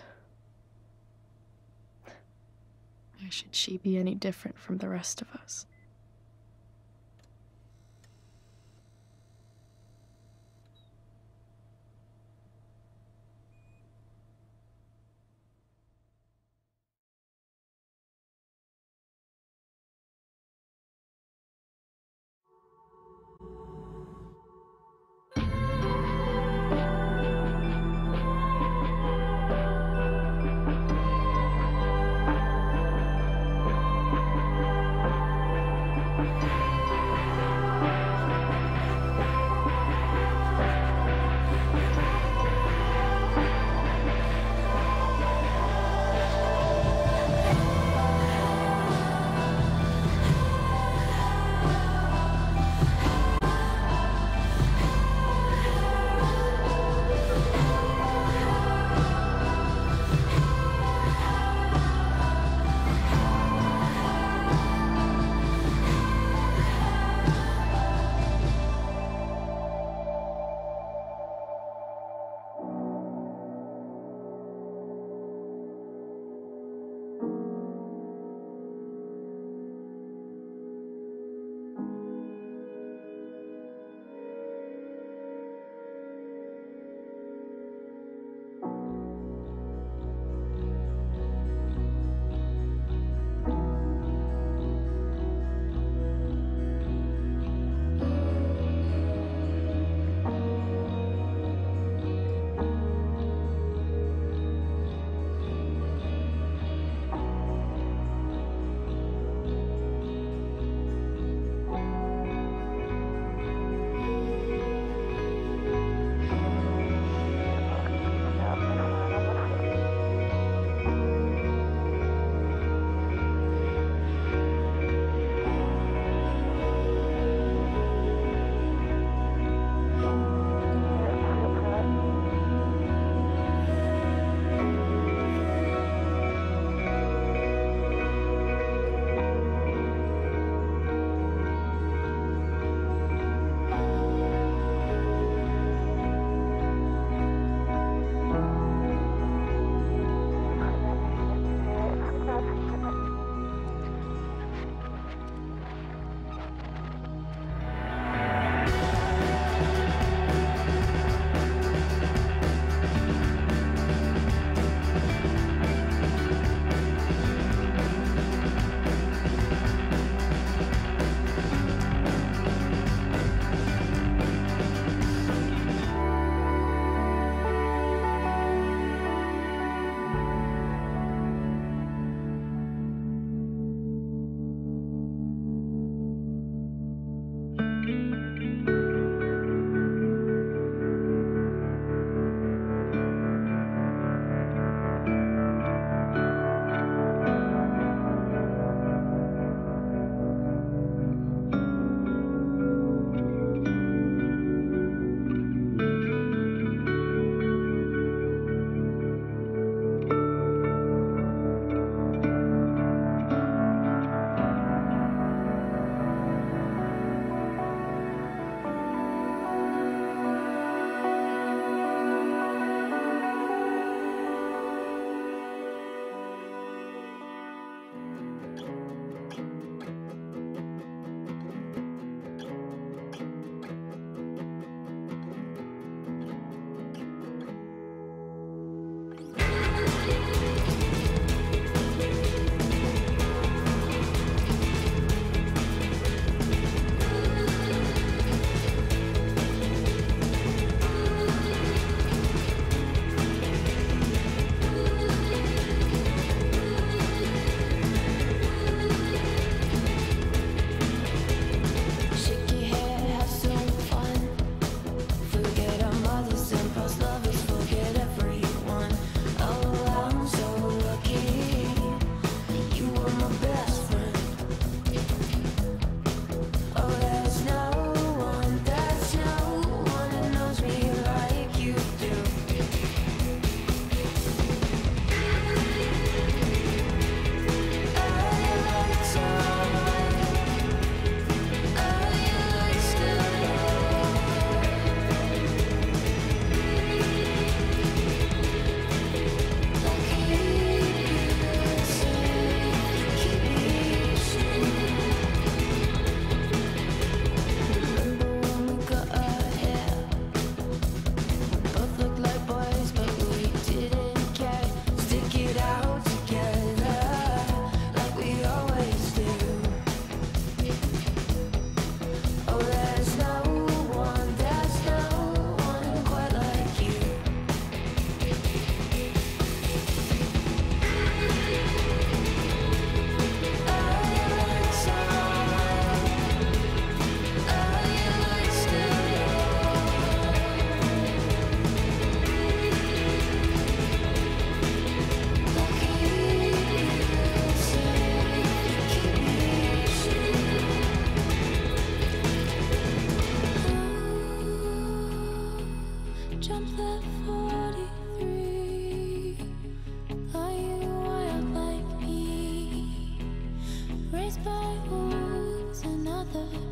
why should she be any different from the rest of us?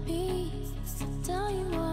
beats tell you what